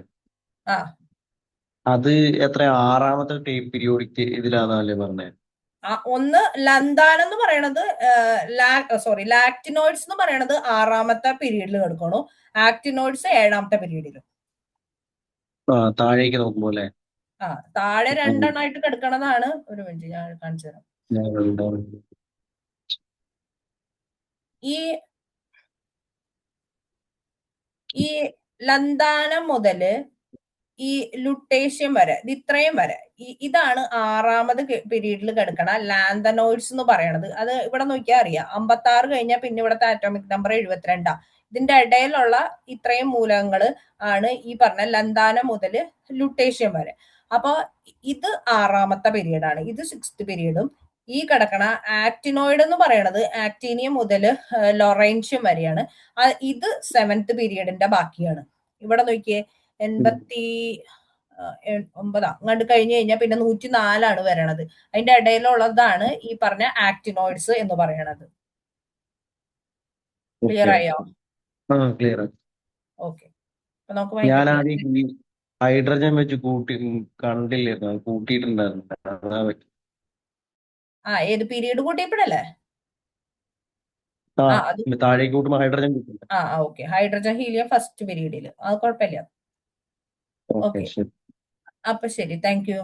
അത് എത്ര 6ാമത്തെ പീരിയോഡിക് ഇതിലാന്നല്ലേ പറഞ്ഞത്? ഒന്ന് ലന്താനം എന്ന് പറയണത്, ലാക്ടിനോയിഡ്സ് എന്ന് പറയണത് 6ാമത്തെ പീരീഡിൽ കിടക്കണു. ആക്ടിനോയിഡ്സ് 7ാമത്തെ പീരീഡിലും. താഴേക്ക് നോക്കുമ്പോ അല്ലേ? താഴെ 2 എണ്ണമായിട്ട് കിടക്കണതാണ്. ഒരു മിനിറ്റ് ഞാൻ കാണിച്ചു തരാം. ഈ ലന്താനം മുതല് ഈ ലുട്ടേഷ്യം വരെ, ഇത് ഇത്രയും വരെ, ഇതാണ് 6ാമത് പീരീഡിൽ കിടക്കണ ലാന്തനോയിഡ്സ് എന്ന് പറയണത്. അത് ഇവിടെ നോക്കിയാൽ അറിയാം. 56 കഴിഞ്ഞാൽ പിന്നെ ഇവിടുത്തെ ആറ്റോമിക് നമ്പർ 72. ഇതിന്റെ ഇടയിലുള്ള ഇത്രയും മൂലകങ്ങൾ ആണ് ഈ പറഞ്ഞ ലന്താനം മുതൽ ലുട്ടേഷ്യം വരെ. അപ്പൊ ഇത് 6ാമത്തെ പീരീഡാണ്, ഇത് 6th പീരീഡും. ഈ കിടക്കണ ആക്ടിനോയിഡ് എന്ന് പറയണത് ആക്ടീനിയം മുതൽ ലൊറൈൻഷ്യം വരെയാണ്. ഇത് 7th പീരീഡിന്റെ ബാക്കിയാണ്. ഇവിടെ നോക്കിയേ 89 അങ്ങോട്ട് കഴിഞ്ഞു കഴിഞ്ഞാൽ പിന്നെ 104 വരണത്. അതിന്റെ ഇടയിലുള്ളതാണ് ഈ പറഞ്ഞ ആക്ടിനോയിഡ്സ് എന്ന് പറയണത്. ക്ലിയർ ആയോ? ക്ലിയർ. ഓക്കെ, നമുക്ക് ഞാൻ ആദ്യം ഈ ഹൈഡ്രജൻ വെച്ച് കണ്ടില്ലായിരുന്നു, കൂട്ടിയിട്ടുണ്ടായിരുന്നു. ഏത് പീരീഡ് കൂട്ടിയപ്പോഴല്ലേ? താഴേക്ക് കൂട്ടുമ്പോ ഹൈഡ്രജൻ കിട്ടില്ല. ഓക്കെ, ഹൈഡ്രജൻ ഹീലിയം ഫസ്റ്റ് പീരീഡിൽ, അത് കുഴപ്പമില്ല. ഓക്കെ, അപ്പൊ ശരി, താങ്ക് യു.